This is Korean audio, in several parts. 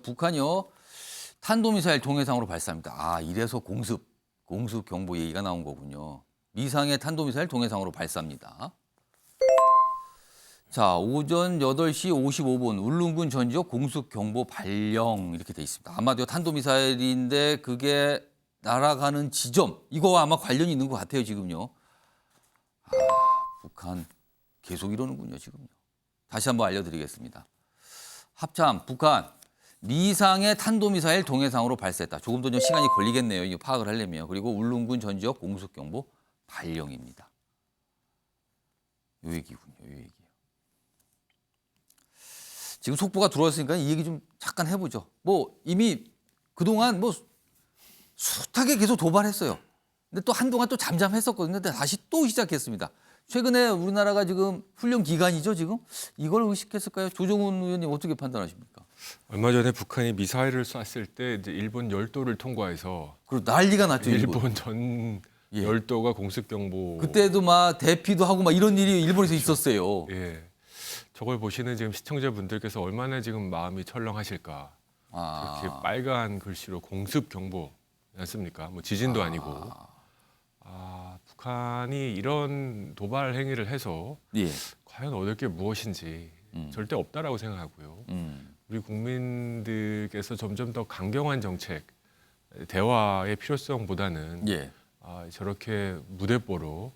북한이요. 탄도미사일 동해상으로 발사합니다. 아, 이래서 공습 경보 얘기가 나온 거군요. 미상의 탄도미사일 동해상으로 발사합니다. 자, 오전 8시 55분 울릉군 전 지역 공습 경보 발령 이렇게 돼 있습니다. 아마도 탄도미사일인데 그게 날아가는 지점 이거와 아마 관련이 있는 것 같아요, 지금요. 아, 북한 계속 이러는군요, 지금요. 다시 한번 알려드리겠습니다. 합참, 북한 미상의 탄도미사일 동해상으로 발사했다. 조금 더 좀 시간이 걸리겠네요, 이거 파악을 하려면. 그리고 울릉군 전 지역 공습 경보 발령입니다. 요 얘기군요, 요 얘기. 지금 속보가 들어왔으니까 이 얘기 좀 잠깐 해보죠. 뭐 이미 그동안 뭐 숱하게 계속 도발했어요. 근데 또 한동안 또 잠잠했었거든요. 근데 다시 또 시작했습니다. 최근에 우리나라가 지금 훈련 기간이죠, 지금? 이걸 의식했을까요? 조정훈 의원님 어떻게 판단하십니까? 얼마 전에 북한이 미사일을 쐈을 때 이제 일본 열도를 통과해서 그리고 난리가 났죠, 일본 전 예. 열도가 공습 경보. 그때도 막 대피도 하고 막 이런 일이 일본에서 있었어요. 예. 저걸 보시는 지금 시청자분들께서 얼마나 지금 마음이 철렁하실까. 그렇게 빨간 글씨로 공습 경보 않습니까? 뭐 지진도 아니고. 북한이 이런 도발 행위를 해서 예. 과연 얻을 게 무엇인지 절대 없다라고 생각하고요. 우리 국민들께서 점점 더 강경한 정책, 대화의 필요성보다는 예. 저렇게 무대뽀로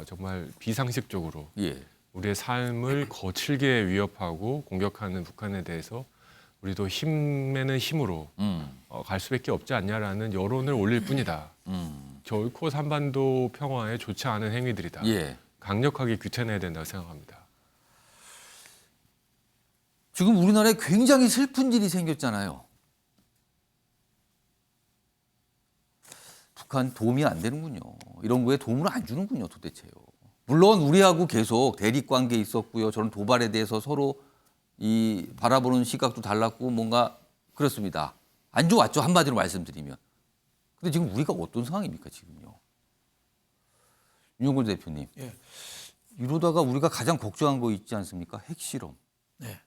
정말 비상식적으로 예. 우리의 삶을 거칠게 위협하고 공격하는 북한에 대해서 우리도 힘에는 힘으로 갈 수밖에 없지 않냐라는 여론을 올릴 뿐이다. 결코 한반도 평화에 좋지 않은 행위들이다. 예. 강력하게 규탄해야 된다고 생각합니다. 지금 우리나라에 굉장히 슬픈 일이 생겼잖아요. 북한 도움이 안 되는군요. 이런 거에 도움을 안 주는군요, 도대체요. 물론 우리하고 계속 대립 관계에 있었고요. 저런 도발에 대해서 서로 이 바라보는 시각도 달랐고 뭔가 그렇습니다. 안 좋았죠, 한마디로 말씀드리면. 근데 지금 우리가 어떤 상황입니까, 지금요? 윤영걸 대표님. 예. 이러다가 우리가 가장 걱정한 거 있지 않습니까? 핵실험. 네.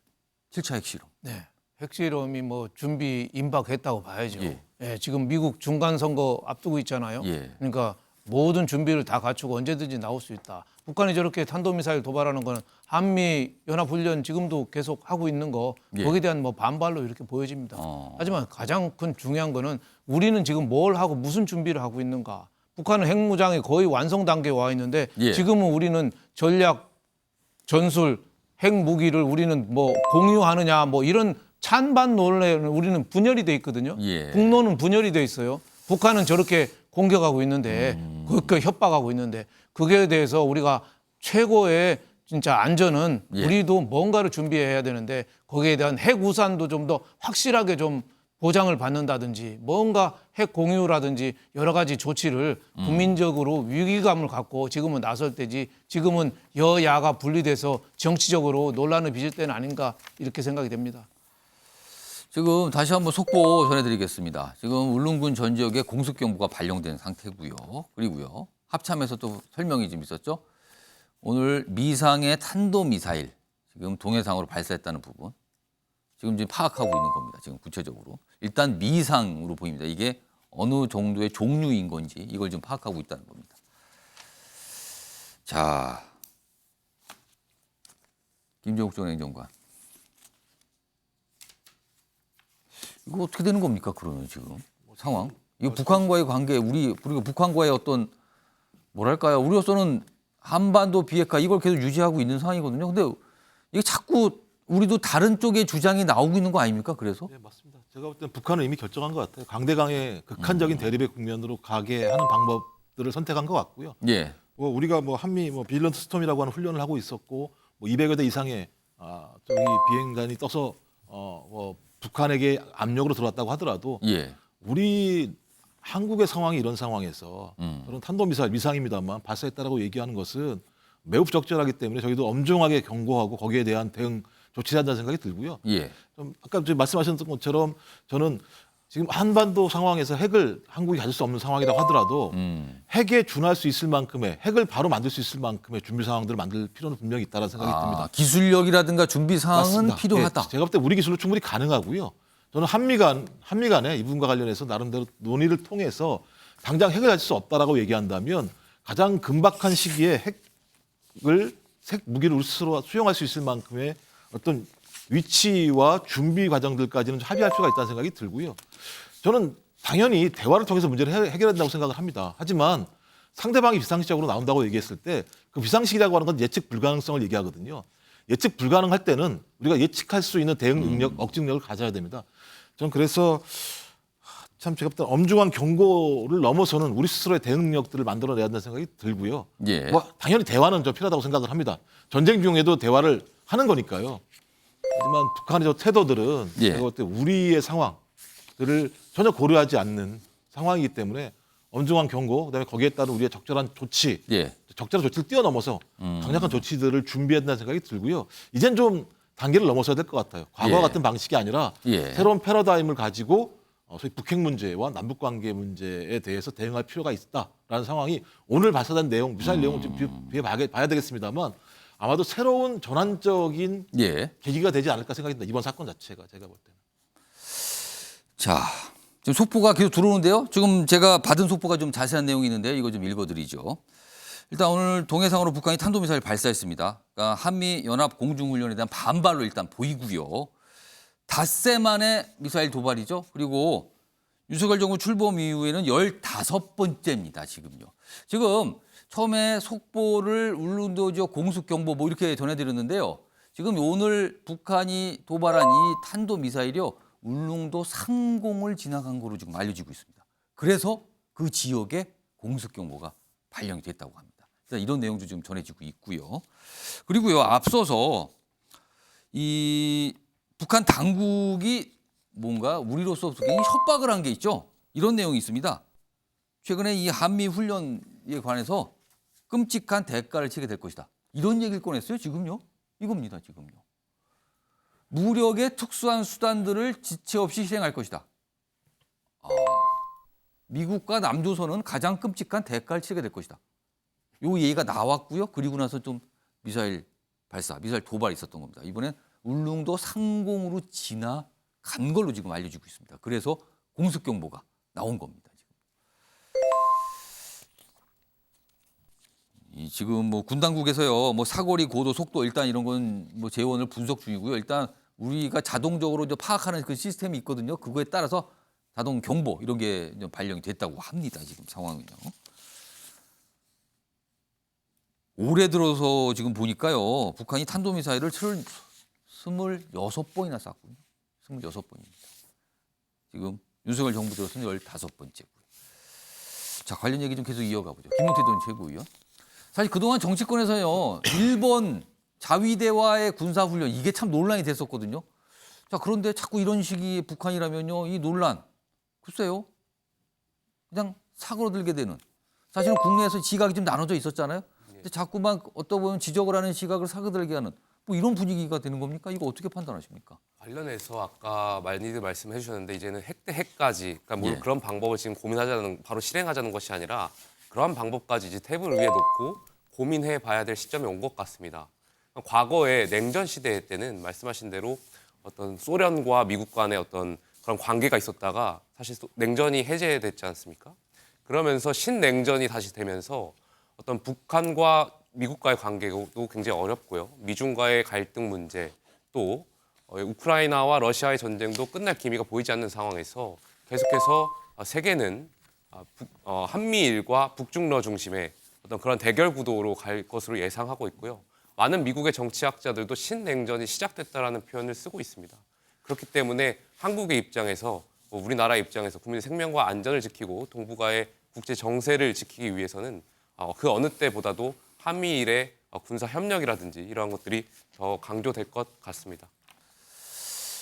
7차 핵실험. 네. 핵실험이 뭐 준비 임박했다고 봐야죠. 예. 예, 지금 미국 중간 선거 앞두고 있잖아요. 예. 그러니까 모든 준비를 다 갖추고 언제든지 나올 수 있다. 북한이 저렇게 탄도미사일 도발하는 거는 한미 연합훈련 지금도 계속 하고 있는 거 예. 거기에 대한 뭐 반발로 이렇게 보여집니다. 하지만 가장 큰 중요한 거는 우리는 지금 뭘 하고 무슨 준비를 하고 있는가. 북한은 핵무장이 거의 완성 단계에 와 있는데 예. 지금은 우리는 전략, 전술, 핵무기를 우리는 뭐 공유하느냐 뭐 이런 찬반 논란에 우리는 분열이 돼 있거든요. 예. 북론은 분열이 돼 있어요. 북한은 저렇게 공격하고 있는데 그렇게 협박하고 있는데 그게 대해서 우리가 최고의 진짜 안전은 예. 우리도 뭔가를 준비해야 되는데 거기에 대한 핵 우산도 좀 더 확실하게 좀 보장을 받는다든지 뭔가 핵 공유라든지 여러 가지 조치를 국민적으로 위기감을 갖고 지금은 나설 때지 지금은 여야가 분리돼서 정치적으로 논란을 빚을 때는 아닌가 이렇게 생각이 됩니다. 지금 다시 한번 속보 전해드리겠습니다. 지금 울릉군 전 지역에 공습경보가 발령된 상태고요. 그리고요. 합참에서 또 설명이 좀 있었죠. 오늘 미상의 탄도미사일 지금 동해상으로 발사했다는 부분. 지금 파악하고 있는 겁니다. 지금 구체적으로. 일단 미상으로 보입니다. 이게 어느 정도의 종류인 건지 이걸 좀 파악하고 있다는 겁니다. 자, 김정욱 전 행정관. 이거 어떻게 되는 겁니까? 그러면 지금 상황? 이거 북한과의 관계, 그리고 북한과의 어떤 뭐랄까요? 우리로서는 한반도 비핵화 이걸 계속 유지하고 있는 상황이거든요. 근데 이게 자꾸 우리도 다른 쪽의 주장이 나오고 있는 거 아닙니까? 그래서? 네, 맞습니다. 제가 볼 때는 북한은 이미 결정한 것 같아요. 강대강의 극한적인 대립의 국면으로 가게 하는 방법들을 선택한 것 같고요. 예. 우리가 한미 빌런트 스톰이라고 하는 훈련을 하고 있었고 200여 대 이상의 저기 비행단이 떠서 북한에게 압력으로 들어왔다고 하더라도 예. 우리 한국의 상황이 이런 상황에서 그런 탄도미사일 미상입니다만 발사했다라고 얘기하는 것은 매우 부적절하기 때문에 저희도 엄중하게 경고하고 거기에 대한 대응 조치해야 한다는 생각이 들고요. 예. 좀 아까 말씀하셨던 것처럼 저는 지금 한반도 상황에서 핵을 한국이 가질 수 없는 상황이라고 하더라도 핵에 준할 수 있을 만큼의 핵을 바로 만들 수 있을 만큼의 준비 상황들을 만들 필요는 분명히 있다는 생각이 듭니다. 기술력이라든가 준비 사항은 맞습니다. 필요하다. 예, 제가 볼 때 우리 기술로 충분히 가능하고요. 저는 한미 간에 이 부분과 관련해서 나름대로 논의를 통해서 당장 핵을 가질 수 없다라고 얘기한다면 가장 금박한 시기에 핵 무기를 우리 스스로 수용할 수 있을 만큼의 어떤 위치와 준비 과정들까지는 합의할 필요가 있다는 생각이 들고요. 저는 당연히 대화를 통해서 문제를 해결한다고 생각을 합니다. 하지만 상대방이 비상시적으로 나온다고 얘기했을 때 그 비상시라고 하는 건 예측 불가능성을 얘기하거든요. 예측 불가능할 때는 우리가 예측할 수 있는 대응 능력, 억지 능력을 가져야 됩니다. 저는 그래서 참 제가 볼 때 엄중한 경고를 넘어서는 우리 스스로의 대응 능력들을 만들어내야 한다는 생각이 들고요. 예. 뭐 당연히 대화는 좀 필요하다고 생각을 합니다. 전쟁 중에도 대화를 하는 거니까요. 하지만 북한의 저 태도들은 예. 제가 볼 때 우리의 상황들을 전혀 고려하지 않는 상황이기 때문에 엄중한 경고, 그다음에 거기에 따른 우리의 적절한 조치, 예. 적절한 조치를 뛰어넘어서 강력한 조치들을 준비해야 된다는 생각이 들고요. 이젠 좀 단계를 넘어서야 될 것 같아요. 과거와 예. 같은 방식이 아니라 예. 새로운 패러다임을 가지고 소위 북핵 문제와 남북 관계 문제에 대해서 대응할 필요가 있다라는 상황이 오늘 발사된 내용, 미사일 내용을 좀 봐야 되겠습니다만 아마도 새로운 전환적인 예. 계기가 되지 않을까 생각이 듭니다. 이번 사건 자체가 제가 볼 때는. 자, 지금 속보가 계속 들어오는데요. 지금 제가 받은 속보가 좀 자세한 내용이 있는데 이거 좀 읽어드리죠. 일단 오늘 동해상으로 북한이 탄도미사일 발사했습니다. 그러니까 한미 연합 공중훈련에 대한 반발로 일단 보이고요. 닷새 만에 미사일 도발이죠. 그리고 윤석열 정부 출범 이후에는 15번째입니다. 지금요. 지금 처음에 속보를 울릉도 지역 공습경보 뭐 이렇게 전해드렸는데요. 지금 오늘 북한이 도발한 이 탄도미사일이요. 울릉도 상공을 지나간 거로 지금 알려지고 있습니다. 그래서 그 지역에 공습경보가 발령이 됐다고 합니다. 이런 내용도 지금 전해지고 있고요. 그리고요, 앞서서 이 북한 당국이 뭔가 우리로서 굉장히 협박을 한 게 있죠. 이런 내용이 있습니다. 최근에 이 한미 훈련에 관해서 끔찍한 대가를 치게 될 것이다. 이런 얘기를 꺼냈어요, 지금요. 이겁니다, 지금요. 무력의 특수한 수단들을 지체 없이 실행할 것이다. 미국과 남조선은 가장 끔찍한 대가를 치게 될 것이다. 요 얘기가 나왔고요. 그리고 나서 좀 미사일 발사, 미사일 도발이 있었던 겁니다. 이번엔 울릉도 상공으로 지나간 걸로 지금 알려지고 있습니다. 그래서 공습경보가 나온 겁니다. 지금 뭐 군 당국에서요, 뭐 사거리, 고도, 속도 일단 이런 건 뭐 재원을 분석 중이고요. 일단 우리가 자동적으로 이제 파악하는 그 시스템이 있거든요. 그거에 따라서 자동 경보 이런 게 발령이 됐다고 합니다. 지금 상황은요. 올해 들어서 지금 보니까요, 북한이 탄도미사일을 26번이나 쐈군요. 26번입니다. 지금 윤석열 정부 들어서는 15번째고요. 자, 관련 얘기 좀 계속 이어가 보죠. 김용태 전 최고위원. 사실 그동안 정치권에서요, 일본 자위대와의 군사훈련 이게 참 논란이 됐었거든요. 자, 그런데 자꾸 이런 시기에 북한이라면요, 이 논란 글쎄요, 그냥 사그러들게 되는. 사실은 국내에서 지각이 좀 나눠져 있었잖아요. 근데 자꾸만 어떤 보면 지적을 하는 시각을 사그들게 하는 뭐 이런 분위기가 되는 겁니까? 이거 어떻게 판단하십니까? 관련해서 아까 많이들 말씀해 주셨는데 이제는 핵 대 핵까지 그러니까 물론 예. 그런 방법을 지금 고민하자는 바로 실행하자는 것이 아니라 그러한 방법까지 이제 테이블 위에 놓고 고민해 봐야 될 시점이 온 것 같습니다. 과거에 냉전 시대 때는 말씀하신 대로 어떤 소련과 미국 간의 어떤 그런 관계가 있었다가 사실 냉전이 해제됐지 않습니까? 그러면서 신냉전이 다시 되면서 어떤 북한과 미국과의 관계도 굉장히 어렵고요. 미중과의 갈등 문제 또 우크라이나와 러시아의 전쟁도 끝날 기미가 보이지 않는 상황에서 계속해서 세계는 한미일과 북중러 중심의 어떤 그런 대결 구도로 갈 것으로 예상하고 있고요. 많은 미국의 정치학자들도 신냉전이 시작됐다라는 표현을 쓰고 있습니다. 그렇기 때문에 한국의 입장에서 우리나라 입장에서 국민의 생명과 안전을 지키고 동북아의 국제 정세를 지키기 위해서는 그 어느 때보다도 한미일의 군사 협력이라든지 이러한 것들이 더 강조될 것 같습니다.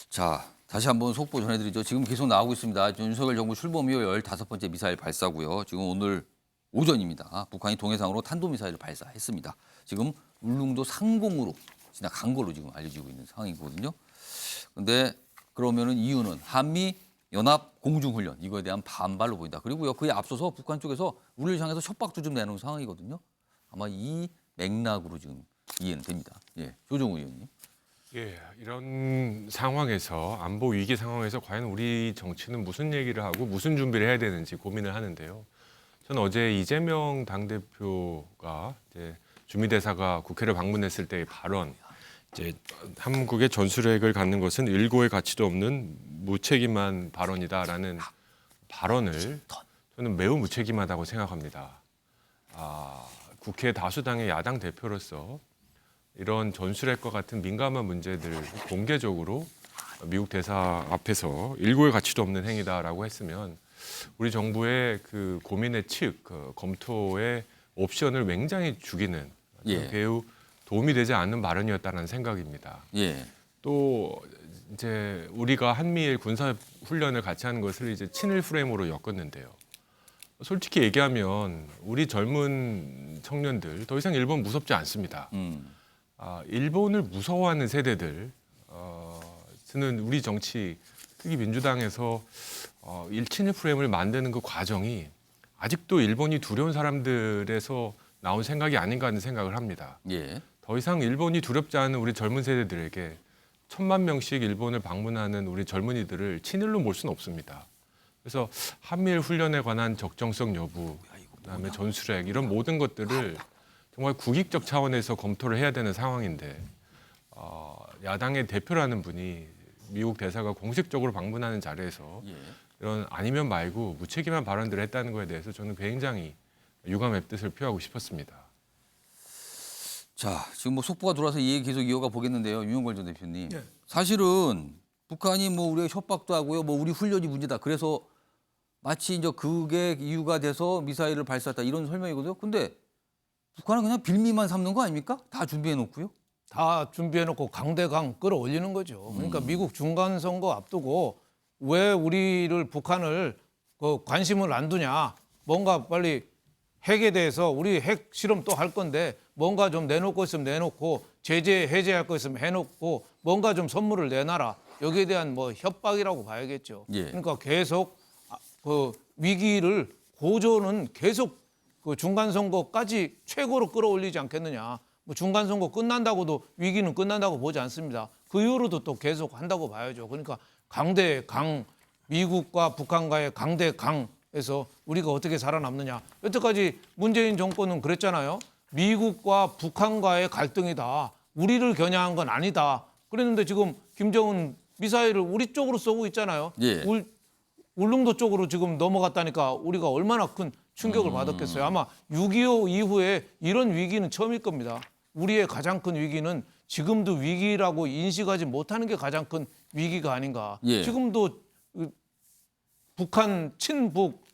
자, 다시 한번 속보 전해드리죠. 지금 계속 나오고 있습니다. 윤석열 정부 출범 이후 15번째 미사일 발사고요. 지금 오늘 오전입니다. 북한이 동해상으로 탄도미사일을 발사했습니다. 지금 울릉도 상공으로 지나간 걸로 지금 알려지고 있는 상황이거든요. 그런데 그러면은 이유는 한미 연합 공중훈련 이거에 대한 반발로 보인다. 그리고요, 그에 앞서서 북한 쪽에서 우리를 향해서 협박도 좀 내놓은 상황이거든요. 아마 이 맥락으로 지금 이해는 됩니다. 예, 조정우 의원님. 예, 이런 상황에서 안보 위기 상황에서 과연 우리 정치는 무슨 얘기를 하고 무슨 준비를 해야 되는지 고민을 하는데요. 저는 어제 이재명 당대표가 이제 주미대사가 국회를 방문했을 때의 발언, 이제 한국의 전술핵을 갖는 것은 일고의 가치도 없는 무책임한 발언이다라는 발언을 저는 매우 무책임하다고 생각합니다. 국회 다수당의 야당 대표로서 이런 전술핵과 같은 민감한 문제들 공개적으로 미국 대사 앞에서 일고의 가치도 없는 행위다라고 했으면 우리 정부의 그 고민의 그 검토의 옵션을 굉장히 죽이는 예. 매우 도움이 되지 않는 발언이었다는 생각입니다. 예. 또 이제 우리가 한미일 군사 훈련을 같이 하는 것을 이제 친일 프레임으로 엮었는데요. 솔직히 얘기하면 우리 젊은 청년들 더 이상 일본 무섭지 않습니다. 일본을 무서워하는 세대들, 는 우리 정치, 특히 민주당에서 친일 프레임을 만드는 그 과정이 아직도 일본이 두려운 사람들에서 나온 생각이 아닌가 하는 생각을 합니다. 예. 더 이상 일본이 두렵지 않은 우리 젊은 세대들에게 1,000만 명씩 일본을 방문하는 우리 젊은이들을 친일로 몰 수는 없습니다. 그래서 한미일 훈련에 관한 적정성 여부, 그다음에 전술핵 이런 모든 것들을 정말 국익적 차원에서 검토를 해야 되는 상황인데 야당의 대표라는 분이 미국 대사가 공식적으로 방문하는 자리에서 예. 이런 아니면 말고 무책임한 발언들을 했다는 것에 대해서 저는 굉장히 유감의 뜻을 표하고 싶었습니다. 자, 지금 뭐 속보가 들어와서 이 얘기 계속 이어가 보겠는데요. 유영걸 전 대표님. 네. 사실은 북한이 뭐 우리가 협박도 하고요. 뭐 우리 훈련이 문제다. 그래서 마치 이제 그게 이유가 돼서 미사일을 발사했다 이런 설명이거든요. 근데 북한은 그냥 빌미만 삼는 거 아닙니까? 다 준비해 놓고요. 다 준비해놓고 강대강 끌어올리는 거죠. 그러니까 미국 중간 선거 앞두고 왜 우리를 북한을 그 관심을 안 두냐? 뭔가 빨리 핵에 대해서 우리 핵 실험 또 할 건데 뭔가 좀 내놓고 있으면 내놓고 제재 해제할 거 있으면 해놓고 뭔가 좀 선물을 내놔라. 여기에 대한 뭐 협박이라고 봐야겠죠. 예. 그러니까 계속 그 위기를 고조는 계속 그 중간 선거까지 최고로 끌어올리지 않겠느냐. 뭐 중간 선거 끝난다고도 위기는 끝난다고 보지 않습니다. 그 이후로도 또 계속 한다고 봐야죠. 그러니까 강대강 미국과 북한과의 강대강에서 우리가 어떻게 살아남느냐. 여태까지 문재인 정권은 그랬잖아요. 미국과 북한과의 갈등이다. 우리를 겨냥한 건 아니다. 그랬는데 지금 김정은 미사일을 우리 쪽으로 쏘고 있잖아요. 예. 울릉도 쪽으로 지금 넘어갔다니까 우리가 얼마나 큰 충격을 받았겠어요. 아마 6.25 이후에 이런 위기는 처음일 겁니다. 우리의 가장 큰 위기는 지금도 위기라고 인식하지 못하는 게 가장 큰 위기가 아닌가. 예. 지금도 북한, 친북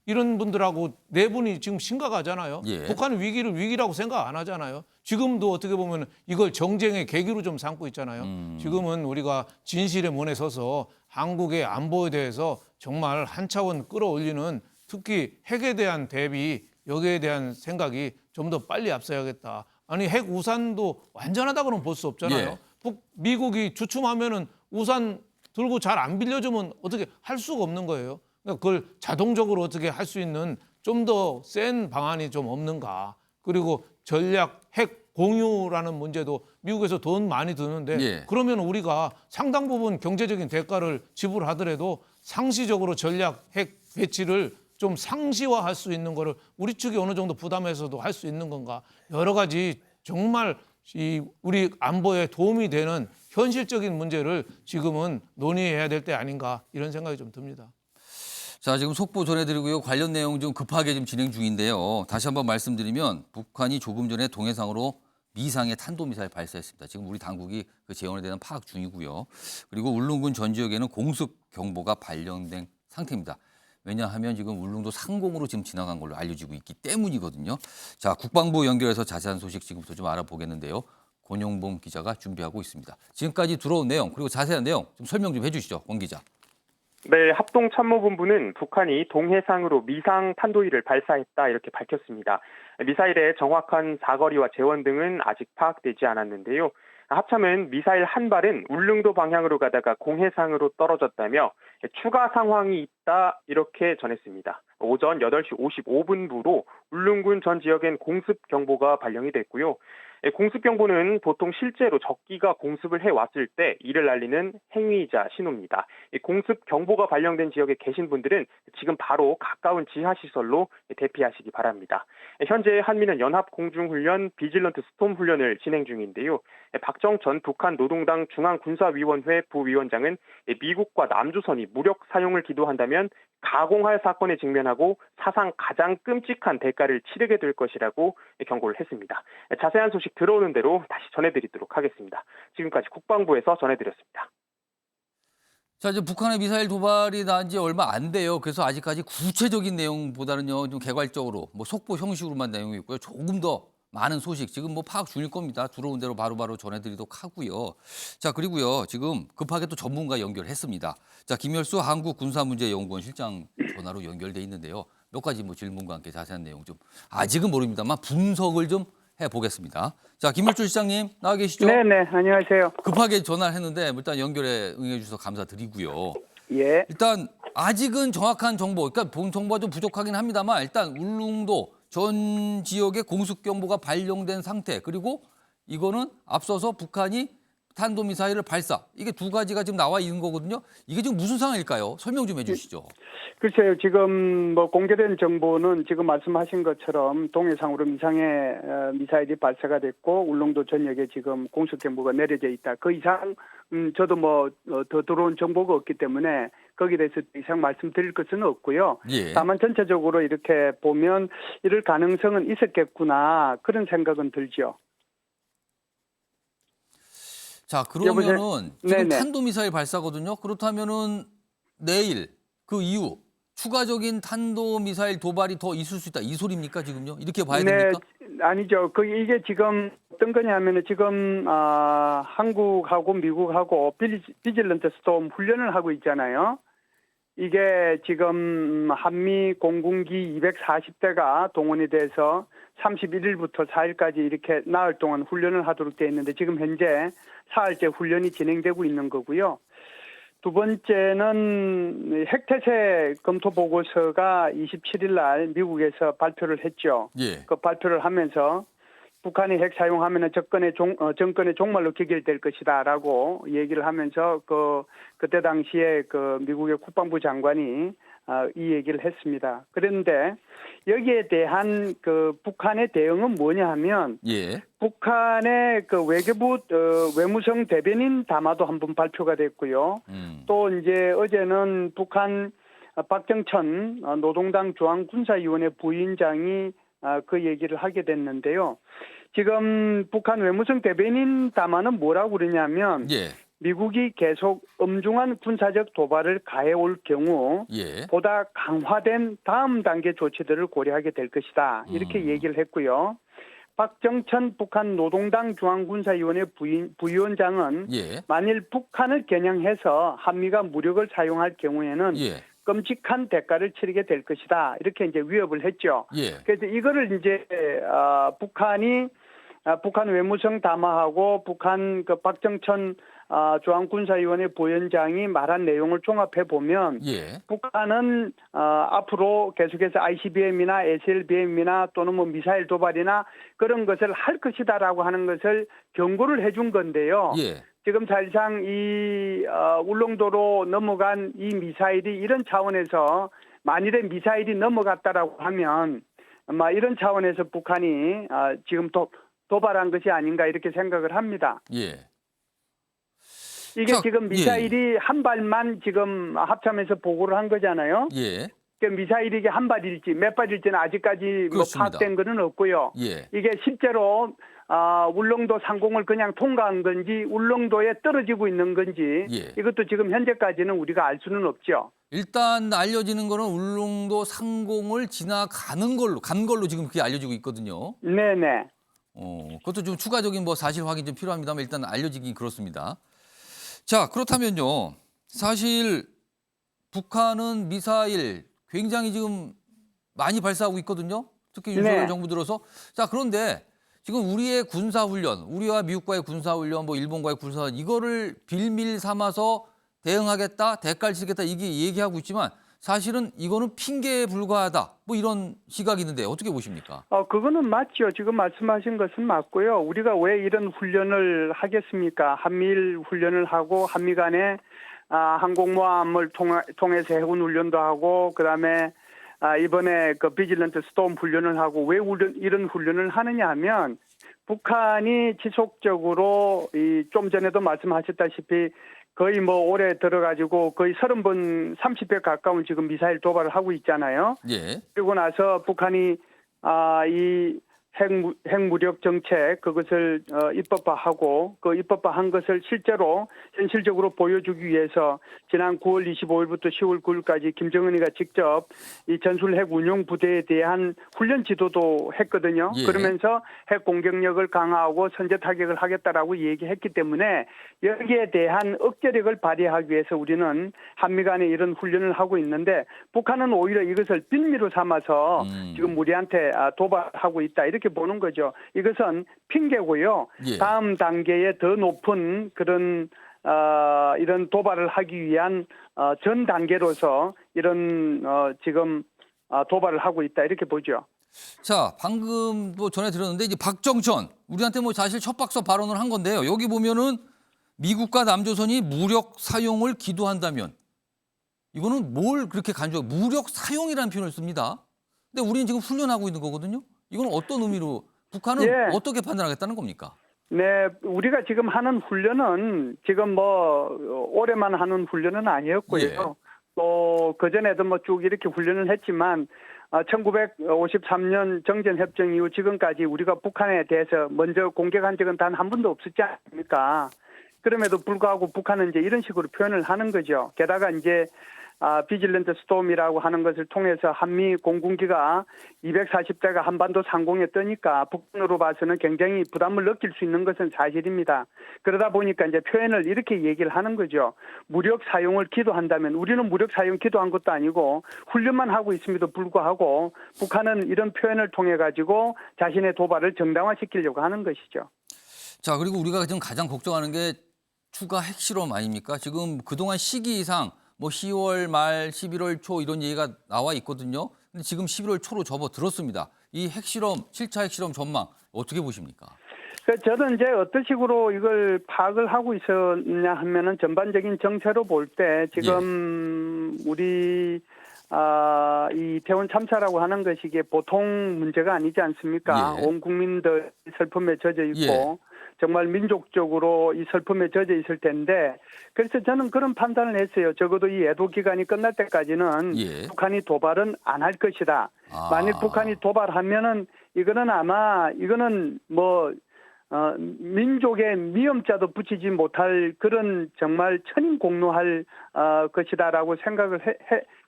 이런 분들하고 내분이 지금 심각하잖아요. 예. 북한은 위기를 위기라고 생각 안 하잖아요. 지금도 어떻게 보면 이걸 정쟁의 계기로 좀 삼고 있잖아요. 지금은 우리가 진실의 문에 서서 한국의 안보에 대해서 정말 한 차원 끌어올리는 특히 핵에 대한 대비 여기에 대한 생각이 좀 더 빨리 앞서야겠다. 아니 핵 우산도 완전하다고는 볼 수 없잖아요. 예. 미국이 주춤하면은 우산 들고 잘 안 빌려주면 어떻게 할 수가 없는 거예요. 그러니까 그걸 자동적으로 어떻게 할 수 있는 좀 더 센 방안이 좀 없는가. 그리고 전략 핵 공유라는 문제도 미국에서 돈 많이 드는데 예. 그러면 우리가 상당 부분 경제적인 대가를 지불하더라도 상시적으로 전략 핵 배치를 좀 상시화할 수 있는 거를 우리 측이 어느 정도 부담해서도 할 수 있는 건가. 여러 가지 정말 우리 안보에 도움이 되는 현실적인 문제를 지금은 논의해야 될 때 아닌가 이런 생각이 좀 듭니다. 자, 지금 속보 전해드리고요. 관련 내용 좀 급하게 좀 진행 중인데요. 다시 한번 말씀드리면 북한이 조금 전에 동해상으로 미상의 탄도미사일 발사했습니다. 지금 우리 당국이 그 재원에 대한 파악 중이고요. 그리고 울릉군 전 지역에는 공습 경보가 발령된 상태입니다. 왜냐하면 지금 울릉도 상공으로 지금 지나간 걸로 알려지고 있기 때문이거든요. 자, 국방부 연결해서 자세한 소식 지금부터 좀 알아보겠는데요. 권용범 기자가 준비하고 있습니다. 지금까지 들어온 내용 그리고 자세한 내용 좀 설명 좀 해주시죠, 권 기자. 네, 합동참모본부는 북한이 동해상으로 미상 탄도위를 발사했다 이렇게 밝혔습니다. 미사일의 정확한 사거리와 재원 등은 아직 파악되지 않았는데요. 합참은 미사일 한 발은 울릉도 방향으로 가다가 공해상으로 떨어졌다며 추가 상황이 있다 이렇게 전했습니다. 오전 8시 55분부로 울릉군 전 지역엔 공습 경보가 발령이 됐고요. 공습경보는 보통 실제로 적기가 공습을 해왔을 때 이를 알리는 행위이자 신호입니다. 공습경보가 발령된 지역에 계신 분들은 지금 바로 가까운 지하시설로 대피하시기 바랍니다. 현재 한미는 연합공중훈련 비질런트 스톰 훈련을 진행 중인데요. 박정 전 북한 노동당 중앙군사위원회 부위원장은 미국과 남조선이 무력 사용을 기도한다면 가공할 사건에 직면하고 사상 가장 끔찍한 대가를 치르게 될 것이라고 경고를 했습니다. 자세한 소식 들어오는 대로 다시 전해드리도록 하겠습니다. 지금까지 국방부에서 전해드렸습니다. 자, 이제 북한의 미사일 도발이 난 지 얼마 안 돼요. 그래서 아직까지 구체적인 내용보다는요, 좀 개괄적으로 뭐 속보 형식으로만 내용이 있고요. 조금 더 많은 소식 지금 뭐 파악 중일 겁니다. 들어온 대로 바로바로 전해드리도록 하고요. 자, 그리고요, 지금 급하게 또 전문가 연결했습니다. 자, 김열수 한국군사문제연구원 실장 전화로 연결돼 있는데요. 몇 가지 뭐 질문과 함께 자세한 내용 좀 아직은 모릅니다만 분석을 좀 해보겠습니다. 자, 김열수 실장님 나와 계시죠? 네네, 안녕하세요. 급하게 전화를 했는데 일단 연결에 응해주셔서 감사드리고요. 예. 일단 아직은 정확한 정보, 그러니까 본 정보가 좀 부족하긴 합니다만 일단 울릉도 전 지역에 공습경보가 발령된 상태, 그리고 이거는 앞서서 북한이 탄도미사일을 발사, 이게 두 가지가 지금 나와 있는 거거든요. 이게 지금 무슨 상황일까요? 설명 좀 해주시죠. 글쎄요, 지금 뭐 공개된 정보는 지금 말씀하신 것처럼 동해상으로 미사일이 발사가 됐고 울릉도 전역에 지금 공습경보가 내려져 있다. 그 이상 저도 뭐 더 들어온 정보가 없기 때문에 거기에 대해서 더 이상 말씀드릴 것은 없고요. 예. 다만 전체적으로 이렇게 보면 이럴 가능성은 있었겠구나 그런 생각은 들죠. 자, 그러면은 지금 네네. 탄도미사일 발사거든요. 그렇다면은 내일 그 이후 추가적인 탄도미사일 도발이 더 있을 수 있다. 이 소리입니까 지금요? 이렇게 봐야 됩니까? 아니죠. 이게 지금 어떤 거냐면은 지금 한국하고 미국하고 비질런트 스톰 훈련을 하고 있잖아요. 이게 지금 한미 공군기 240대가 동원이 돼서 31일부터 4일까지 이렇게 나흘 동안 훈련을 하도록 되어 있는데 지금 현재 사흘째 훈련이 진행되고 있는 거고요. 두 번째는 핵태세 검토 보고서가 27일 날 미국에서 발표를 했죠. 예. 그 발표를 하면서 북한이 핵 사용하면 정권의 종말로 기결될 것이다라고 얘기를 하면서 그때 당시에 그 미국의 국방부 장관이 이 얘기를 했습니다. 그런데 여기에 대한 그 북한의 대응은 뭐냐 하면 예. 북한의 그 외교부 외무성 대변인 담화도 한번 발표가 됐고요. 또 이제 어제는 북한 박정천 노동당 중앙군사위원회 부위원장이 그 얘기를 하게 됐는데요. 지금 북한 외무성 대변인 담화는 뭐라고 그러냐면 예. 미국이 계속 엄중한 군사적 도발을 가해올 경우 예. 보다 강화된 다음 단계 조치들을 고려하게 될 것이다. 이렇게 얘기를 했고요. 박정천 북한 노동당 중앙군사위원회 부위원장은 예. 만일 북한을 겨냥해서 한미가 무력을 사용할 경우에는 예. 끔찍한 대가를 치르게 될 것이다. 이렇게 이제 위협을 했죠. 예. 그래서 이거를 이제 북한 외무성 담화하고 북한 그 박정천 중앙군사위원회 부위원장이 말한 내용을 종합해 보면 예. 북한은 앞으로 계속해서 ICBM이나 SLBM이나 또는 뭐 미사일 도발이나 그런 것을 할 것이다라고 하는 것을 경고를 해준 건데요. 예. 지금 사실상 이 울릉도로 넘어간 이 미사일이 이런 차원에서 만일에 미사일이 넘어갔다라고 하면 아마 이런 차원에서 북한이 지금 도발한 것이 아닌가 이렇게 생각을 합니다. 예. 이게 자, 지금 미사일이 한 발만 지금 합참에서 보고를 한 거잖아요. 예. 그러니까 미사일이 이게 한 발일지 몇 발일지는 아직까지 뭐 그렇습니다. 파악된 것은 없고요. 예. 이게 실제로 울릉도 상공을 그냥 통과한 건지 울릉도에 떨어지고 있는 건지 예. 이것도 지금 현재까지는 우리가 알 수는 없죠. 일단 알려지는 거는 울릉도 상공을 지나가는 걸로 간 걸로 지금 그게 알려지고 있거든요. 네네. 그것도 좀 추가적인 뭐 사실 확인 좀 필요합니다만 일단 알려지긴 그렇습니다. 자, 그렇다면요. 사실 북한은 미사일 굉장히 지금 많이 발사하고 있거든요. 특히 윤석열 네. 정부 들어서. 자, 그런데 지금 우리의 군사훈련, 우리와 미국과의 군사훈련, 뭐 일본과의 군사훈련 이거를 빌밀 삼아서 대응하겠다, 대가를 치겠다 이게 얘기하고 있지만 사실은 이거는 핑계에 불과하다. 뭐 이런 시각이 있는데 어떻게 보십니까? 그거는 맞죠. 지금 말씀하신 것은 맞고요. 우리가 왜 이런 훈련을 하겠습니까? 한미일 훈련을 하고 한미 간에 항공모함을 통해서 해군 훈련도 하고 그다음에 이번에 그 비질런트 스톰 훈련을 하고 왜 이런 훈련을 하느냐 하면 북한이 지속적으로 좀 전에도 말씀하셨다시피 거의 뭐 올해 들어가지고 거의 30번, 30회 가까운 지금 미사일 도발을 하고 있잖아요. 예. 그리고 나서 북한이 이 핵무력 정책 그것을 입법화하고 그 입법화한 것을 실제로 현실적으로 보여주기 위해서 지난 9월 25일부터 10월 9일까지 김정은이가 직접 이 전술 핵 운용 부대에 대한 훈련 지도도 했거든요. 예. 그러면서 핵 공격력을 강화하고 선제 타격을 하겠다라고 얘기했기 때문에 여기에 대한 억제력을 발휘하기 위해서 우리는 한미 간에 이런 훈련을 하고 있는데 북한은 오히려 이것을 빌미로 삼아서 지금 우리한테 도발하고 있다 이렇게 보는 거죠. 이것은 핑계고요. 예. 다음 단계에 더 높은 그런 이런 도발을 하기 위한 전 단계로서 이런 지금 도발을 하고 있다 이렇게 보죠. 자, 방금도 전해 들었는데 이제 박정천 우리한테 뭐 사실 첫박서 발언을 한 건데요. 여기 보면은 미국과 남조선이 무력 사용을 기도한다면 이거는 뭘 그렇게 간주하고 무력 사용이라는 표현을 씁니다. 근데 우리는 지금 훈련하고 있는 거거든요. 이건 어떤 의미로 북한은 예. 어떻게 판단하겠다는 겁니까? 네, 우리가 지금 하는 훈련은 지금 뭐 올해만 하는 훈련은 아니었고요. 예. 또 그전에도 뭐 쭉 이렇게 훈련을 했지만 1953년 정전협정 이후 지금까지 우리가 북한에 대해서 먼저 공격한 적은 단 한 번도 없었지 않습니까? 그럼에도 불구하고 북한은 이제 이런 식으로 표현을 하는 거죠. 게다가 이제 비질런트 스톰이라고 하는 것을 통해서 한미 공군기가 240대가 한반도 상공에 뜨니까 북한으로 봐서는 굉장히 부담을 느낄 수 있는 것은 사실입니다. 그러다 보니까 이제 표현을 이렇게 얘기를 하는 거죠. 무력 사용을 기도한다면 우리는 무력 사용 기도한 것도 아니고 훈련만 하고 있음에도 불구하고 북한은 이런 표현을 통해 가지고 자신의 도발을 정당화시키려고 하는 것이죠. 자, 그리고 우리가 지금 가장 걱정하는 게 추가 핵실험 아닙니까? 지금 그동안 시기이상 뭐 10월 말 11월 초 이런 얘기가 나와 있거든요. 근데 지금 11월 초로 접어들었습니다. 이 핵실험, 7차 핵실험 전망 어떻게 보십니까? 저는 이제 어떤 식으로 이걸 파악을 하고 있었냐 하면은 전반적인 정세로 볼 때 지금 우리 이 이태원 참사라고 하는 것이 이게 보통 문제가 아니지 않습니까? 예. 온 국민들 슬픔에 젖어 있고 정말 민족적으로 이 슬픔에 젖어 있을 텐데 그래서 저는 그런 판단을 했어요. 적어도 이 애도 기간이 끝날 때까지는 북한이 도발은 안 할 것이다. 만일 북한이 도발하면은 이거는 아마 이거는 뭐 민족의 미엄자도 붙이지 못할 그런 정말 천인공노할 것이다라고 생각을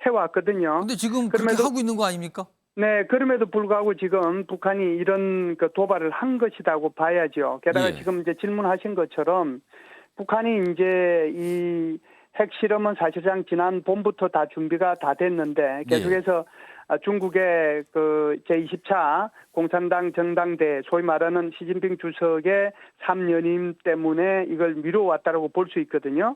해왔거든요. 근데 지금 그렇게 하고 있는 거 아닙니까? 네, 그럼에도 불구하고 지금 북한이 이런 그 도발을 한 것이라고 봐야죠. 게다가 지금 이제 질문하신 것처럼 북한이 이제 이 핵실험은 사실상 지난 봄부터 다 준비가 다 됐는데 계속해서 중국의 그 제20차 공산당 정당대 소위 말하는 시진핑 주석의 3연임 때문에 이걸 미뤄왔다라고 볼 수 있거든요.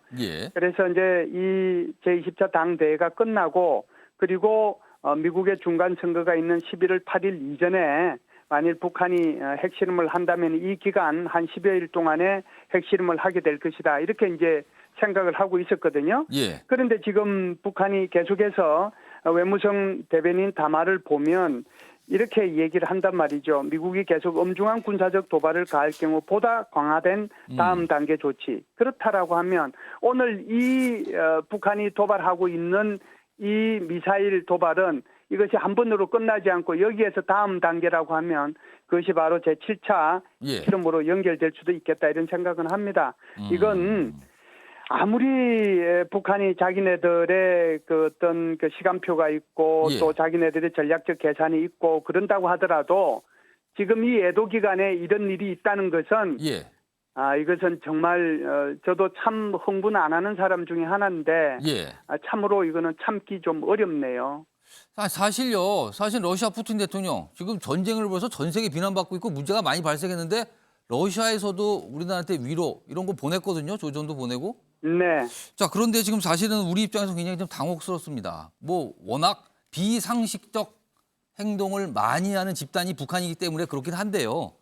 그래서 이제 이 제20차 당대회가 끝나고 그리고 미국의 중간 선거가 있는 11월 8일 이전에 만일 북한이 핵실험을 한다면 이 기간 한 10여일 동안에 핵실험을 하게 될 것이다. 이렇게 이제 생각을 하고 있었거든요. 그런데 지금 북한이 계속해서 외무성 대변인 담화를 보면 이렇게 얘기를 한단 말이죠. 미국이 계속 엄중한 군사적 도발을 가할 경우 보다 강화된 다음 단계 조치. 그렇다라고 하면 오늘 이 북한이 도발하고 있는 이 미사일 도발은 이것이 한 번으로 끝나지 않고 여기에서 다음 단계라고 하면 그것이 바로 제7차 실험으로 연결될 수도 있겠다 이런 생각은 합니다. 이건 아무리 북한이 자기네들의 그 어떤 그 시간표가 있고 또 자기네들의 전략적 계산이 있고 그런다고 하더라도 지금 이 애도 기간에 이런 일이 있다는 것은 이것은 정말 저도 참 흥분 안 하는 사람 중에 하나인데 참으로 이거는 참기 좀 어렵네요. 사실 러시아 푸틴 대통령 지금 전쟁을 벌여서 전 세계 비난받고 있고 문제가 많이 발생했는데 러시아에서도 우리나라한테 위로 이런 거 보냈거든요. 조전도 보내고. 네. 자, 그런데 지금 사실은 우리 입장에서 굉장히 좀 당혹스럽습니다. 뭐 워낙 비상식적 행동을 많이 하는 집단이 북한이기 때문에 그렇긴 한데요.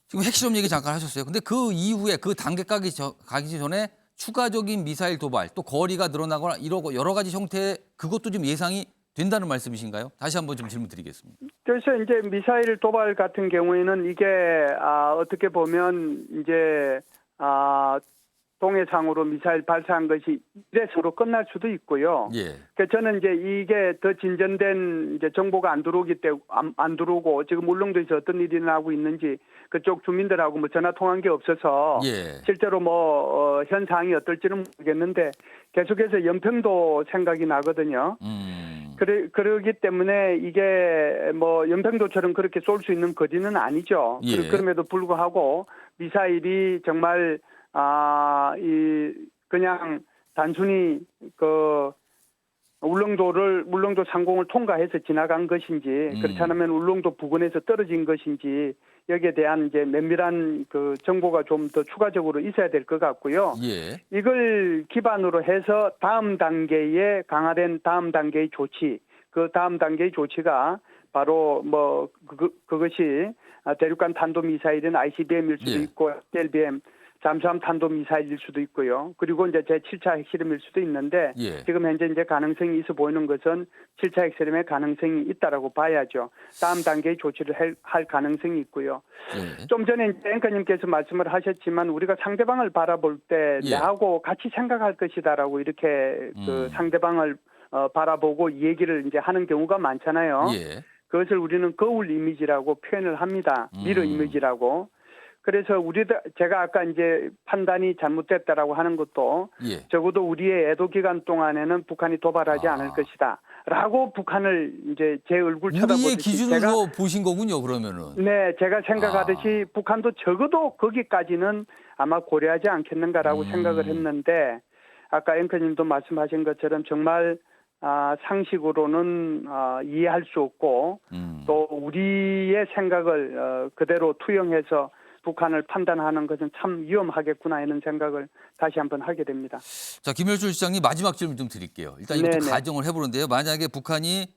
지금 핵실험 얘기 잠깐 하셨어요. 근데 그 이후에 그 단계까지 가기 전에 추가적인 미사일 도발, 또 거리가 늘어나거나 이러고 여러 가지 형태의 그것도 좀 예상이 된다는 말씀이신가요? 다시 한번 좀 질문 드리겠습니다. 그래서 이제 미사일 도발 같은 경우에는 이게 어떻게 보면 이제 동해상으로 미사일 발사한 것이 이래서로 끝날 수도 있고요. 예. 그래서 저는 이제 이게 더 진전된 이제 정보가 안 들어오기 때문에 안 들어오고 지금 울릉도에서 어떤 일이 나고 있는지 그쪽 주민들하고 뭐 전화 통한 게 없어서 예. 실제로 뭐 현 상황이 어떨지는 모르겠는데 계속해서 연평도 생각이 나거든요. 그러기 때문에 이게 뭐 연평도처럼 그렇게 쏠 수 있는 거리는 아니죠. 예. 그럼에도 불구하고 미사일이 정말 그냥 단순히 그 울릉도 상공을 통과해서 지나간 것인지 그렇지 않으면 울릉도 부근에서 떨어진 것인지 여기에 대한 이제 면밀한 그 정보가 좀 더 추가적으로 있어야 될 것 같고요. 예. 이걸 기반으로 해서 다음 단계의 강화된 다음 단계의 조치, 그 다음 단계의 조치가 바로 뭐 그것이 대륙간 탄도미사일은 ICBM일 수도 예. 있고 LBM 잠수함 탄도미사일일 수도 있고요. 그리고 이제 제7차 핵실험일 수도 있는데 예. 지금 현재 이제 가능성이 있어 보이는 것은 7차 핵실험의 가능성이 있다라고 봐야죠. 다음 단계의 조치를 할 가능성이 있고요. 예. 좀 전에 앵커님께서 말씀을 하셨지만 우리가 상대방을 바라볼 때 예. 나하고 같이 생각할 것이다라고 이렇게 그 상대방을 바라보고 얘기를 이제 하는 경우가 많잖아요. 예. 그것을 우리는 거울 이미지라고 표현을 합니다. 미러 이미지라고. 그래서 제가 아까 이제 판단이 잘못됐다라고 하는 것도 예. 적어도 우리의 애도 기간 동안에는 북한이 도발하지 않을 것이다. 라고 북한을 이제 제 얼굴 우리의 쳐다보듯이 기준으로 보신 거군요, 그러면은. 네, 제가 생각하듯이 북한도 적어도 거기까지는 아마 고려하지 않겠는가라고 생각을 했는데 아까 앵커님도 말씀하신 것처럼 정말 상식으로는 이해할 수 없고 또 우리의 생각을 그대로 투영해서 북한을 판단하는 것은 참 위험하겠구나 이런 생각을 다시 한번 하게 됩니다. 자, 김열줄 시장님 마지막 질문 좀 드릴게요. 일단 이것도 네네. 가정을 해보는데요. 만약에 북한이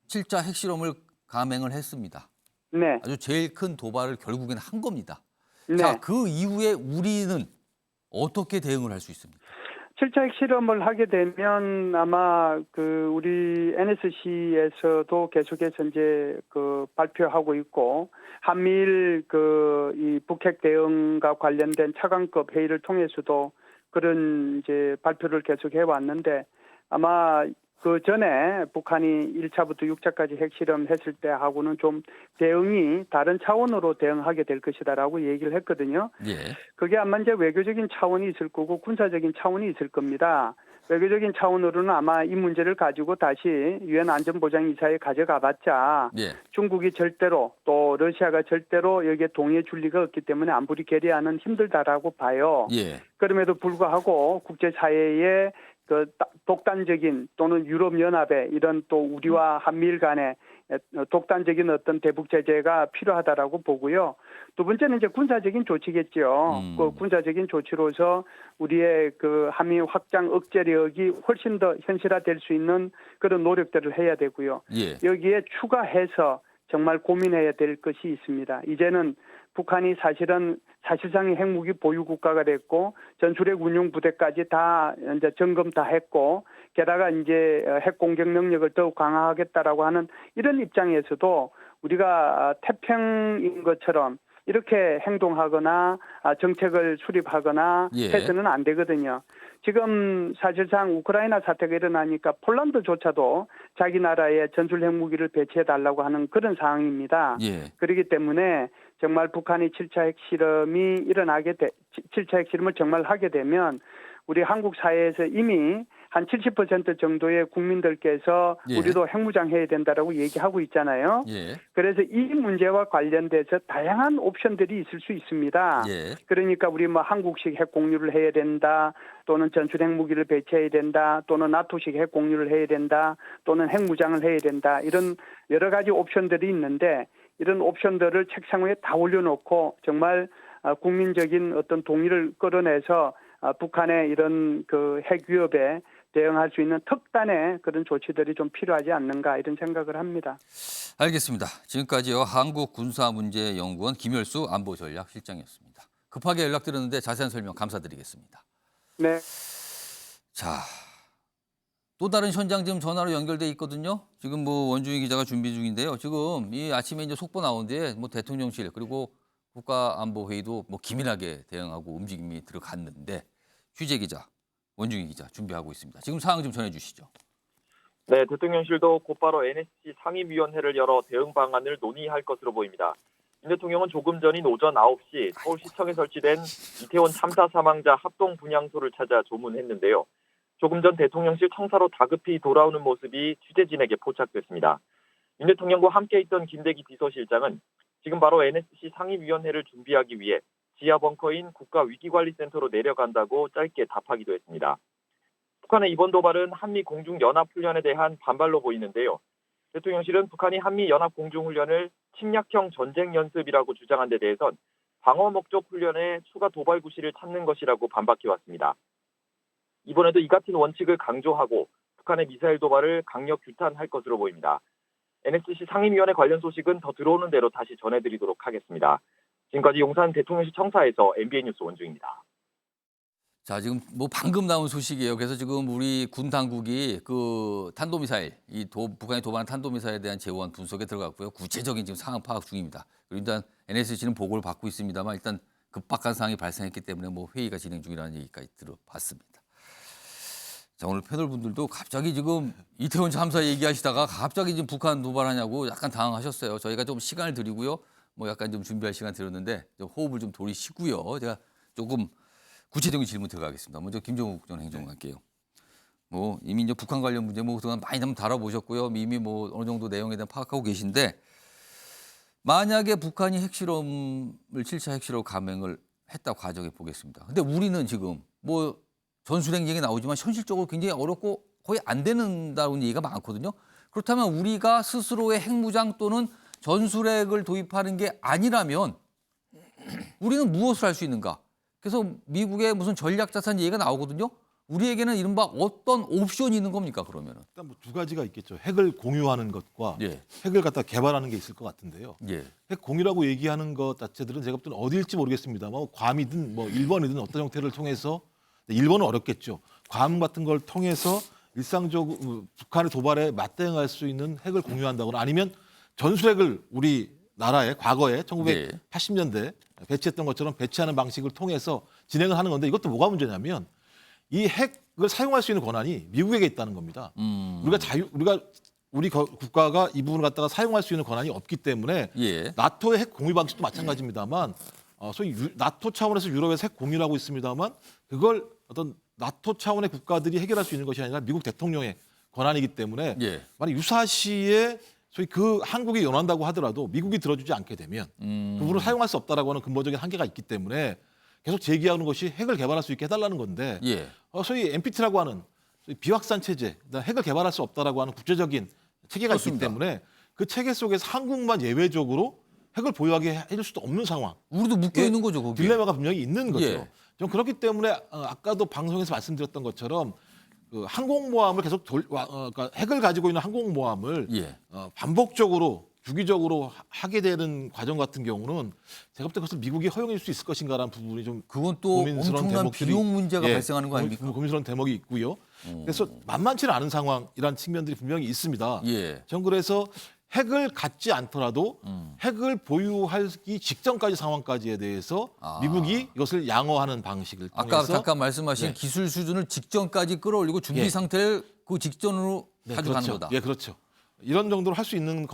7차 핵실험을 감행을 했습니다. 네. 아주 제일 큰 도발을 결국에는 한 겁니다. 네. 자, 그 이후에 우리는 어떻게 대응을 할 수 있습니까? 7차 핵실험을 하게 되면 아마 그 우리 NSC에서도 계속해서 이제 그 발표하고 있고 한미일 이 북핵 대응과 관련된 차관급 회의를 통해서도 그런 이제 발표를 계속해 왔는데 아마 그 전에 북한이 1차부터 6차까지 핵실험했을 때 하고는 좀 대응이 다른 차원으로 대응하게 될 것이다라고 얘기를 했거든요. 예. 그게 아마 이제 외교적인 차원이 있을 거고 군사적인 차원이 있을 겁니다. 외교적인 차원으로는 아마 이 문제를 가지고 다시 유엔 안전보장이사에 가져가봤자 예. 중국이 절대로 또 러시아가 절대로 여기에 동의해 줄 리가 없기 때문에 안보리 결의안은 힘들다라고 봐요. 예. 그럼에도 불구하고 국제사회의 그 독단적인 또는 유럽연합의 이런 또 우리와 한미일 간의 독단적인 어떤 대북 제재가 필요하다라고 보고요. 두 번째는 이제 군사적인 조치겠죠. 그 군사적인 조치로서 우리의 그 한미 확장 억제력이 훨씬 더 현실화될 수 있는 그런 노력들을 해야 되고요. 예. 여기에 추가해서 정말 고민해야 될 것이 있습니다. 이제는 북한이 사실상의 핵무기 보유 국가가 됐고 전술핵 운용 부대까지 다 이제 점검 다 했고 게다가 이제 핵 공격 능력을 더욱 강화하겠다라고 하는 이런 입장에서도 우리가 태평인 것처럼 이렇게 행동하거나 정책을 수립하거나 예. 해서는 안 되거든요. 지금 사실상 우크라이나 사태가 일어나니까 폴란드조차도 자기 나라에 전술 핵무기를 배치해달라고 하는 그런 상황입니다. 예. 그렇기 때문에 정말 북한이 7차 핵실험을 정말 하게 되면 우리 한국 사회에서 이미 한 70% 정도의 국민들께서 예. 우리도 핵무장해야 된다라고 얘기하고 있잖아요. 예. 그래서 이 문제와 관련돼서 다양한 옵션들이 있을 수 있습니다. 예. 그러니까 우리 뭐 한국식 핵 공유를 해야 된다, 또는 전술 핵무기를 배치해야 된다, 또는 나토식 핵 공유를 해야 된다, 또는 핵무장을 해야 된다, 이런 여러 가지 옵션들이 있는데 이런 옵션들을 책상 위에 다 올려놓고 정말 국민적인 어떤 동의를 끌어내서 북한의 이런 그 핵 위협에 대응할 수 있는 특단의 그런 조치들이 좀 필요하지 않는가 이런 생각을 합니다. 알겠습니다. 지금까지요 한국군사문제연구원 김열수 안보전략실장이었습니다. 급하게 연락드렸는데 자세한 설명 감사드리겠습니다. 네. 자, 또 다른 현장 지금 전화로 연결돼 있거든요. 지금 뭐 원중희 기자가 준비 중인데요. 지금 이 아침에 이제 속보 나오는데 뭐 대통령실 그리고 국가안보회의도 뭐 기민하게 대응하고 움직임이 들어갔는데 취재 기자 원중희 기자 준비하고 있습니다. 지금 상황 좀 전해주시죠. 네, 대통령실도 곧바로 NSC 상임위원회를 열어 대응 방안을 논의할 것으로 보입니다. 윤 대통령은 조금 전인 오전 9시 서울시청에 설치된 이태원 참사 사망자 합동 분향소를 찾아 조문했는데요. 조금 전 대통령실 청사로 다급히 돌아오는 모습이 취재진에게 포착됐습니다. 윤 대통령과 함께 있던 김대기 비서실장은 지금 바로 NSC 상임위원회를 준비하기 위해 지하 벙커인 국가위기관리센터로 내려간다고 짧게 답하기도 했습니다. 북한의 이번 도발은 한미 공중연합훈련에 대한 반발로 보이는데요. 대통령실은 북한이 한미 연합공중훈련을 침략형 전쟁 연습이라고 주장한 데 대해선 방어 목적 훈련에 추가 도발 구실을 찾는 것이라고 반박해왔습니다. 이번에도 이 같은 원칙을 강조하고 북한의 미사일 도발을 강력 규탄할 것으로 보입니다. NSC 상임위원회 관련 소식은 더 들어오는 대로 다시 전해드리도록 하겠습니다. 지금까지 용산 대통령실 청사에서 MBN 뉴스 원중입니다. 자, 지금 뭐 방금 나온 소식이에요. 그래서 지금 우리 군 당국이 그 탄도미사일, 북한이 도발한 탄도미사일에 대한 제원 분석에 들어갔고요. 구체적인 지금 상황 파악 중입니다. 그리고 일단 NSC는 보고를 받고 있습니다만 일단 급박한 상황이 발생했기 때문에 뭐 회의가 진행 중이라는 얘기까지 들어봤습니다. 자, 오늘 패널 분들도 갑자기 지금 이태원 참사 얘기하시다가 갑자기 지금 북한 도발하냐고 약간 당황하셨어요. 저희가 좀 시간을 드리고요. 뭐 약간 좀 준비할 시간 드렸는데 좀 호흡을 좀 돌리시고요. 제가 조금 구체적인 질문 들어가겠습니다. 먼저 김정욱 전 행정관께요. 뭐 이미 이제 북한 관련 문제 뭐 그동안 많이 한번 다뤄보셨고요. 이미 뭐 어느 정도 내용에 대한 파악하고 계신데 만약에 북한이 핵실험을 7차 핵실험 감행을 했다 과정에 보겠습니다. 근데 우리는 지금 뭐 전술핵 얘기 나오지만 현실적으로 굉장히 어렵고 거의 안 되는다는 얘기가 많거든요. 그렇다면 우리가 스스로의 핵무장 또는 전술핵을 도입하는 게 아니라면 우리는 무엇을 할 수 있는가? 그래서 미국의 무슨 전략자산 얘기가 나오거든요. 우리에게는 이른바 어떤 옵션이 있는 겁니까 그러면은? 일단 뭐 두 가지가 있겠죠. 핵을 공유하는 것과 예. 핵을 갖다 개발하는 게 있을 것 같은데요. 예. 핵 공유라고 얘기하는 것 자체들은 제가 볼 때는 어디일지 모르겠습니다만 괌이든 뭐 일본이든 어떤 형태를 통해서 일본은 어렵겠죠. 괌 같은 걸 통해서 일상적으로 북한의 도발에 맞대응할 수 있는 핵을 공유한다거나 아니면 전술핵을 우리 나라에 과거에 1980년대 배치했던 것처럼 배치하는 방식을 통해서 진행을 하는 건데 이것도 뭐가 문제냐면 이 핵을 사용할 수 있는 권한이 미국에게 있다는 겁니다. 우리 국가가 이 부분을 갖다가 사용할 수 있는 권한이 없기 때문에 예. 나토의 핵 공유 방식도 마찬가지입니다만 소위 나토 차원에서 유럽에서 핵 공유를 하고 있습니다만 그걸 어떤 나토 차원의 국가들이 해결할 수 있는 것이 아니라 미국 대통령의 권한이기 때문에 예. 만약 유사시에 소위 그 한국이 연한다고 하더라도 미국이 들어주지 않게 되면 그 부분을 사용할 수 없다라고 하는 근본적인 한계가 있기 때문에 계속 제기하는 것이 핵을 개발할 수 있게 해달라는 건데 예. 소위 NPT라고 하는 소위 비확산 체제, 핵을 개발할 수 없다라고 하는 국제적인 체계가 그렇습니다. 있기 때문에 그 체계 속에서 한국만 예외적으로 핵을 보유하게 해줄 수도 없는 상황. 우리도 묶여 있는 거죠 거기. 딜레마가 분명히 있는 거죠. 예. 좀 그렇기 때문에 아까도 방송에서 말씀드렸던 것처럼 그 항공모함을 계속 그러니까 핵을 가지고 있는 항공모함을 예. 반복적으로 주기적으로 하게 되는 과정 같은 경우는 제가 볼 때 그것을 미국이 허용할 수 있을 것인가라는 부분이 좀 그건 또 고민스러운 엄청난 대목들이- 비용 문제가 예, 발생하는 거 아닙니까? 고민스러운 대목이 있고요. 그래서 만만치는 않은 상황이라는 측면들이 분명히 있습니다. 예. 전 그래서 핵을 갖지 않더라도 핵을 보유하기 직전까지 상황까지에 대해서 미국이 이것을 양호하는 방식을 통해서 아까 잠깐 말씀하신 네. 기술 수준을 직전까지 끌어올리고 준비 예. 상태를 그 직전으로 가져가는 그렇죠. 거다. 예, 그렇죠. 이런 정도로 할 수 있는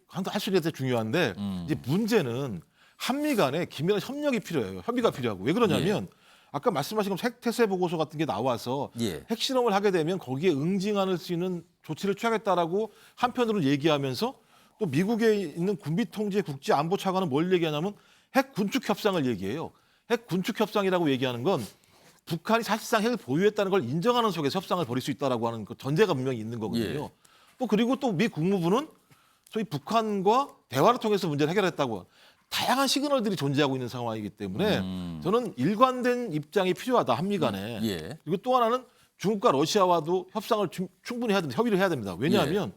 할 수 있는 게 중요한데 이제 문제는 한미 간에 긴밀한 협력이 필요해요. 협의가 필요하고 왜 그러냐면 아까 말씀하신 핵 태세 보고서 같은 게 나와서 예. 핵 실험을 하게 되면 거기에 응징할 수 있는 조치를 취하겠다라고 한편으로 얘기하면서 또 미국에 있는 군비통제 국제안보차관은 뭘 얘기하냐면 핵 군축 협상을 얘기해요. 핵 군축 협상이라고 얘기하는 건 북한이 사실상 핵을 보유했다는 걸 인정하는 속에서 협상을 벌일 수 있다라고 하는 그 전제가 분명히 있는 거거든요. 또 그리고 또 미 국무부는 소위 북한과 대화를 통해서 문제를 해결했다고 다양한 시그널들이 존재하고 있는 상황이기 때문에 저는 일관된 입장이 필요하다 한미 간에. 예. 그리고 또 하나는 중국과 러시아와도 협상을 충분히 해야 됩니다. 협의를 해야 됩니다. 왜냐하면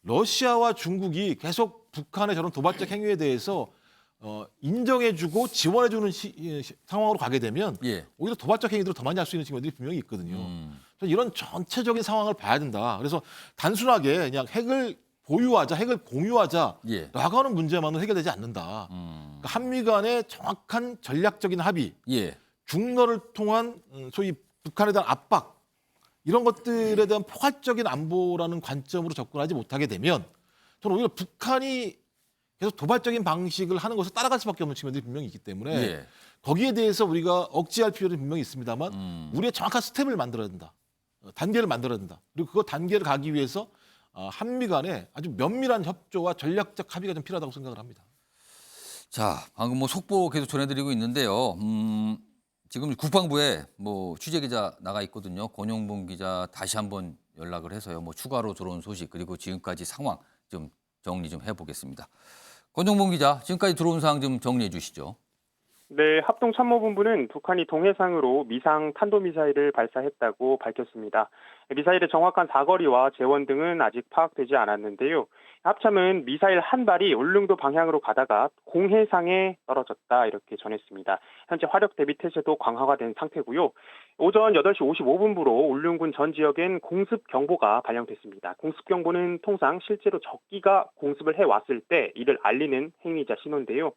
러시아와 중국이 계속 북한의 저런 도발적 행위에 대해서 인정해주고 지원해주는 상황으로 가게 되면 오히려 도발적 행위들을 더 많이 할 수 있는 측면들이 분명히 있거든요. 그래서 이런 전체적인 상황을 봐야 된다. 그래서 단순하게 그냥 핵을 보유하자, 핵을 공유하자라고 하는 문제만으로 해결되지 않는다. 그러니까 한미 간의 정확한 전략적인 합의, 중러를 통한 소위 북한에 대한 압박 이런 것들에 대한 포괄적인 안보라는 관점으로 접근하지 못하게 되면 저는 오히려 북한이 계속 도발적인 방식을 하는 것을 따라갈 수밖에 없는 측면들이 분명히 있기 때문에 거기에 대해서 우리가 억제할 필요는 분명히 있습니다만 우리의 정확한 스텝을 만들어야 된다. 단계를 만들어야 된다. 그리고 그 단계를 가기 위해서 한미 간에 아주 면밀한 협조와 전략적 합의가 좀 필요하다고 생각을 합니다. 자, 방금 뭐 속보 계속 전해드리고 있는데요. 지금 국방부에 뭐 취재 기자 나가 있거든요. 권용봉 기자 다시 한번 연락을 해서요. 뭐 추가로 들어온 소식 그리고 지금까지 상황 좀 정리 좀 해보겠습니다. 권용봉 기자, 지금까지 들어온 사항 좀 정리해 주시죠. 네, 합동참모본부는 북한이 동해상으로 미상 탄도미사일을 발사했다고 밝혔습니다. 미사일의 정확한 사거리와 재원 등은 아직 파악되지 않았는데요. 합참은 미사일 한 발이 울릉도 방향으로 가다가 공해상에 떨어졌다 이렇게 전했습니다. 현재 화력 대비 태세도 강화가 된 상태고요. 오전 8시 55분부로 울릉군 전 지역엔 공습 경보가 발령됐습니다. 공습 경보는 통상 실제로 적기가 공습을 해왔을 때 이를 알리는 행위자 신호인데요.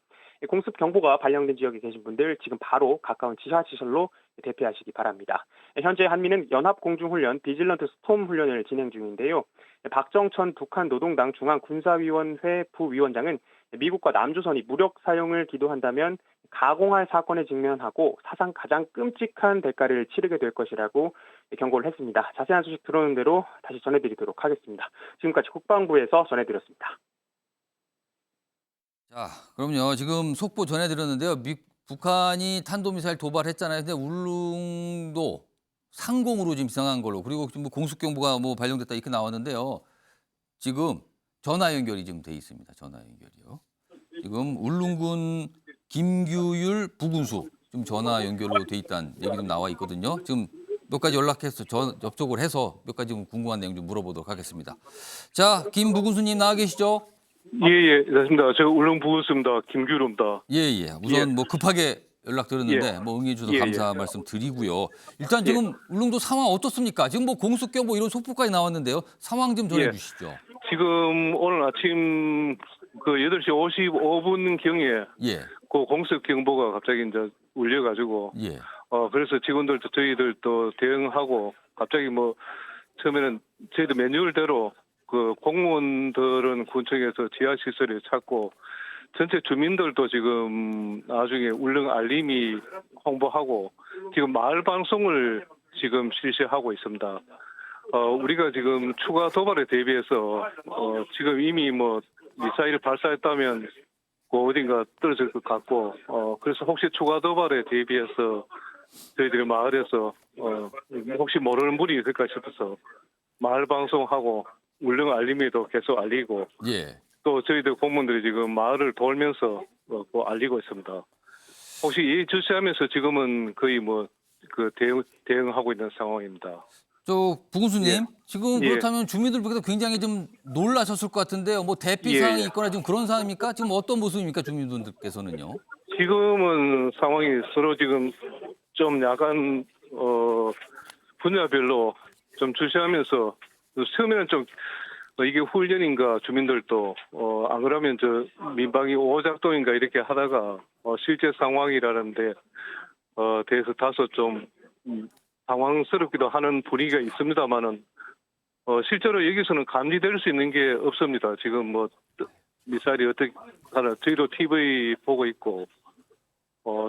공습 경보가 발령된 지역에 계신 분들 지금 바로 가까운 지하시설로 대피하시기 바랍니다. 현재 한미는 연합공중훈련 비질런트 스톰 훈련을 진행 중인데요. 박정천 북한 노동당 중앙군사위원회 부위원장은 미국과 남조선이 무력 사용을 기도한다면 가공할 사건에 직면하고 사상 가장 끔찍한 대가를 치르게 될 것이라고 경고를 했습니다. 자세한 소식 들어오는 대로 다시 전해드리도록 하겠습니다. 지금까지 국방부에서 전해드렸습니다. 자, 그럼요. 지금 속보 전해드렸는데요. 북한이 탄도미사일 도발했잖아요. 근데 울릉도 상공으로 지금 지나간 걸로 그리고 지금 뭐 공습경보가 뭐 발령됐다 이렇게 나왔는데요. 지금 전화 연결이 지금 돼 있습니다. 전화 연결이요. 지금 울릉군 김규율 부군수 지금 전화 연결로 돼 있다는 얘기 좀 나와 있거든요. 지금 몇 가지 연락해서 접촉을 해서 몇 가지 궁금한 내용 좀 물어보도록 하겠습니다. 자, 김 부군수님 나와 계시죠? 예, 맞습니다. 제가 울릉 부군수입니다. 김규로입니다. 예. 우선 뭐 급하게 연락 드렸는데 뭐 응해 주셔서 감사 말씀 드리고요. 일단 지금 울릉도 상황 어떻습니까? 지금 뭐 공습경보 이런 속보까지 나왔는데요. 상황 좀 전해 주시죠. 지금 오늘 아침 그 8시 55분 경에 그 공습 경보가 갑자기 이제 울려가지고 그래서 직원들도 저희들도 대응하고 갑자기 뭐 처음에는 저희들 매뉴얼대로 그 공무원들은 군청에서 지하시설에 찾고 전체 주민들도 지금 나중에 울릉 알림이 홍보하고 지금 마을 방송을 지금 실시하고 있습니다. 우리가 지금 추가 도발에 대비해서 지금 이미 뭐 미사일 발사했다면 그 어딘가 떨어질 것 같고 그래서 혹시 추가 도발에 대비해서 저희들이 마을에서 혹시 모르는 분이 있을까 싶어서 마을 방송하고 울릉 알림에도 계속 알리고 또 저희들 공무원들이 지금 마을을 돌면서 알리고 있습니다. 혹시 예의주시하면서 지금은 거의 뭐 그 대응하고 있는 상황입니다. 저 부군수님 지금 그렇다면 주민들께서 굉장히 좀 놀라셨을 것 같은데요. 뭐 대피 사항이 있거나 지금 그런 상황입니까? 지금 어떤 모습입니까 주민분들께서는요? 지금은 상황이 서로 지금 좀 약간 분야별로 좀 주시하면서 처음에는 좀 이게 훈련인가 주민들도 안 그러면 저 민방위 오작동인가 이렇게 하다가 실제 상황이라는데 대해서 다소 좀 당황스럽기도 하는 분위기가 있습니다만은 실제로 여기서는 감지될 수 있는 게 없습니다. 지금 뭐 미사일이 어떻게 하나 저희도 TV 보고 있고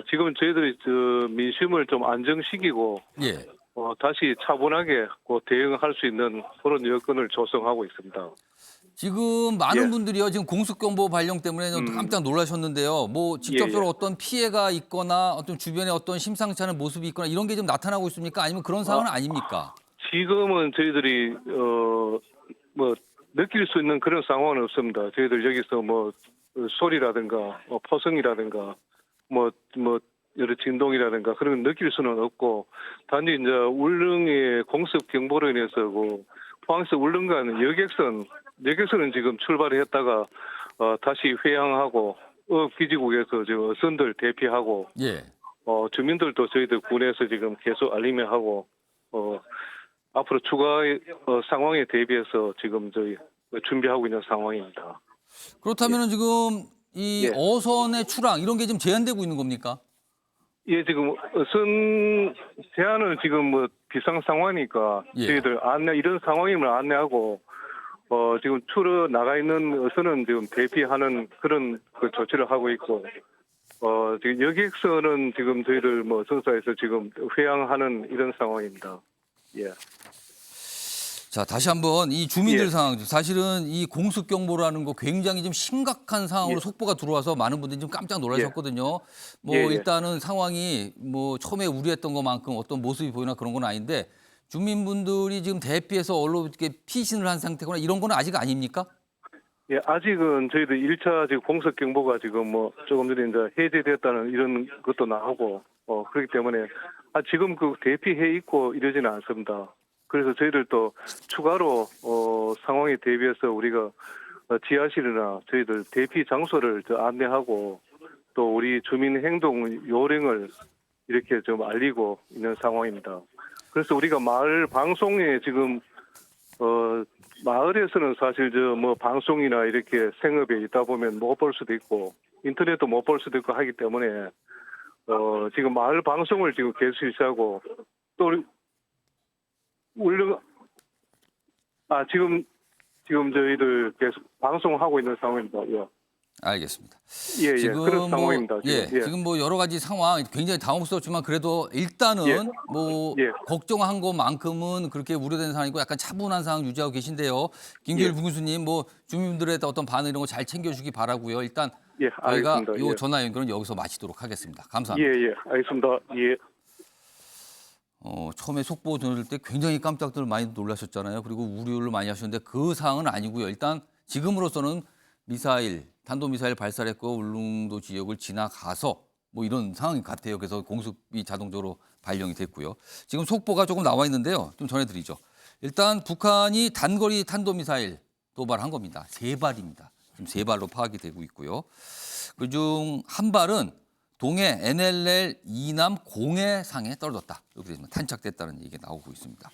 지금 저희들이 저 민심을 좀 안정시키고 다시 차분하게 대응할 수 있는 그런 여건을 조성하고 있습니다. 지금 많은 분들이요. 지금 공습경보 발령 때문에 깜짝 놀라셨는데요. 뭐 직접적으로 어떤 피해가 있거나 어떤 주변에 어떤 심상치 않은 모습이 있거나 이런 게 좀 나타나고 있습니까? 아니면 그런 상황은 아닙니까? 지금은 저희들이 뭐 느낄 수 있는 그런 상황은 없습니다. 저희들 여기서 뭐 소리라든가 포성이라든가 뭐 여러 진동이라든가 그런 걸 느낄 수는 없고 단지 이제 울릉의 공습 경보로 인해서 그 포항에서 울릉 가는 여객선은 지금 출발을 했다가 다시 회항하고 기지국에서 지금 어선들 대피하고 예. 주민들도 저희들 군에서 지금 계속 알림하고 앞으로 추가 상황에 대비해서 지금 저희 준비하고 있는 상황입니다. 그렇다면은 지금 이 예. 어선의 출항 이런 게 지금 제한되고 있는 겁니까? 예, 지금 어선 제한은 지금 뭐 비상 상황이니까 예. 저희들 이런 상황이면 안내하고 지금 출어 나가 있는 어선은 지금 대피하는 그런 그 조치를 하고 있고 지금 여객선은 지금 저희들 뭐 선사에서 지금 회항하는 이런 상황입니다. 예. 자, 다시 한번 이 주민들 예. 상황, 사실은 이 공습 경보라는 거 굉장히 좀 심각한 상황으로 예. 속보가 들어와서 많은 분들이 좀 깜짝 놀라셨거든요. 뭐 예, 예. 일단은 상황이 뭐 처음에 우려했던 것만큼 어떤 모습이 보이나 그런 건 아닌데 주민분들이 지금 대피해서 얼로 이렇게 피신을 한 상태거나 이런 건 아직 아닙니까? 예, 아직은 저희들 1차 지금 공습 경보가 지금 뭐 조금 전에 이제 해제됐다는 이런 것도 나오고 그렇기 때문에 지금 그 대피해 있고 이러지는 않습니다. 그래서 저희들도 추가로 상황에 대비해서 우리가 지하실이나 저희들 대피 장소를 안내하고 또 우리 주민 행동 요령을 이렇게 좀 알리고 있는 상황입니다. 그래서 우리가 마을 방송에 지금 마을에서는 사실 뭐 방송이나 이렇게 생업에 있다 보면 못 볼 수도 있고 인터넷도 못 볼 수도 있고 하기 때문에 지금 마을 방송을 지금 계속 실시하고 또 우리 지금 저희들 계속 방송하고 있는 상황입니다. 예. 알겠습니다. 예, 지금 그런 상황입니다. 지금. 지금 뭐 여러 가지 상황 굉장히 당혹스럽지만 그래도 일단은 예. 뭐 예. 걱정한 것만큼은 그렇게 우려되는 상황이고 약간 차분한 상황 유지하고 계신데요. 김규일 예. 부군수님 뭐 주민들의 어떤 반응 이런 거 잘 챙겨주기 바라고요. 일단 예, 저희가 알겠습니다. 요 예. 전화 연결은 여기서 마치도록 하겠습니다. 감사합니다. 예, 알겠습니다. 예. 처음에 속보 들을 때 굉장히 깜짝들 많이 놀라셨잖아요. 그리고 우려를 많이 하셨는데 그 사항은 아니고요. 일단 지금으로서는 탄도미사일 발사를 했고 울릉도 지역을 지나가서 뭐 이런 상황이 같아요. 그래서 공습이 자동적으로 발령이 됐고요. 지금 속보가 조금 나와 있는데요. 좀 전해드리죠. 일단 북한이 단거리 탄도미사일 도발한 겁니다. 3발입니다. 지금 3발로 파악이 되고 있고요. 그중 한 발은 동해 NLL 이남 공해상에 떨어졌다. 이렇게 되면 탄착됐다는 얘기가 나오고 있습니다.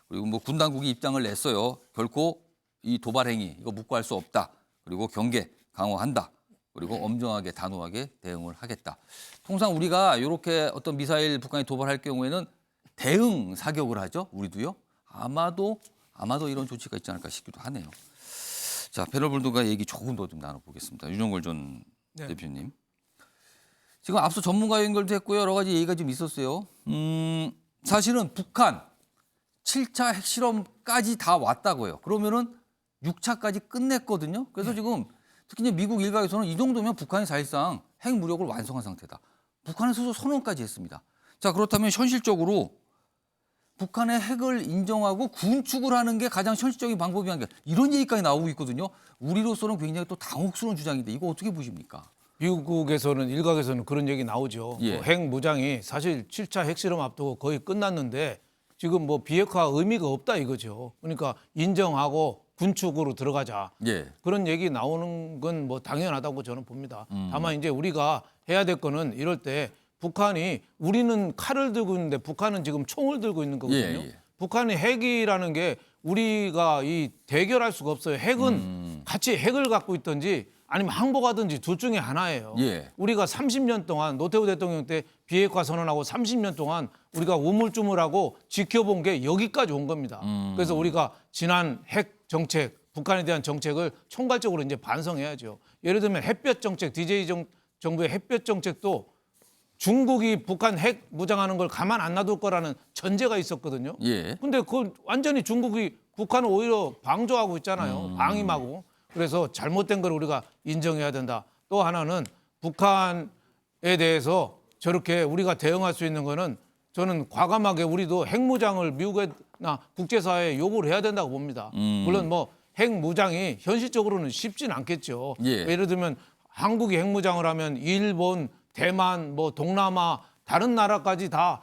그리고 뭐 군 당국이 입장을 냈어요. 결코 이 도발 행위 이거 묵과할 수 없다. 그리고 경계 강화한다. 그리고 엄정하게 단호하게 대응을 하겠다. 통상 우리가 이렇게 어떤 미사일 북한이 도발할 경우에는 대응 사격을 하죠. 우리도요. 아마도 이런 조치가 있지 않을까 싶기도 하네요. 자, 패널분들과 얘기 조금 더 좀 나눠보겠습니다. 윤영걸 전 대표님. 지금 앞서 전문가 연결도 했고요. 여러 가지 얘기가 좀 있었어요. 사실은 북한 7차 핵실험까지 다 왔다고요. 그러면은 6차까지 끝냈거든요. 그래서 지금 특히 이제 미국 일각에서는 이 정도면 북한이 사실상 핵 무력을 완성한 상태다. 북한은 스스로 선언까지 했습니다. 자, 그렇다면 현실적으로 북한의 핵을 인정하고 군축을 하는 게 가장 현실적인 방법이 아닌가 이런 얘기까지 나오고 있거든요. 우리로서는 굉장히 또 당혹스러운 주장인데 이거 어떻게 보십니까? 미국에서는 일각에서는 그런 얘기 나오죠. 예. 핵 무장이 사실 7차 핵실험 앞두고 거의 끝났는데 지금 뭐 비핵화 의미가 없다 이거죠. 그러니까 인정하고 군축으로 들어가자. 예. 그런 얘기 나오는 건 뭐 당연하다고 저는 봅니다. 다만 이제 우리가 해야 될 거는 이럴 때 북한이 우리는 칼을 들고 있는데 북한은 지금 총을 들고 있는 거거든요. 예. 북한이 핵이라는 게 우리가 이 대결할 수가 없어요. 핵은 같이 핵을 갖고 있든지 아니면 항복하든지 둘 중에 하나예요. 예. 우리가 30년 동안 노태우 대통령 때 비핵화 선언하고 30년 동안 우리가 우물쭈물하고 지켜본 게 여기까지 온 겁니다. 그래서 우리가 지난 핵 정책, 북한에 대한 정책을 총괄적으로 이제 반성해야죠. 예를 들면 햇볕 정책, DJ 정부의 햇볕 정책도 중국이 북한 핵 무장하는 걸 가만 안 놔둘 거라는 전제가 있었거든요. 예. 근데 그 완전히 중국이 북한을 오히려 방조하고 있잖아요. 방임하고. 그래서 잘못된 걸 우리가 인정해야 된다. 또 하나는 북한에 대해서 저렇게 우리가 대응할 수 있는 거는 저는 과감하게 우리도 핵무장을 미국이나 국제사회에 요구를 해야 된다고 봅니다. 물론 뭐 핵무장이 현실적으로는 쉽진 않겠죠. 예. 예를 들면 한국이 핵무장을 하면 일본, 대만, 뭐 동남아 다른 나라까지 다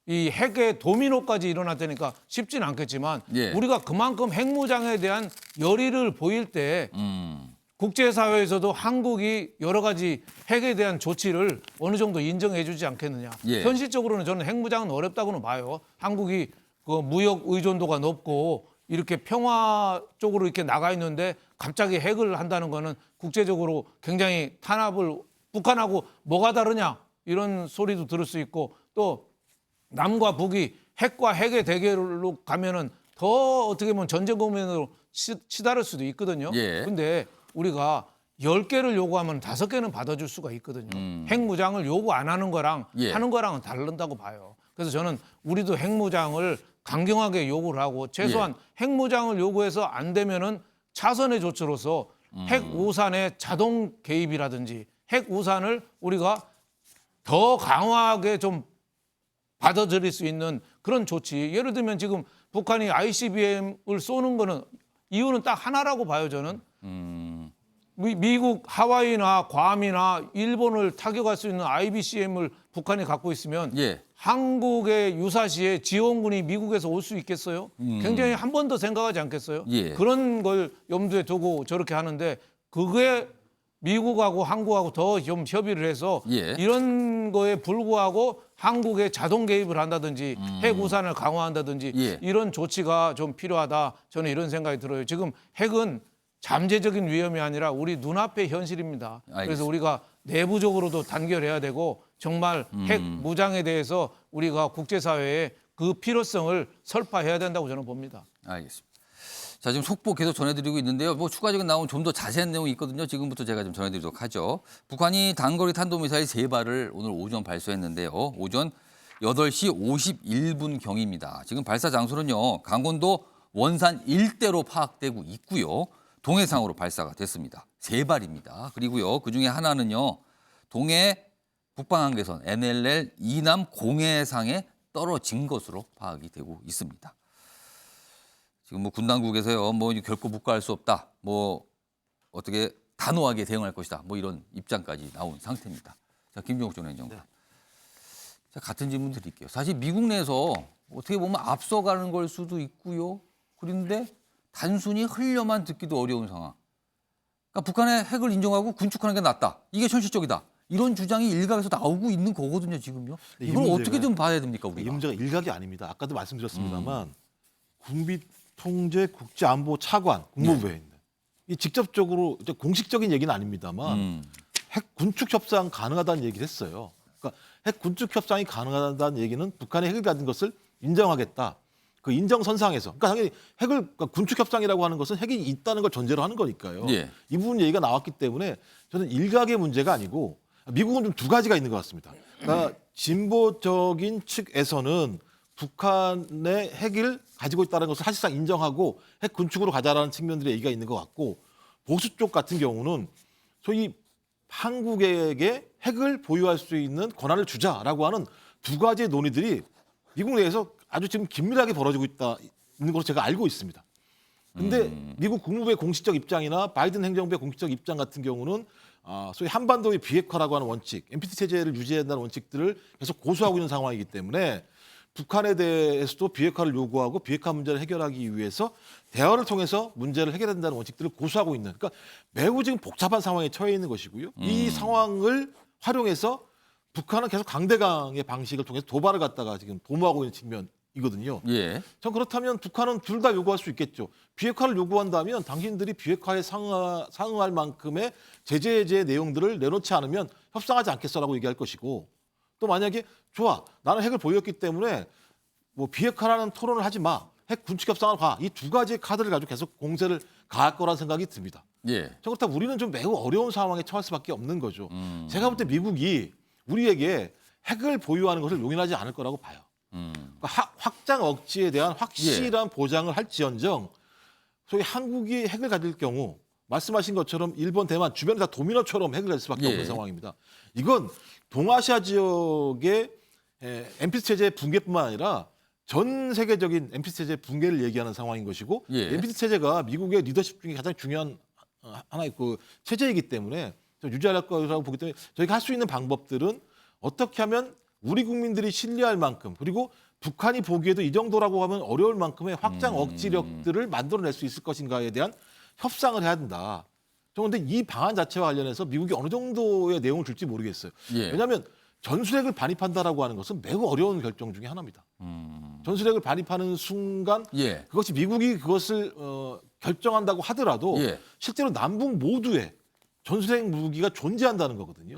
이 핵의 도미노까지 일어났다니까 쉽진 않겠지만 예. 우리가 그만큼 핵무장에 대한 열의를 보일 때 국제사회에서도 한국이 여러 가지 핵에 대한 조치를 어느 정도 인정해 주지 않겠느냐. 예. 현실적으로는 저는 핵무장은 어렵다고는 봐요. 한국이 그 무역 의존도가 높고 이렇게 평화 쪽으로 이렇게 나가 있는데 갑자기 핵을 한다는 거는 국제적으로 굉장히 탄압을 북한하고 뭐가 다르냐 이런 소리도 들을 수 있고 또 남과 북이 핵과 핵의 대결로 가면은 더 어떻게 보면 전쟁 국면으로 치달을 수도 있거든요. 예. 근데 우리가 10개를 요구하면 5개는 받아줄 수가 있거든요. 핵무장을 요구 안 하는 거랑 예. 하는 거랑은 다른다고 봐요. 그래서 저는 우리도 핵무장을 강경하게 요구를 하고 최소한 핵무장을 요구해서 안 되면은 차선의 조치로서 핵우산의 자동 개입이라든지 핵우산을 우리가 더 강화하게 좀 받아들일 수 있는 그런 조치. 예를 들면 지금 북한이 ICBM을 쏘는 거는 이유는 딱 하나라고 봐요, 저는. 미국 하와이나 괌이나 일본을 타격할 수 있는 IBCM을 북한이 갖고 있으면 예. 한국의 유사시에 지원군이 미국에서 올 수 있겠어요? 굉장히 한 번 더 생각하지 않겠어요? 예. 그런 걸 염두에 두고 저렇게 하는데 그게 미국하고 한국하고 더 좀 협의를 해서 예. 이런 거에 불구하고 한국에 자동 개입을 한다든지 핵 우산을 강화한다든지 예. 이런 조치가 좀 필요하다. 저는 이런 생각이 들어요. 지금 핵은 잠재적인 위험이 아니라 우리 눈앞의 현실입니다. 그래서 알겠습니다. 우리가 내부적으로도 단결해야 되고 정말 핵 무장에 대해서 우리가 국제사회에 그 필요성을 설파해야 된다고 저는 봅니다. 알겠습니다. 자, 지금 속보 계속 전해드리고 있는데요. 뭐 추가적인 나오면 좀 더 자세한 내용이 있거든요. 지금부터 제가 좀 전해드리도록 하죠. 북한이 단거리 탄도미사일 3발을 오늘 오전 발사했는데요. 오전 8시 51분 경입니다. 지금 발사 장소는요. 강원도 원산 일대로 파악되고 있고요. 동해상으로 발사가 됐습니다. 3발입니다. 그리고요. 그중에 하나는요. 동해 북방한계선 NLL 이남 공해상에 떨어진 것으로 파악이 되고 있습니다. 지금 뭐 군 당국에서요, 뭐 결코 묵과할 수 없다, 뭐 어떻게 단호하게 대응할 것이다, 뭐 이런 입장까지 나온 상태입니다. 자, 김종욱 전 행정관. 자, 같은 질문 드릴게요. 사실 미국 내에서 어떻게 보면 앞서가는 걸 수도 있고요. 그런데 단순히 흘려만 듣기도 어려운 상황. 그러니까 북한의 핵을 인정하고 군축하는 게 낫다. 이게 현실적이다. 이런 주장이 일각에서 나오고 있는 거거든요, 지금요. 이 이걸 문제가- 어떻게 좀 봐야 됩니까, 이 우리가? 문제가 일각이 아닙니다. 아까도 말씀드렸습니다만 군비통제국제안보차관 국무부에 있는 이 직접적으로 이제 공식적인 얘기는 아닙니다만 핵 군축 협상 가능하다는 얘기를 했어요. 그러니까 핵 군축 협상이 가능하다는 얘기는 북한이 핵을 가진 것을 인정하겠다. 그 인정선상에서. 그러니까 당연히 핵을 그러니까 군축 협상이라고 하는 것은 핵이 있다는 걸 전제로 하는 거니까요. 예. 이 부분 얘기가 나왔기 때문에 저는 일각의 문제가 아니고 미국은 좀 두 가지가 있는 것 같습니다. 그러니까 진보적인 측에서는 북한의 핵을 가지고 있다는 것을 사실상 인정하고 핵 군축으로 가자라는 측면들의 얘기가 있는 것 같고 보수 쪽 같은 경우는 소위 한국에게 핵을 보유할 수 있는 권한을 주자라고 하는 두 가지의 논의들이 미국 내에서 아주 지금 긴밀하게 벌어지고 있는 것으로 제가 알고 있습니다. 근데 미국 국무부의 공식적 입장이나 바이든 행정부의 공식적 입장 같은 경우는 소위 한반도의 비핵화라고 하는 원칙, NPT 체제를 유지해야 한다는 원칙들을 계속 고수하고 있는 상황이기 때문에 북한에 대해서도 비핵화를 요구하고 비핵화 문제를 해결하기 위해서 대화를 통해서 문제를 해결해야 된다는 원칙들을 고수하고 있는 그러니까 매우 지금 복잡한 상황에 처해 있는 것이고요. 이 상황을 활용해서 북한은 계속 강대강의 방식을 통해서 도발을 갖다가 지금 도모하고 있는 측면이거든요. 예. 전 그렇다면 북한은 둘 다 요구할 수 있겠죠. 비핵화를 요구한다면 당신들이 비핵화에 상응할 만큼의 제재 해제의 내용들을 내놓지 않으면 협상하지 않겠어라고 얘기할 것이고 또 만약에 좋아 나는 핵을 보유했기 때문에 뭐 비핵화라는 토론을 하지 마. 핵 군축 협상을 가. 이 두 가지의 카드를 가지고 계속 공세를 가할 거라는 생각이 듭니다. 예. 저 그렇다면 우리는 좀 매우 어려운 상황에 처할 수밖에 없는 거죠. 제가 볼 때 미국이 우리에게 핵을 보유하는 것을 용인하지 않을 거라고 봐요. 그러니까 확장 억지에 대한 확실한 보장을 할지언정 소위 한국이 핵을 가질 경우 말씀하신 것처럼 일본, 대만 주변에 다 도미노처럼 핵을 갈 수밖에 예. 없는 상황입니다. 이건 동아시아 지역의 NPT 체제의 붕괴뿐만 아니라 전 세계적인 NPT 체제 붕괴를 얘기하는 상황인 것이고 예. NPT 체제가 미국의 리더십 중에 가장 중요한 하나의 그 체제이기 때문에 좀 유지할 거라고 보기 때문에 저희가 할 수 있는 방법들은 어떻게 하면 우리 국민들이 신뢰할 만큼 그리고 북한이 보기에도 이 정도라고 하면 어려울 만큼의 확장 억지력들을 만들어낼 수 있을 것인가에 대한 협상을 해야 된다. 그런데 이 방안 자체와 관련해서 미국이 어느 정도의 내용을 줄지 모르겠어요. 예. 왜냐하면 전술핵을 반입한다라고 하는 것은 매우 어려운 결정 중에 하나입니다. 전술핵을 반입하는 순간 예. 그것이 미국이 그것을 결정한다고 하더라도 예. 실제로 남북 모두에 전술핵 무기가 존재한다는 거거든요.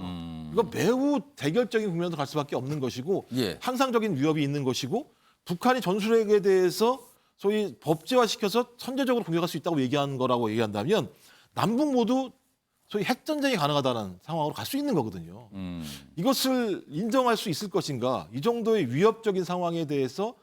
이거 매우 대결적인 국면으로 갈 수밖에 없는 것이고 예. 항상적인 위협이 있는 것이고 북한이 전술핵에 대해서 소위 법제화시켜서 선제적으로 공격할 수 있다고 얘기하는 거라고 얘기한다면 남북 모두 소위 핵전쟁이 가능하다는 상황으로 갈 수 있는 거거든요. 이것을 인정할 수 있을 것인가 이 정도의 위협적인 상황에 대해서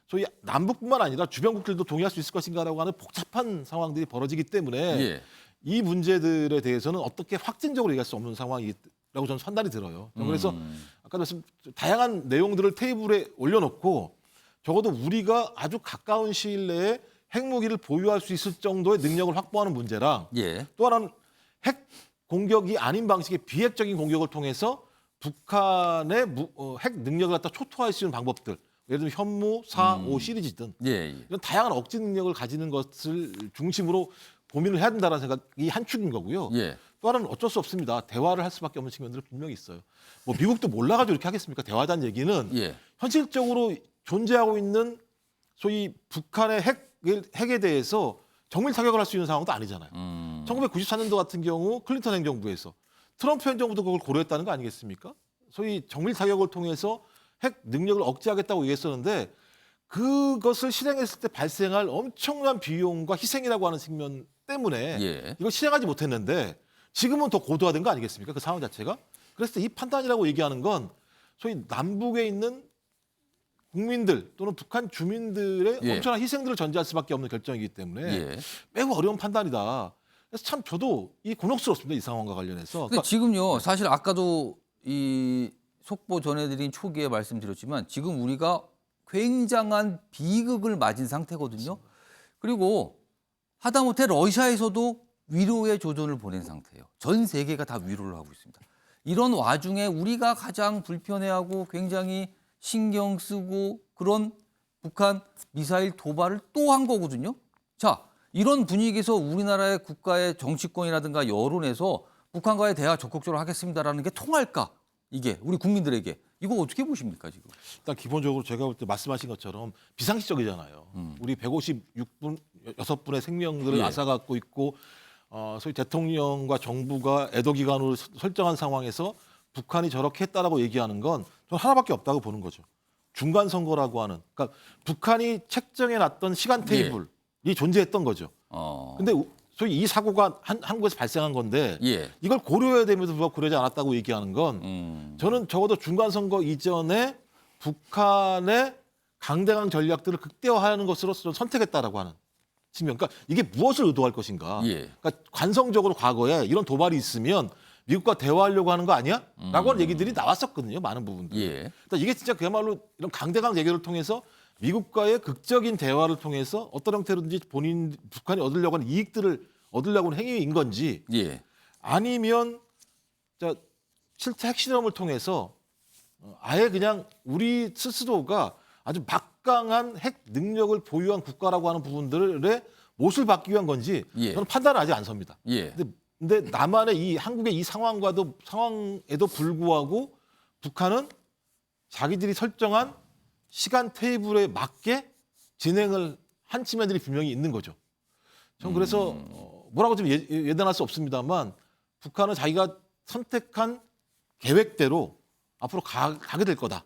소위 남북뿐만 아니라 주변국들도 동의할 수 있을 것인가라고 하는 복잡한 상황들이 벌어지기 때문에 예. 이 문제들에 대해서는 어떻게 확진적으로 얘기할 수 없는 상황이라고 저는 판단이 들어요. 그래서 아까 말씀 다양한 내용들을 테이블에 올려놓고 적어도 우리가 아주 가까운 시일 내에 핵무기를 보유할 수 있을 정도의 능력을 확보하는 문제랑 예. 또 하나는 핵 공격이 아닌 방식의 비핵적인 공격을 통해서 북한의 핵 능력을 갖다 초토화할 수 있는 방법들 예를 들면 현무, 4, 5 시리즈든 예. 예. 이런 다양한 억지 능력을 가지는 것을 중심으로 고민을 해야 된다는 생각이 한 축인 거고요. 예. 또 하나는 어쩔 수 없습니다. 대화를 할 수밖에 없는 측면들은 분명히 있어요. 뭐 미국도 몰라가지고 이렇게 하겠습니까? 대화하자는 얘기는 예. 현실적으로 존재하고 있는 소위 북한의 핵에 대해서 정밀 타격을 할 수 있는 상황도 아니잖아요. 1994년도 같은 경우 클린턴 행정부에서 트럼프 행정부도 그걸 고려했다는 거 아니겠습니까? 소위 정밀 타격을 통해서 핵 능력을 억제하겠다고 얘기했었는데 그것을 실행했을 때 발생할 엄청난 비용과 희생이라고 하는 측면 때문에 예. 이걸 실행하지 못했는데 지금은 더 고도화된 거 아니겠습니까? 그 상황 자체가. 그랬을 때 이 판단이라고 얘기하는 건 소위 남북에 있는 국민들 또는 북한 주민들의 예. 엄청난 희생들을 전제할 수밖에 없는 결정이기 때문에 예. 매우 어려운 판단이다. 그래서 참 저도 이 곤혹스럽습니다. 이 상황과 관련해서. 근데 그러니까 지금요, 사실 아까도 이 속보 전해드린 초기에 말씀드렸지만 지금 우리가 굉장한 비극을 맞은 상태거든요. 그리고 하다못해 러시아에서도 위로의 조전을 보낸 상태예요. 전 세계가 다 위로를 하고 있습니다. 이런 와중에 우리가 가장 불편해하고 굉장히 신경 쓰고 그런 북한 미사일 도발을 또 한 거거든요. 자, 이런 분위기에서 우리나라의 국가의 정치권이라든가 여론에서 북한과의 대화 적극적으로 하겠습니다라는 게 통할까? 이게 우리 국민들에게 이거 어떻게 보십니까 지금? 일단 기본적으로 제가 볼 때 말씀하신 것처럼 비상식적이잖아요. 우리 156분 6분의 생명들을 예. 앗아갖고 있고 소위 대통령과 정부가 애도 기간으로 설정한 상황에서 북한이 저렇게 했다라고 얘기하는 건 저는 하나밖에 없다고 보는 거죠. 중간 선거라고 하는. 그러니까 북한이 책정해 놨던 시간 테이블이 존재했던 거죠. 근데 소위 이 사고가 한국에서 발생한 건데 예. 이걸 고려해야 되면서 누가 고려하지 않았다고 얘기하는 건 저는 적어도 중간 선거 이전에 북한의 강대강 전략들을 극대화하는 것으로 선택했다라고 하는 측면. 그러니까 이게 무엇을 의도할 것인가. 예. 그러니까 관성적으로 과거에 이런 도발이 있으면 미국과 대화하려고 하는 거 아니야? 라고 하는 얘기들이 나왔었거든요. 많은 부분들. 예. 그러니까 이게 진짜 그야말로 이런 강대강 대결을 통해서 미국과의 극적인 대화를 통해서 어떤 형태로든지 북한이 얻으려고 하는 이익들을 얻으려고 하는 행위인 건지 예. 아니면 실제 핵실험을 통해서 아예 그냥 우리 스스로가 아주 막강한 핵 능력을 보유한 국가라고 하는 부분들의 못을 받기 위한 건지 예. 저는 판단을 아직 안 섭니다. 예. 근데 남한의 이 한국의 이 상황에도 불구하고 북한은 자기들이 설정한 시간 테이블에 맞게 진행을 한 측면들이 분명히 있는 거죠. 저는 그래서 뭐라고 좀 예단할 수 없습니다만 북한은 자기가 선택한 계획대로 앞으로 가게 될 거다.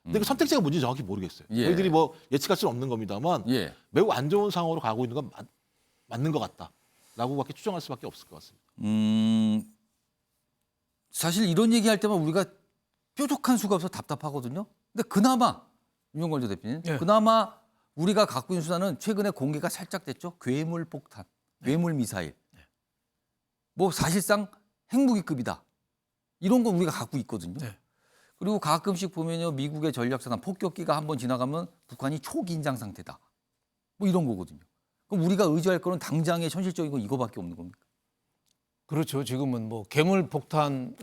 근데 그 선택지가 뭔지 정확히 모르겠어요. 예. 저희들이 뭐 예측할 수는 없는 겁니다만 예. 매우 안 좋은 상황으로 가고 있는 건 맞는 것 같다라고밖에 추정할 수밖에 없을 것 같습니다. 사실 이런 얘기할 때만 우리가 뾰족한 수가 없어서 답답하거든요. 근데 그나마 윤용걸 대표님, 예. 그나마 우리가 갖고 있는 수단은 최근에 공개가 살짝 됐죠. 괴물 폭탄, 괴물 미사일. 뭐 사실상 핵무기급이다. 이런 건 우리가 갖고 있거든요. 네. 그리고 가끔씩 보면요, 미국의 전략자산 폭격기가 한번 지나가면 북한이 초긴장 상태다. 뭐 이런 거거든요. 그럼 우리가 의지할 거는 당장의 현실적인 건 이거밖에 없는 겁니까? 그렇죠. 지금은 뭐 괴물 폭탄을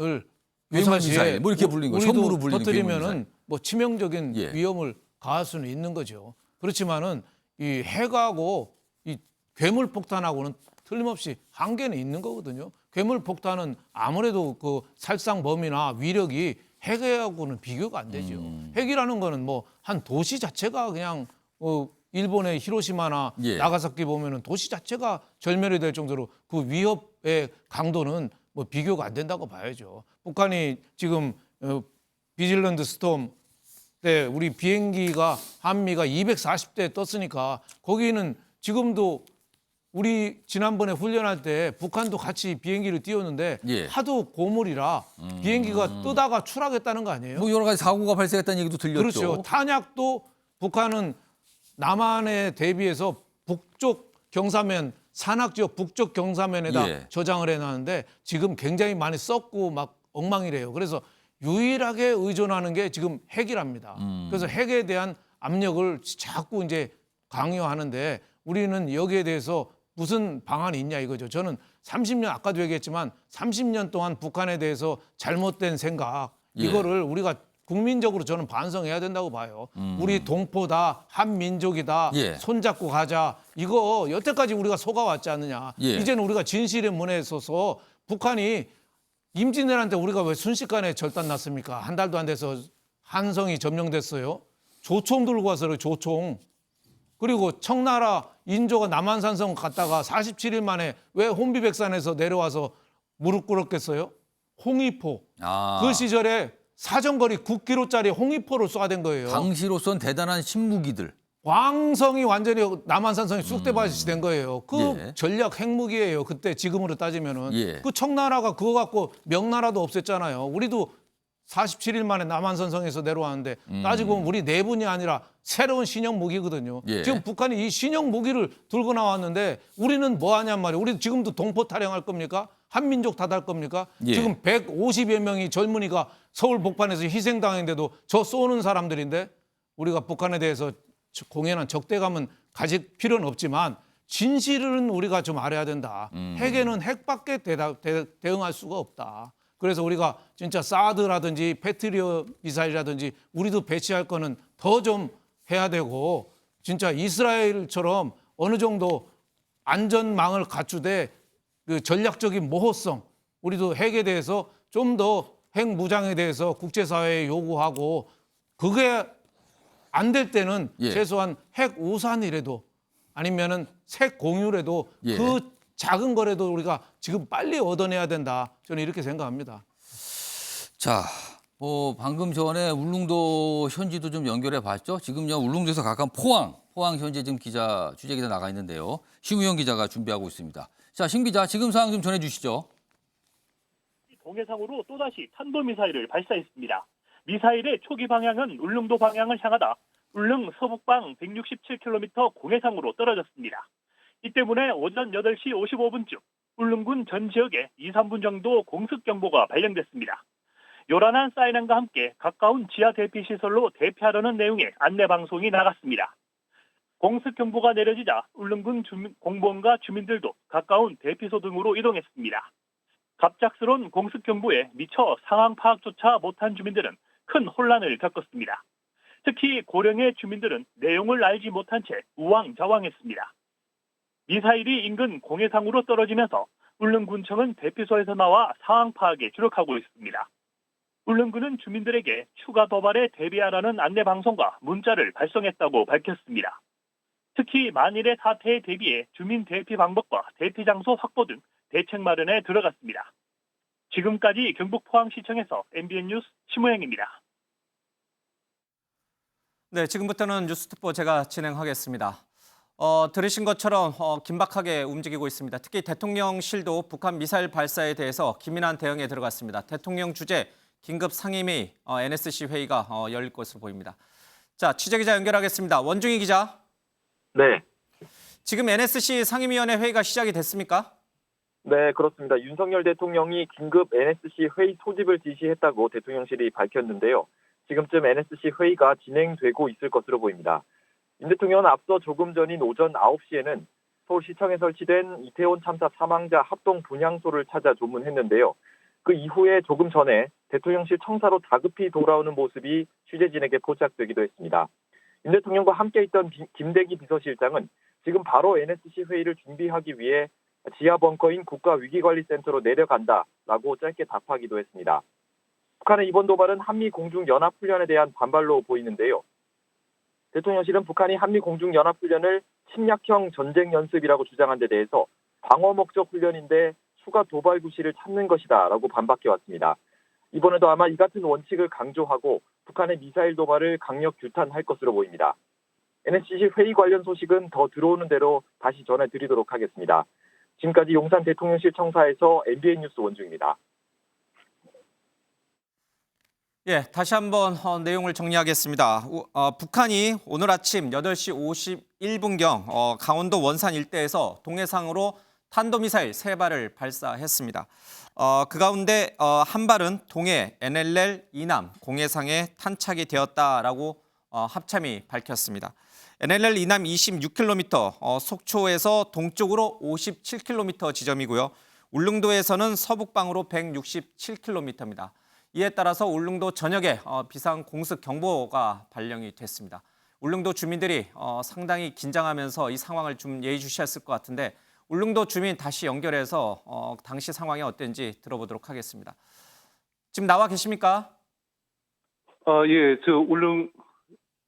괴물 미사일, 뭐 이렇게 불리는 거예요. 선무로 불리는 괴물 미사일. 터뜨리면은 뭐 치명적인 예. 위험을 가할 수는 있는 거죠. 그렇지만은 이 핵하고 이 괴물 폭탄하고는 틀림없이 한계는 있는 거거든요. 괴물 폭탄은 아무래도 그 살상 범위나 위력이 핵하고는 비교가 안 되죠. 핵이라는 거는 뭐 한 도시 자체가 그냥 일본의 히로시마나 예. 나가사키 보면은 도시 자체가 절멸이 될 정도로 그 위협의 강도는 뭐 비교가 안 된다고 봐야죠. 북한이 지금 비질런트 스톰 때 우리 비행기가 한미가 240대 떴으니까 거기는 지금도 우리 지난번에 훈련할 때 북한도 같이 비행기를 띄웠는데 예. 하도 고물이라 비행기가 뜨다가 추락했다는 거 아니에요? 뭐 여러 가지 사고가 발생했다는 얘기도 들렸죠. 그렇죠. 탄약도 북한은 남한에 대비해서 북쪽 경사면 산악지역 북쪽 경사면에다 예. 저장을 해놨는데 지금 굉장히 많이 썩고 막 엉망이래요. 그래서 유일하게 의존하는 게 지금 핵이랍니다. 그래서 핵에 대한 압력을 자꾸 이제 강요하는데 우리는 여기에 대해서 무슨 방안이 있냐 이거죠. 저는 30년 아까도 얘기했지만 30년 동안 북한에 대해서 잘못된 생각 예. 이거를 우리가 국민적으로 저는 반성해야 된다고 봐요. 우리 동포다, 한민족이다, 예. 손잡고 가자. 이거 여태까지 우리가 속아왔지 않느냐. 예. 이제는 우리가 진실의 문에 서서 북한이 임진왜란 때 우리가 왜 순식간에 절단 났습니까? 한 달도 안 돼서 한성이 점령됐어요. 조총 들고 와서 조총. 그리고 청나라 인조가 남한산성 갔다가 47일 만에 왜 혼비백산에서 내려와서 무릎 꿇었겠어요? 홍위포. 아. 그 시절에 사정거리 9km짜리 홍위포를 쏴댄 거예요. 당시로선 대단한 신무기들. 왕성이 완전히 남한산성이 쑥대밭이 된 거예요. 그 예. 전략 핵무기예요. 그때 지금으로 따지면은. 예. 그 청나라가 그거 갖고 명나라도 없앴잖아요. 우리도 47일 만에 남한산성에서 내려왔는데 따지고 보면 우리 내분이 아니라 새로운 신형 무기거든요. 예. 지금 북한이 이 신형 무기를 들고 나왔는데 우리는 뭐 하냔 말이에요. 우리 지금도 동포 탈영할 겁니까? 한민족 탓할 겁니까? 예. 지금 150여 명이 젊은이가 서울 복판에서 희생당했는데도 저 쏘는 사람들인데 우리가 북한에 대해서 공연한 적대감은 가질 필요는 없지만 진실은 우리가 좀 알아야 된다. 핵에는 핵밖에 대응할 수가 없다. 그래서 우리가 진짜 사드라든지 패트리어 미사일이라든지 우리도 배치할 거는 더 좀 해야 되고 진짜 이스라엘처럼 어느 정도 안전망을 갖추되 그 전략적인 모호성 우리도 핵에 대해서 좀 더 핵 무장에 대해서 국제사회에 요구하고 그게 안 될 때는 예. 최소한 핵 우산이라도 아니면은 핵 공유라도 예. 그 작은 거라도 우리가 지금 빨리 얻어내야 된다. 저는 이렇게 생각합니다. 자, 방금 전에 울릉도 현지도 좀 연결해 봤죠. 지금요 울릉도에서 가까운 포항 현재 지금 취재 기자 나가 있는데요. 심우영 기자가 준비하고 있습니다. 자, 심 기자 지금 상황 좀 전해주시죠. 동해상으로 또다시 탄도미사일을 발사했습니다. 미사일의 초기 방향은 울릉도 방향을 향하다 울릉 서북방 167km 공해상으로 떨어졌습니다. 이 때문에 오전 8시 55분쯤 울릉군 전 지역에 2, 3분 정도 공습경보가 발령됐습니다. 요란한 사이렌과 함께 가까운 지하 대피시설로 대피하려는 내용의 안내방송이 나갔습니다. 공습경보가 내려지자 울릉군 공무원과 주민들도 가까운 대피소 등으로 이동했습니다. 갑작스러운 공습경보에 미처 상황 파악조차 못한 주민들은 큰 혼란을 겪었습니다. 특히 고령의 주민들은 내용을 알지 못한 채 우왕좌왕했습니다. 미사일이 인근 공해상으로 떨어지면서 울릉군청은 대피소에서 나와 상황 파악에 주력하고 있습니다. 울릉군은 주민들에게 추가 도발에 대비하라는 안내방송과 문자를 발송했다고 밝혔습니다. 특히 만일의 사태에 대비해 주민 대피 방법과 대피 장소 확보 등 대책 마련에 들어갔습니다. 지금까지 경북 포항시청에서 MBN 뉴스 심우영입니다. 네, 지금부터는 뉴스특보 제가 진행하겠습니다. 들으신 것처럼 긴박하게 움직이고 있습니다. 특히 대통령실도 북한 미사일 발사에 대해서 기민한 대응에 들어갔습니다. 대통령 주재 긴급 상임위 NSC 회의가 열릴 것으로 보입니다. 자, 취재기자 연결하겠습니다. 원중희 기자. 네. 지금 NSC 상임위원회 회의가 시작이 됐습니까? 네, 그렇습니다. 윤석열 대통령이 긴급 NSC 회의 소집을 지시했다고 대통령실이 밝혔는데요. 지금쯤 NSC 회의가 진행되고 있을 것으로 보입니다. 윤 대통령은 앞서 조금 전인 오전 9시에는 서울시청에 설치된 이태원 참사 사망자 합동 분향소를 찾아 조문했는데요. 그 이후에 조금 전에 대통령실 청사로 다급히 돌아오는 모습이 취재진에게 포착되기도 했습니다. 윤 대통령과 함께 있던 김대기 비서실장은 지금 바로 NSC 회의를 준비하기 위해 지하 벙커인 국가위기관리센터로 내려간다라고 짧게 답하기도 했습니다. 북한의 이번 도발은 한미공중연합훈련에 대한 반발로 보이는데요. 대통령실은 북한이 한미공중연합훈련을 침략형 전쟁 연습이라고 주장한 데 대해서 방어 목적 훈련인데 추가 도발 구실을 찾는 것이다라고 반박해왔습니다. 이번에도 아마 이 같은 원칙을 강조하고 북한의 미사일 도발을 강력 규탄할 것으로 보입니다. NSC 회의 관련 소식은 더 들어오는 대로 다시 전해드리도록 하겠습니다. 지금까지 용산 대통령실 청사에서 MBN 뉴스 원중입니다. 예, 다시 한번 내용을 정리하겠습니다. 북한이 오늘 아침 8시 51분경 강원도 원산 일대에서 동해상으로 탄도미사일 3발을 발사했습니다. 그 가운데 한 발은 동해 NLL 이남 공해상에 탄착이 되었다라고 합참이 밝혔습니다. NLL 이남 26km, 속초에서 동쪽으로 57km 지점이고요. 울릉도에서는 서북방으로 167km입니다. 이에 따라서 울릉도 전역에 비상 공습 경보가 발령이 됐습니다. 울릉도 주민들이 상당히 긴장하면서 이 상황을 좀 예의주시했을 것 같은데 울릉도 주민 다시 연결해서 당시 상황이 어땠는지 들어보도록 하겠습니다. 지금 나와 계십니까?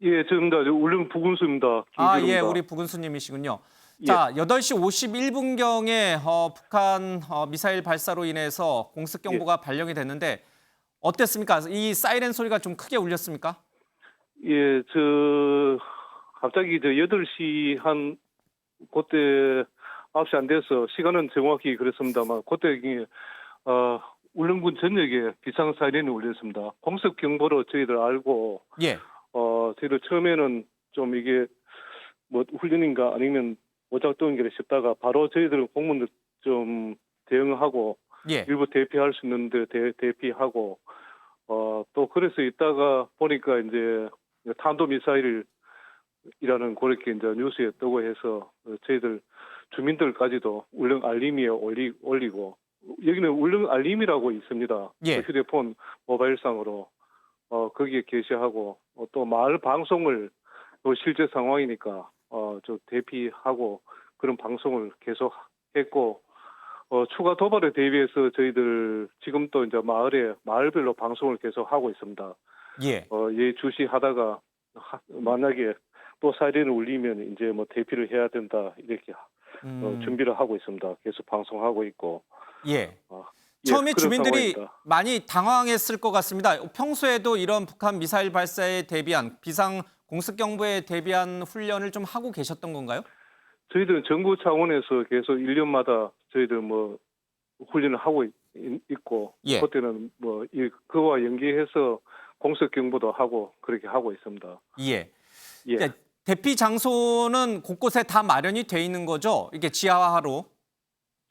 예, 저입니다. 울릉 부군수입니다. 예, 우리 부군수님이시군요. 예. 자, 8시 51분경에 북한 미사일 발사로 인해서 공습 경보가 발령이 됐는데 어땠습니까? 이 사이렌 소리가 좀 크게 울렸습니까? 예, 갑자기 8시 한 그때 9시 안 돼서 시간은 정확히 그랬습니다만 그때 울릉군 전역에 비상 사이렌이 울렸습니다. 공습 경보로 저희들 알고 예. 저희들 처음에는 좀 이게 뭐 훈련인가 아니면 오작동인가 싶다가 바로 저희들은 공무원들 좀 대응하고 예. 일부 대피할 수 있는데 대피하고 또 그래서 있다가 보니까 이제 탄도미사일이라는 그렇게 이제 뉴스에 뜨고 해서 저희들 주민들까지도 울릉 알림이에 올리고 여기는 울릉 알림이라고 있습니다. 예. 휴대폰 모바일상으로 거기에 게시하고 또 마을 방송을 실제 상황이니까 저 대피하고 그런 방송을 계속 했고 추가 도발에 대비해서 저희들 지금 또 이제 마을별로 방송을 계속 하고 있습니다. 예. 예주시하다가 만약에 또 사이렌을 울리면 이제 뭐 대피를 해야 된다 이렇게 준비를 하고 있습니다. 계속 방송하고 있고. 예. 처음에 그런 주민들이 상황입니다. 많이 당황했을 것 같습니다. 평소에도 이런 북한 미사일 발사에 대비한 비상 공습 경보에 대비한 훈련을 좀 하고 계셨던 건가요? 저희들은 정부 차원에서 계속 1년마다 저희들 뭐 훈련을 하고 있고 예. 그때는 뭐 그와 연계해서 공습 경보도 하고 그렇게 하고 있습니다. 예. 예. 그러니까 대피 장소는 곳곳에 다 마련이 돼 있는 거죠? 이게 지하화로?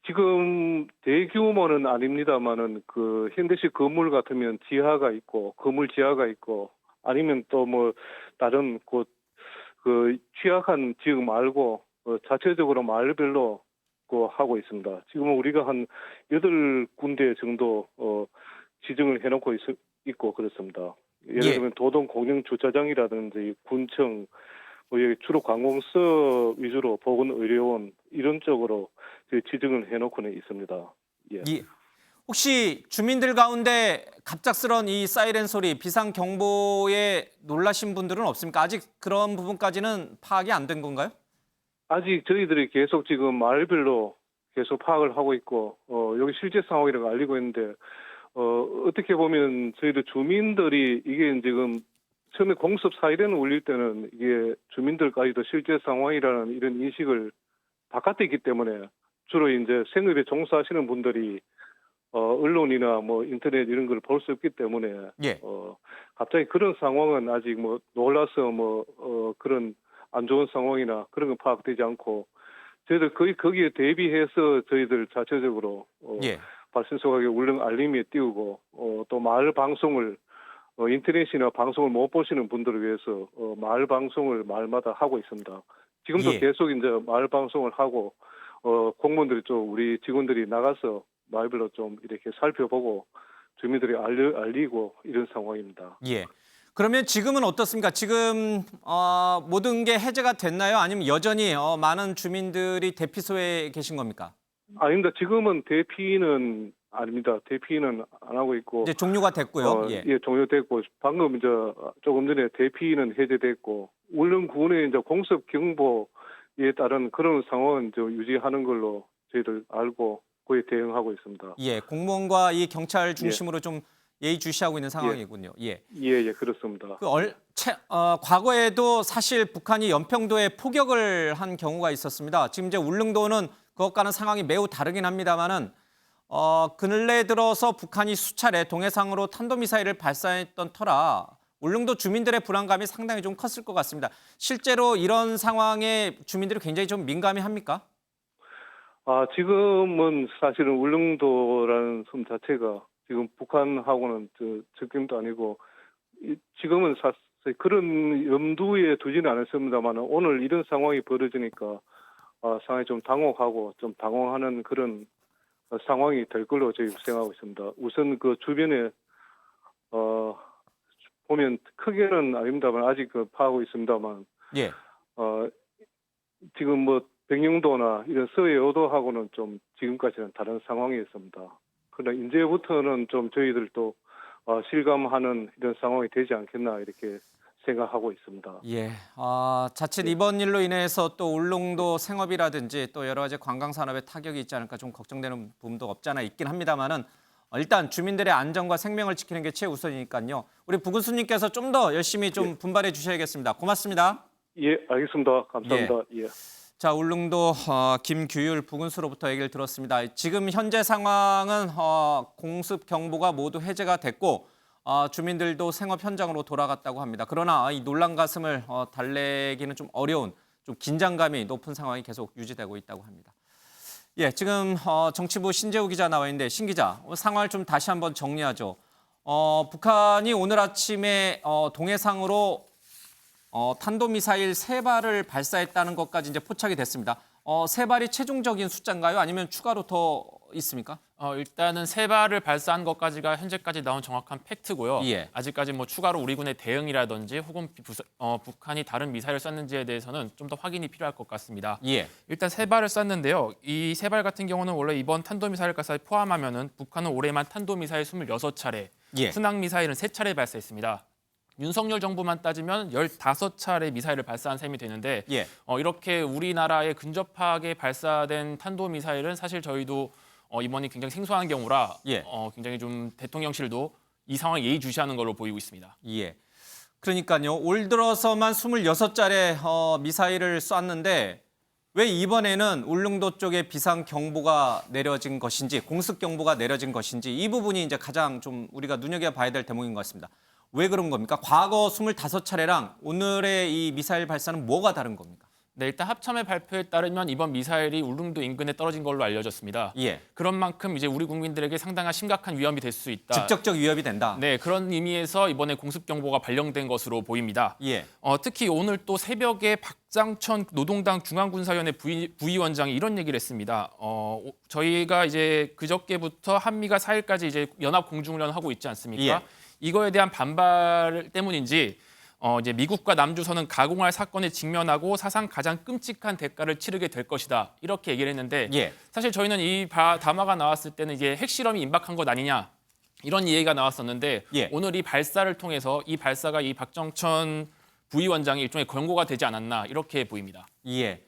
지금 대규모는 아닙니다만은 그 현대식 건물 같으면 지하가 있고 건물 지하가 있고 아니면 또 뭐 다른 곳 그 취약한 지역 말고 자체적으로 마을별로 하고 있습니다. 지금은 우리가 한 8군데 정도 지정을 해놓고 있고 그렇습니다. 예를 예. 들면 도동 공영 주차장이라든지 군청, 뭐 여기 주로 관공서 위주로 보건의료원 이런 쪽으로 지정을 해놓고는 있습니다. 예. 예. 혹시 주민들 가운데 갑작스런 이 사이렌 소리, 비상 경보에 놀라신 분들은 없습니까? 아직 그런 부분까지는 파악이 안 된 건가요? 아직 저희들이 계속 지금 마을별로 계속 파악을 하고 있고 여기 실제 상황이라고 알리고 있는데 어떻게 보면 저희들 주민들이 이게 지금 처음에 공습 사이렌을 울릴 때는 이게 주민들까지도 실제 상황이라는 이런 인식을 바깥에 있기 때문에 주로 이제 생업에 종사하시는 분들이 언론이나 뭐 인터넷 이런 걸 볼 수 없기 때문에 예. 갑자기 그런 상황은 아직 뭐 놀라서 그런 안 좋은 상황이나 그런 건 파악되지 않고 저희들 거기에 대비해서 저희들 자체적으로 예. 발신소각에 울릉 알림에 띄우고 또 마을 방송을 인터넷이나 방송을 못 보시는 분들을 위해서 마을 방송을 마을마다 하고 있습니다. 지금도 예. 계속 이제 마을 방송을 하고 공무원들이 좀 우리 직원들이 나가서 마을별로 좀 이렇게 살펴보고 주민들이 알리고 이런 상황입니다. 예. 그러면 지금은 어떻습니까? 지금 모든 게 해제가 됐나요? 아니면 여전히 많은 주민들이 대피소에 계신 겁니까? 아닙니다. 지금은 대피는 아닙니다. 대피는 안 하고 있고 이제 종료가 됐고요. 예. 예, 종료됐고 방금 이제 조금 전에 대피는 해제됐고 울릉군의 이제 공습 경보에 따른 그런 상황은 이제 유지하는 걸로 저희들 알고 그에 대응하고 있습니다. 예, 공무원과 이 경찰 중심으로 좀 예의주시하고 있는 상황이군요. 예. 예, 그렇습니다. 과거에도 사실 북한이 연평도에 포격을 한 경우가 있었습니다. 지금 이제 울릉도는 그것과는 상황이 매우 다르긴 합니다만은 근래 들어서 북한이 수차례 동해상으로 탄도미사일을 발사했던 터라 울릉도 주민들의 불안감이 상당히 좀 컸을 것 같습니다. 실제로 이런 상황에 주민들이 굉장히 좀 민감해합니까? 지금은 사실은 울릉도라는 섬 자체가 지금 북한하고는 접경도 아니고 지금은 사실 그런 염두에 두지는 않았습니다만 오늘 이런 상황이 벌어지니까 상당히 좀 당혹하고 좀 당황하는 그런 상황이 될 걸로 저희 생각하고 있습니다. 우선 그 주변에 보면 크게는 아닙니다만 아직 파악하고 있습니다만 예. 지금 뭐 백령도나 이런 서해오도하고는 좀 지금까지는 다른 상황이었습니다. 그러나 이제부터는 좀 저희들도 실감하는 이런 상황이 되지 않겠나 이렇게 생각하고 있습니다. 예. 자칫 이번 일로 인해서 또 울릉도 생업이라든지 또 여러 가지 관광 산업에 타격이 있지 않을까 좀 걱정되는 부분도 없지 않아 있긴 합니다만은 일단 주민들의 안전과 생명을 지키는 게 최우선이니까요. 우리 부군수님께서 좀 더 열심히 좀 분발해 주셔야겠습니다. 고맙습니다. 예, 알겠습니다. 감사합니다. 예. 자, 울릉도 김규율 부군수로부터 얘기를 들었습니다. 지금 현재 상황은 공습 경보가 모두 해제가 됐고 주민들도 생업 현장으로 돌아갔다고 합니다. 그러나 이 놀란 가슴을 달래기는 좀 어려운 좀 긴장감이 높은 상황이 계속 유지되고 있다고 합니다. 예, 지금 정치부 신재우 기자 나와 있는데 신 기자 상황을 좀 다시 한번 정리하죠. 북한이 오늘 아침에 동해상으로 탄도미사일 3발을 발사했다는 것까지 이제 포착이 됐습니다. 3발이 최종적인 숫자인가요? 아니면 추가로 더 있습니까? 일단은 3발을 발사한 것까지가 현재까지 나온 정확한 팩트고요. 예. 아직까지 뭐 추가로 우리 군의 대응이라든지 혹은 북한이 다른 미사일을 쐈는지에 대해서는 좀 더 확인이 필요할 것 같습니다. 예. 일단 3발을 쐈는데요. 이 3발 같은 경우는 원래 이번 탄도미사일까지 포함하면은 북한은 올해만 탄도미사일 26차례, 예. 순항미사일은 3차례 발사했습니다. 윤석열 정부만 따지면 15차례 미사일을 발사한 셈이 되는데 예. 이렇게 우리나라에 근접하게 발사된 탄도미사일은 사실 저희도 이번이 굉장히 생소한 경우라 예. 굉장히 좀 대통령실도 이 상황에 예의주시하는 걸로 보이고 있습니다. 예. 그러니까요. 올 들어서만 26짜리 미사일을 쐈는데 왜 이번에는 울릉도 쪽에 비상 경보가 내려진 것인지 공습 경보가 내려진 것인지 이 부분이 이제 가장 좀 우리가 눈여겨봐야 될 대목인 것 같습니다. 왜 그런 겁니까? 과거 25차례랑 오늘의 이 미사일 발사는 뭐가 다른 겁니까? 네, 일단 합참의 발표에 따르면 이번 미사일이 울릉도 인근에 떨어진 걸로 알려졌습니다. 예. 그런 만큼 이제 우리 국민들에게 상당한 심각한 위험이 될 수 있다. 직접적 위협이 된다. 네, 그런 의미에서 이번에 공습 경보가 발령된 것으로 보입니다. 예. 특히 오늘 또 새벽에 박장천 노동당 중앙군사위원회 부위원장이 이런 얘기를 했습니다. 저희가 이제 그저께부터 한미가 4일까지 이제 연합 공중훈련을 하고 있지 않습니까? 예. 이거에 대한 반발 때문인지 이제 미국과 남조선은 가공할 사건에 직면하고 사상 가장 끔찍한 대가를 치르게 될 것이다. 이렇게 얘기를 했는데 예. 사실 저희는 이 담화가 나왔을 때는 이게 핵실험이 임박한 것 아니냐 이런 얘기가 나왔었는데 예. 오늘 이 발사를 통해서 이 발사가 이 박정천 부위원장이 일종의 권고가 되지 않았나 이렇게 보입니다. 예.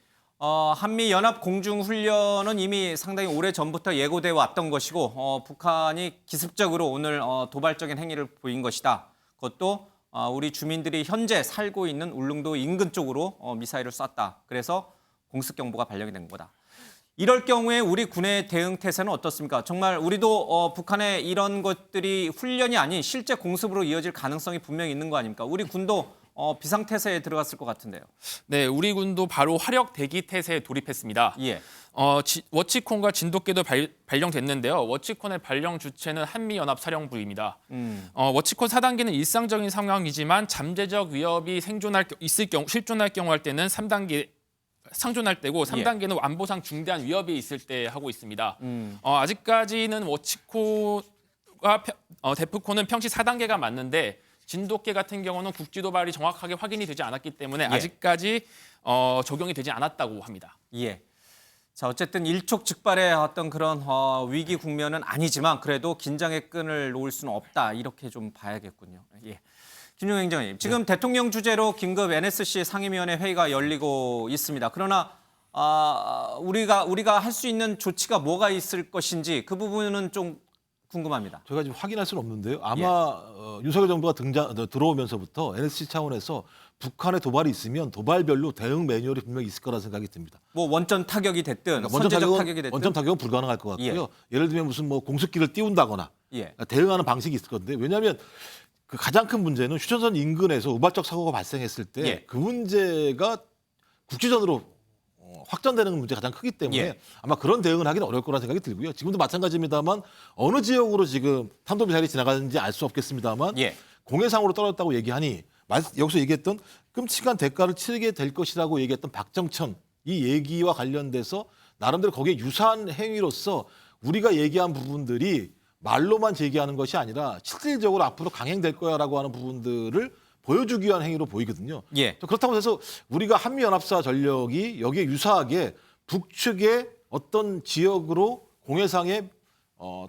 한미 연합 공중 훈련은 이미 상당히 오래 전부터 예고돼 왔던 것이고 북한이 기습적으로 오늘 도발적인 행위를 보인 것이다. 그것도 우리 주민들이 현재 살고 있는 울릉도 인근 쪽으로 미사일을 쐈다. 그래서 공습 경보가 발령이 된 거다. 이럴 경우에 우리 군의 대응 태세는 어떻습니까? 정말 우리도 북한의 이런 것들이 훈련이 아닌 실제 공습으로 이어질 가능성이 분명히 있는 거 아닙니까? 우리 군도 비상태세에 들어갔을 것 같은데요. 네, 우리 군도 바로 화력 대기 태세에 돌입했습니다. 예. 워치콘과 진돗개도 발령됐는데요. 워치콘의 발령 주체는 한미연합사령부입니다. 워치콘 4단계는 일상적인 상황이지만 잠재적 위협이 실존할 경우 할 때는 3단계 상존할 때고 3단계는 안보상 중대한 위협이 있을 때 하고 있습니다. 아직까지는 워치콘과 데프콘은 평시 4단계가 맞는데 진돗개 같은 경우는 국지 도발이 정확하게 확인이 되지 않았기 때문에 아직까지 적용이 되지 않았다고 합니다. 예. 자, 어쨌든 일촉즉발의 어떤 그런 위기 국면은 아니지만 그래도 긴장의 끈을 놓을 수는 없다. 이렇게 좀 봐야겠군요. 예. 김용현 행정님, 지금 대통령 주재로 긴급 NSC 상임위원회 회의가 열리고 있습니다. 그러나 우리가 할 수 있는 조치가 뭐가 있을 것인지 그 부분은 좀 궁금합니다. 제가 지금 확인할 수는 없는데요. 아마 윤석열 정부가 들어오면서부터 NSC 차원에서 북한의 도발이 있으면 도발별로 대응 매뉴얼이 분명히 있을 거라 생각이 듭니다. 뭐 원전 타격이 됐든 그러니까 선제적 타격이 됐든 원점 타격은 불가능할 것 같고요. 예를 들면 무슨 뭐 공습기를 띄운다거나 대응하는 방식이 있을 건데 왜냐하면 그 가장 큰 문제는 휴전선 인근에서 우발적 사고가 발생했을 때 그 문제가 국지전으로 확전되는 문제가 가장 크기 때문에 아마 그런 대응을 하기는 어려울 거라는 생각이 들고요. 지금도 마찬가지입니다만 어느 지역으로 지금 탄도미사일이 지나가는지 알 수 없겠습니다만 공해상으로 떨어졌다고 얘기하니 여기서 얘기했던 끔찍한 대가를 치르게 될 것이라고 얘기했던 박정천 이 얘기와 관련돼서 나름대로 거기에 유사한 행위로서 우리가 얘기한 부분들이 말로만 제기하는 것이 아니라 실질적으로 앞으로 강행될 거야라고 하는 부분들을 보여주기 위한 행위로 보이거든요. 그렇다고 해서 우리가 한미연합사 전력이 여기에 유사하게 북측의 어떤 지역으로 공해상의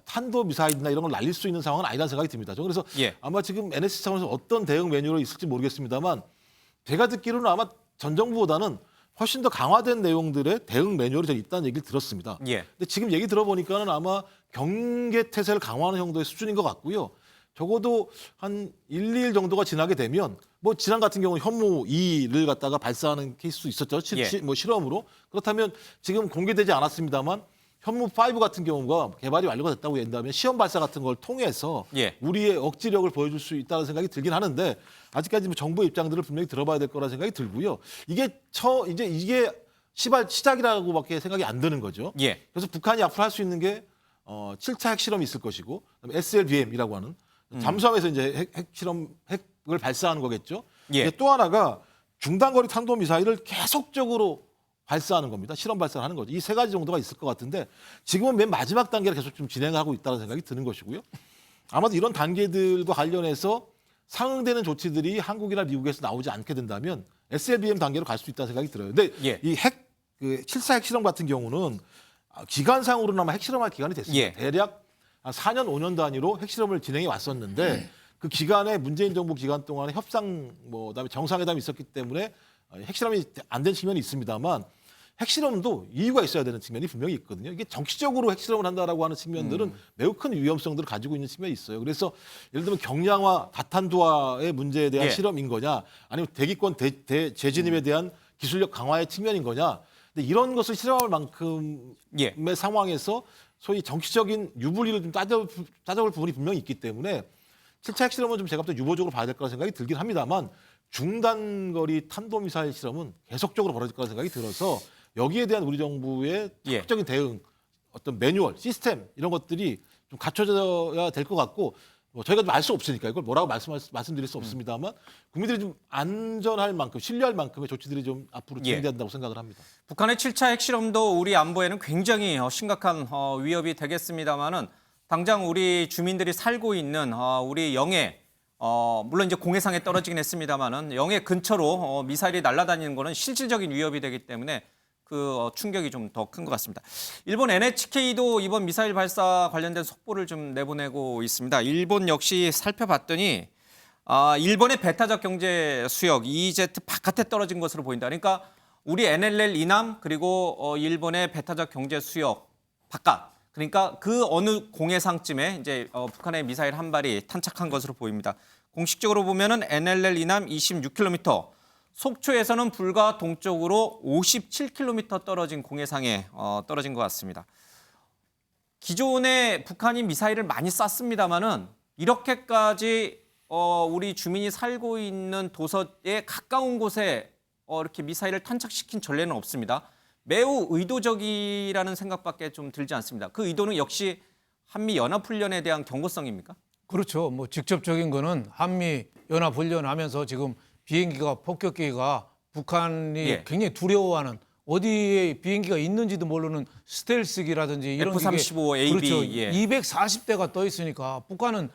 탄도미사일이나 이런 걸 날릴 수 있는 상황은 아니라는 생각이 듭니다. 그래서 아마 지금 NSC 차원에서 어떤 대응 매뉴얼이 있을지 모르겠습니다만 제가 듣기로는 아마 전 정부보다는 훨씬 더 강화된 내용들의 대응 매뉴얼이 있다는 얘기를 들었습니다. 근데 지금 얘기 들어보니까는 아마 경계 태세를 강화하는 정도의 수준인 것 같고요. 적어도 한 1, 2일 정도가 지나게 되면 뭐 지난 같은 경우는 현무 2를 갖다가 발사하는 케이스도 있었죠. 뭐 실험으로. 그렇다면 지금 공개되지 않았습니다만 현무 5 같은 경우가 개발이 완료가 됐다고 한다면 시험 발사 같은 걸 통해서 우리의 억지력을 보여줄 수 있다는 생각이 들긴 하는데 아직까지 뭐 정부의 입장들을 분명히 들어봐야 될 거라 생각이 들고요. 이게 이게 시작이라고밖에 생각이 안 드는 거죠. 그래서 북한이 앞으로 할 수 있는 게 7차 핵실험이 있을 것이고 SLBM이라고 하는 잠수함에서 이제 핵을 발사하는 거겠죠. 또 하나가 중단거리 탄도미사일을 계속적으로 발사하는 겁니다. 실험 발사를 하는 거죠. 이 세 가지 정도가 있을 것 같은데 지금은 맨 마지막 단계를 계속 좀 진행하고 있다는 생각이 드는 것이고요. 아마도 이런 단계들과 관련해서 상응되는 조치들이 한국이나 미국에서 나오지 않게 된다면 SLBM 단계로 갈 수 있다는 생각이 들어요. 근데 이 7차 핵실험 같은 경우는 기간상으로나마 핵실험할 기간이 됐습니다. 대략 한 4년, 5년 단위로 핵실험을 진행해 왔었는데 그 기간에 문재인 정부 기간 동안에 협상 그다음에 정상회담이 있었기 때문에 핵실험이 안 된 측면이 있습니다만 핵실험도 이유가 있어야 되는 측면이 분명히 있거든요. 이게 정치적으로 핵실험을 한다라고 하는 측면들은 매우 큰 위험성들을 가지고 있는 측면이 있어요. 그래서 예를 들면 경량화, 다탄두화의 문제에 대한 실험인 거냐 아니면 대기권 재진입에 대한 기술력 강화의 측면인 거냐. 근데 이런 것을 실험할 만큼의 상황에서 소위 정치적인 유불리를 좀 따져볼 부분이 분명히 있기 때문에 7차 핵실험은 좀 제가 볼 때 유보적으로 봐야 될 거라 생각이 들긴 합니다만 중단거리 탄도미사일 실험은 계속적으로 벌어질 거라 생각이 들어서 여기에 대한 우리 정부의 적극적인 대응, 어떤 매뉴얼, 시스템 이런 것들이 좀 갖춰져야 될 것 같고 저희가 좀 알 수 없으니까 이걸 뭐라고 말씀드릴 수 없습니다만 국민들이 좀 안전할 만큼, 신뢰할 만큼의 조치들이 좀 앞으로 진행된다고 생각을 합니다. 북한의 7차 핵실험도 우리 안보에는 굉장히 심각한 위협이 되겠습니다만은 당장 우리 주민들이 살고 있는 우리 영해 물론 이제 공해상에 떨어지긴 했습니다만은 영해 근처로 미사일이 날아다니는 거는 실질적인 위협이 되기 때문에 그 충격이 좀 더 큰 것 같습니다. 일본 NHK도 이번 미사일 발사 관련된 속보를 좀 내보내고 있습니다. 일본 역시 살펴봤더니 일본의 배타적 경제 수역 EEZ 바깥에 떨어진 것으로 보인다. 그러니까 우리 NLL 이남 그리고 일본의 배타적 경제 수역 바깥. 그러니까 그 어느 공해상쯤에 이제 북한의 미사일 한 발이 탄착한 것으로 보입니다. 공식적으로 보면은 NLL 이남 26km, 속초에서는 불과 동쪽으로 57km 떨어진 공해상에 떨어진 것 같습니다. 기존에 북한이 미사일을 많이 쐈습니다만은 이렇게까지 우리 주민이 살고 있는 도서에 가까운 곳에 이렇게 미사일을 탄착시킨 전례는 없습니다. 매우 의도적이라는 생각밖에 좀 들지 않습니다. 그 의도는 역시 한미 연합훈련에 대한 경고성입니까? 그렇죠. 뭐 직접적인 거는 한미 연합 훈련하면서 지금 비행기가 폭격기가 북한이 예. 굉장히 두려워하는 어디에 비행기가 있는지도 모르는 스텔스기라든지 이런 F-35AB, 그렇죠. 예. 240대가 떠 있으니까 북한은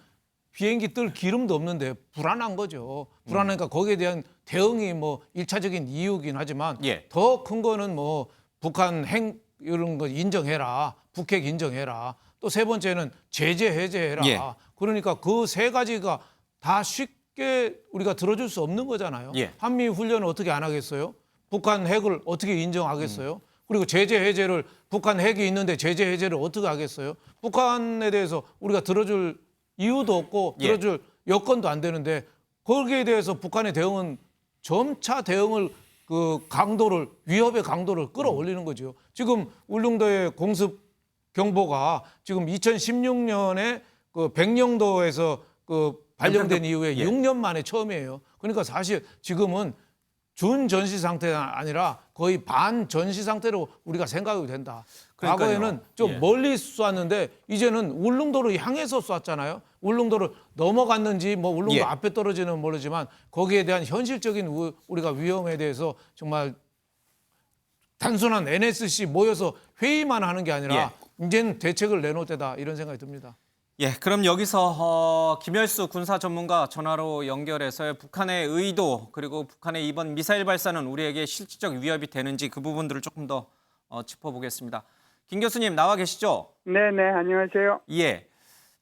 비행기 뜰 기름도 없는데 불안한 거죠. 불안하니까 거기에 대한 대응이 뭐 일차적인 이유긴 하지만 예. 더 큰 거는 뭐 북한 핵 이런 거 인정해라. 북핵 인정해라. 또 세 번째는 제재 해제해라. 예. 그러니까 그 세 가지가 다 쉽게 우리가 들어줄 수 없는 거잖아요. 예. 한미 훈련을 어떻게 안 하겠어요? 북한 핵을 어떻게 인정하겠어요? 그리고 제재 해제를 북한 핵이 있는데 제재 해제를 어떻게 하겠어요? 북한에 대해서 우리가 들어줄 이유도 없고 예. 들어줄 여건도 안 되는데 거기에 대해서 북한의 대응은 점차 대응을 그 강도를 위협의 강도를 끌어올리는 거죠. 지금 울릉도의 공습 경보가 지금 2016년에 그 백령도에서 그 발령된 이후에 예. 6년 만에 처음이에요. 그러니까 사실 지금은 준전시 상태가 아니라 거의 반전시 상태로 우리가 생각이 된다. 그러니까요. 과거에는 좀 예. 멀리 쐈는데 이제는 울릉도를 향해서 쐈잖아요. 울릉도를 넘어갔는지 뭐 울릉도 예. 앞에 떨어지는 모르지만 거기에 대한 현실적인 우리가 위험에 대해서 정말 단순한 NSC 모여서 회의만 하는 게 아니라 이제는 대책을 내놓을 때다 이런 생각이 듭니다. 예, 그럼 여기서 김열수 군사 전문가 전화로 연결해서 북한의 의도 그리고 북한의 이번 미사일 발사는 우리에게 실질적 위협이 되는지 그 부분들을 조금 더 짚어보겠습니다. 김 교수님 나와 계시죠? 네, 안녕하세요. 예.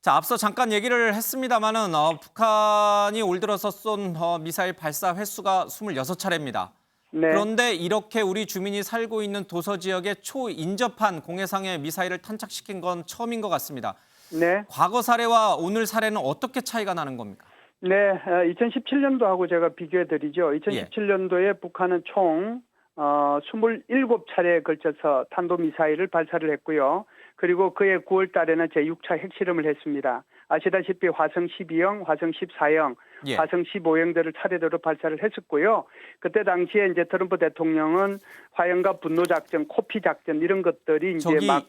자, 앞서 잠깐 얘기를 했습니다마는 북한이 올 들어서 쏜 미사일 발사 횟수가 26차례입니다. 네. 그런데 이렇게 우리 주민이 살고 있는 도서 지역에 초인접한 공해상의 미사일을 탄착시킨 건 처음인 것 같습니다. 네. 과거 사례와 오늘 사례는 어떻게 차이가 나는 겁니까? 네, 2017년도하고 제가 비교해 드리죠. 2017년도에 북한은 총 27차례에 걸쳐서 탄도미사일을 발사를 했고요. 그리고 그해 9월 달에는 제6차 핵실험을 했습니다. 아시다시피 화성 12형, 화성 14형, 예. 화성 15형들을 차례대로 발사를 했었고요. 그때 당시에 이제 트럼프 대통령은 화염과 분노 작전, 코피 작전 이런 것들이 이제 막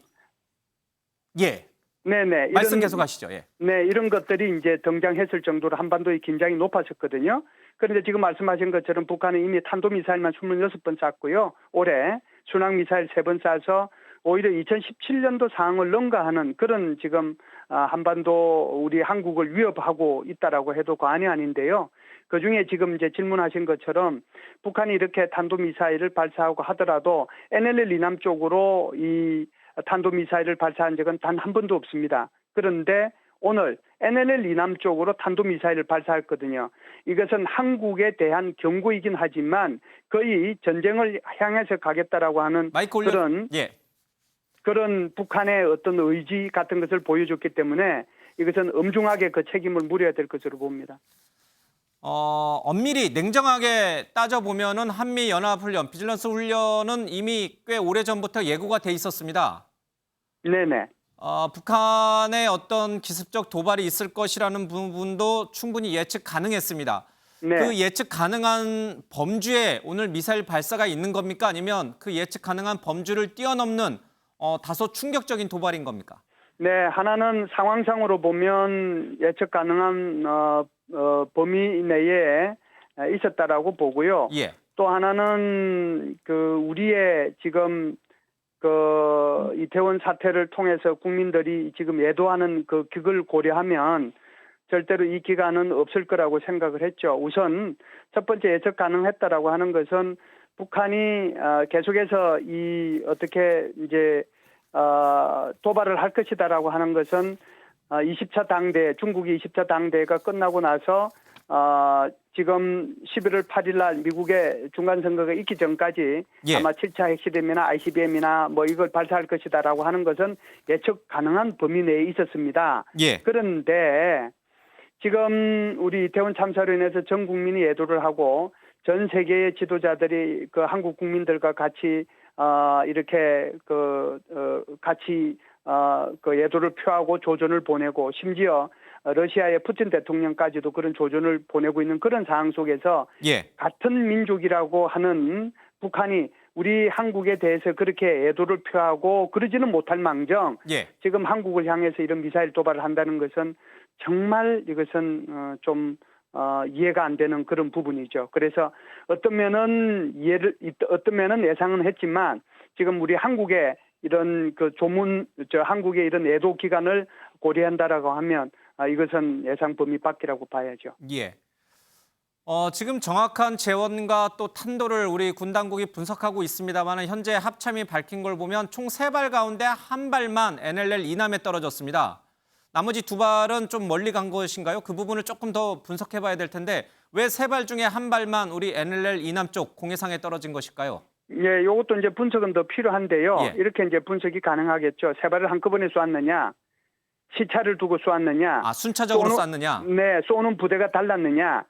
예. 네네. 말씀 계속하시죠. 예. 네, 이런 것들이 이제 등장했을 정도로 한반도의 긴장이 높았었거든요. 그런데 지금 말씀하신 것처럼 북한은 이미 탄도미사일만 26번 쐈고요. 올해 순항미사일 3번 쏴서 오히려 2017년도 상황을 능가하는 그런 지금 한반도 우리 한국을 위협하고 있다라고 해도 과언이 아닌데요. 그중에 지금 이제 질문하신 것처럼 북한이 이렇게 탄도미사일을 발사하고 하더라도 NLL 이남 쪽으로 이 탄도미사일을 발사한 적은 단 한 번도 없습니다. 그런데 오늘 NLL 이남 쪽으로 탄도미사일을 발사했거든요. 이것은 한국에 대한 경고이긴 하지만 거의 전쟁을 향해서 가겠다라고 하는 그런 북한의 어떤 의지 같은 것을 보여줬기 때문에 이것은 엄중하게 그 책임을 물어야 될 것으로 봅니다. 엄밀히 냉정하게 따져보면은 한미 연합훈련, 비질런스 훈련은 이미 꽤 오래전부터 예고가 돼 있었습니다. 네네. 북한의 어떤 기습적 도발이 있을 것이라는 부분도 충분히 예측 가능했습니다. 네. 그 예측 가능한 범주에 오늘 미사일 발사가 있는 겁니까? 아니면 그 예측 가능한 범주를 뛰어넘는 다소 충격적인 도발인 겁니까? 네, 하나는 상황상으로 보면 예측 가능한 범위 내에 있었다라고 보고요. 예. 또 하나는 그 우리의 지금 이태원 사태를 통해서 국민들이 지금 애도하는 그 격을 고려하면 절대로 이 기간은 없을 거라고 생각을 했죠. 우선 첫 번째 예측 가능했다라고 하는 것은 북한이 계속해서 이 어떻게 이제 도발을 할 것이다라고 하는 것은 20차 당대, 중국이 20차 당대가 끝나고 나서 지금 11월 8일 날 미국의 중간선거가 있기 전까지 아마 7차 핵실험이나 ICBM이나 뭐 이걸 발사할 것이다라고 하는 것은 예측 가능한 범위 내에 있었습니다. 그런데 지금 우리 이태원 참사로 인해서 전 국민이 애도를 하고 전 세계의 지도자들이 그 한국 국민들과 같이 이렇게 같이 그 애도를 표하고 조전을 보내고 심지어 러시아의 푸틴 대통령까지도 그런 조준을 보내고 있는 그런 상황 속에서 예. 같은 민족이라고 하는 북한이 우리 한국에 대해서 그렇게 애도를 표하고 그러지는 못할 망정 예. 지금 한국을 향해서 이런 미사일 도발을 한다는 것은 정말 이것은 좀 이해가 안 되는 그런 부분이죠. 그래서 어떤 면은 예상은 했지만 지금 우리 한국의 이런 한국의 이런 애도 기간을 고려한다라고 하면 이것은 예상 범위 밖이라고 봐야죠. 예. 지금 정확한 재원과 또 탄도를 우리 군 당국이 분석하고 있습니다만 현재 합참이 밝힌 걸 보면 총 3발 가운데 1발만 NLL 이남에 떨어졌습니다. 나머지 2발은 좀 멀리 간 것인가요? 그 부분을 조금 더 분석해 봐야 될 텐데 왜 3발 중에 1발만 우리 NLL 이남 쪽 공해상에 떨어진 것일까요? 예, 이것도 이제 분석은 더 필요한데요. 예. 이렇게 이제 분석이 가능하겠죠. 3발을 한꺼번에 쏘았느냐, 시차를 두고 쏘았느냐, 순차적으로 쐈느냐? 네, 쏘는 부대가 달랐느냐.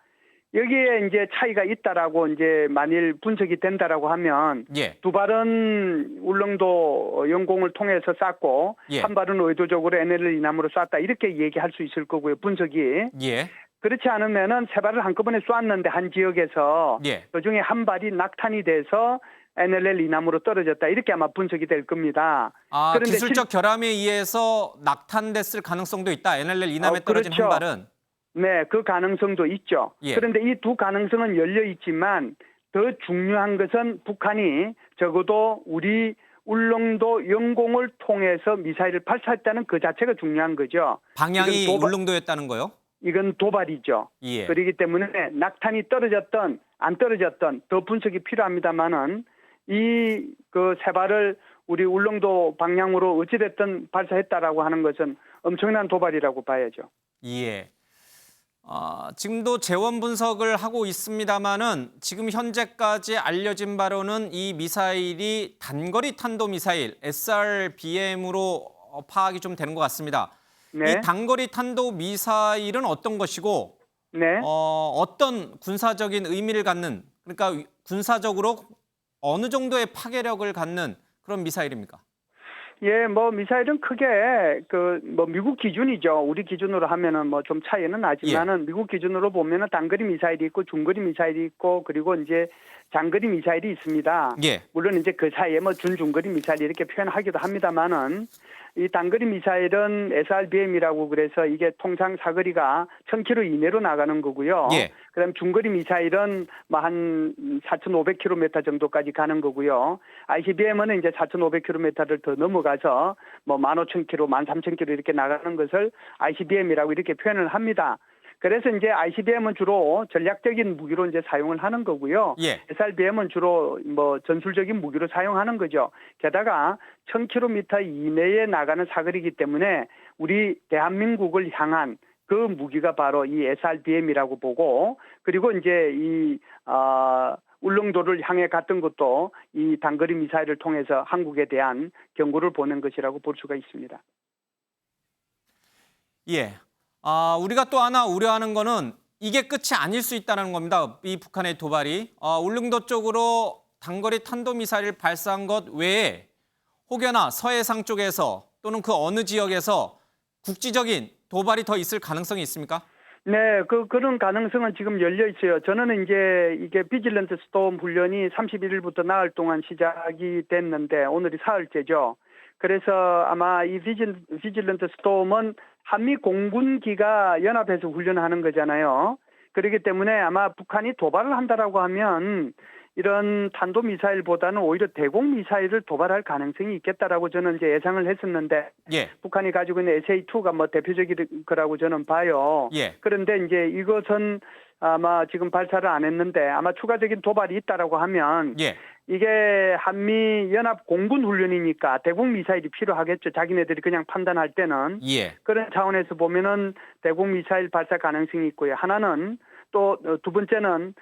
여기에 이제 차이가 있다라고 이제 만일 분석이 된다라고 하면 예. 2발은 울릉도 영공을 통해서 쐈고 예. 1발은 의도적으로 NLL 이남으로 쐈다 이렇게 얘기할 수 있을 거고요. 분석이. 예. 그렇지 않으면은 3발을 한꺼번에 쏘았는데 한 지역에서 예. 그중에 1발이 낙탄이 돼서 NLL 이남으로 떨어졌다 이렇게 아마 분석이 될 겁니다. 그런데 기술적 결함에 의해서 낙탄됐을 가능성도 있다. NLL 이남에 떨어진 그렇죠. 1발은. 네, 그 가능성도 있죠. 예. 그런데 이 두 가능성은 열려 있지만 더 중요한 것은 북한이 적어도 우리 울릉도 영공을 통해서 미사일을 발사했다는 그 자체가 중요한 거죠. 방향이 울릉도였다는 거요? 이건 도발이죠. 예. 그렇기 때문에 낙탄이 떨어졌던 안 떨어졌던 더 분석이 필요합니다만은 이 그 3발을 우리 울릉도 방향으로 어찌됐든 발사했다라고 하는 것은 엄청난 도발이라고 봐야죠. 예. 지금도 재원 분석을 하고 있습니다만은 지금 현재까지 알려진 바로는 이 미사일이 단거리 탄도미사일 SRBM으로 파악이 좀 되는 것 같습니다. 네. 이 단거리 탄도미사일은 어떤 것이고 네. 어떤 군사적인 의미를 갖는 그러니까 군사적으로 어느 정도의 파괴력을 갖는 그런 미사일입니까? 예, 미사일은 크게 미국 기준이죠. 우리 기준으로 하면은 좀 차이는 나지만은 미국 기준으로 보면은 단거리 미사일이 있고 중거리 미사일이 있고 그리고 이제 장거리 미사일이 있습니다. 예. 물론 이제 그 사이에 중거리 미사일 이렇게 표현하기도 합니다만은 이 단거리 미사일은 SRBM이라고 그래서 이게 통상 사거리가 1000km 이내로 나가는 거고요. 예. 그다음 중거리 미사일은 한 4,500km 정도까지 가는 거고요. ICBM은 이제 4,500km를 더 넘어가서 15,000km, 13,000km 이렇게 나가는 것을 ICBM이라고 이렇게 표현을 합니다. 그래서 이제 ICBM은 주로 전략적인 무기로 이제 사용을 하는 거고요. 예. SRBM은 주로 전술적인 무기로 사용하는 거죠. 게다가 1000km 이내에 나가는 사거리이기 때문에 우리 대한민국을 향한 그 무기가 바로 이 SRBM이라고 보고 그리고 이제 이 울릉도를 향해 갔던 것도 이 단거리 미사일을 통해서 한국에 대한 경고를 보낸 것이라고 볼 수가 있습니다. 예. 우리가 또 하나 우려하는 거는 이게 끝이 아닐 수 있다는 겁니다. 이 북한의 도발이. 울릉도 쪽으로 단거리 탄도미사일을 발사한 것 외에 혹여나 서해상 쪽에서 또는 그 어느 지역에서 국지적인 도발이 더 있을 가능성이 있습니까? 네, 그런 가능성은 지금 열려 있어요. 저는 이제 이게 비질런트 스톰 훈련이 31일부터 나흘 동안 시작이 됐는데 오늘이 사흘째죠. 그래서 아마 이 비질런트 스톰은 한미 공군기가 연합해서 훈련하는 거잖아요. 그렇기 때문에 아마 북한이 도발을 한다라고 하면 이런 탄도미사일보다는 오히려 대공미사일을 도발할 가능성이 있겠다라고 저는 이제 예상을 했었는데 예. 북한이 가지고 있는 SA-2가 대표적인 거라고 저는 봐요. 예. 그런데 이제 이것은 아마 지금 발사를 안 했는데 아마 추가적인 도발이 있다라고 하면 예. 이게 한미 연합 공군 훈련이니까 대공 미사일이 필요하겠죠. 자기네들이 그냥 판단할 때는. 예. 그런 차원에서 보면은 대공 미사일 발사 가능성이 있고요. 하나는 또 두 번째는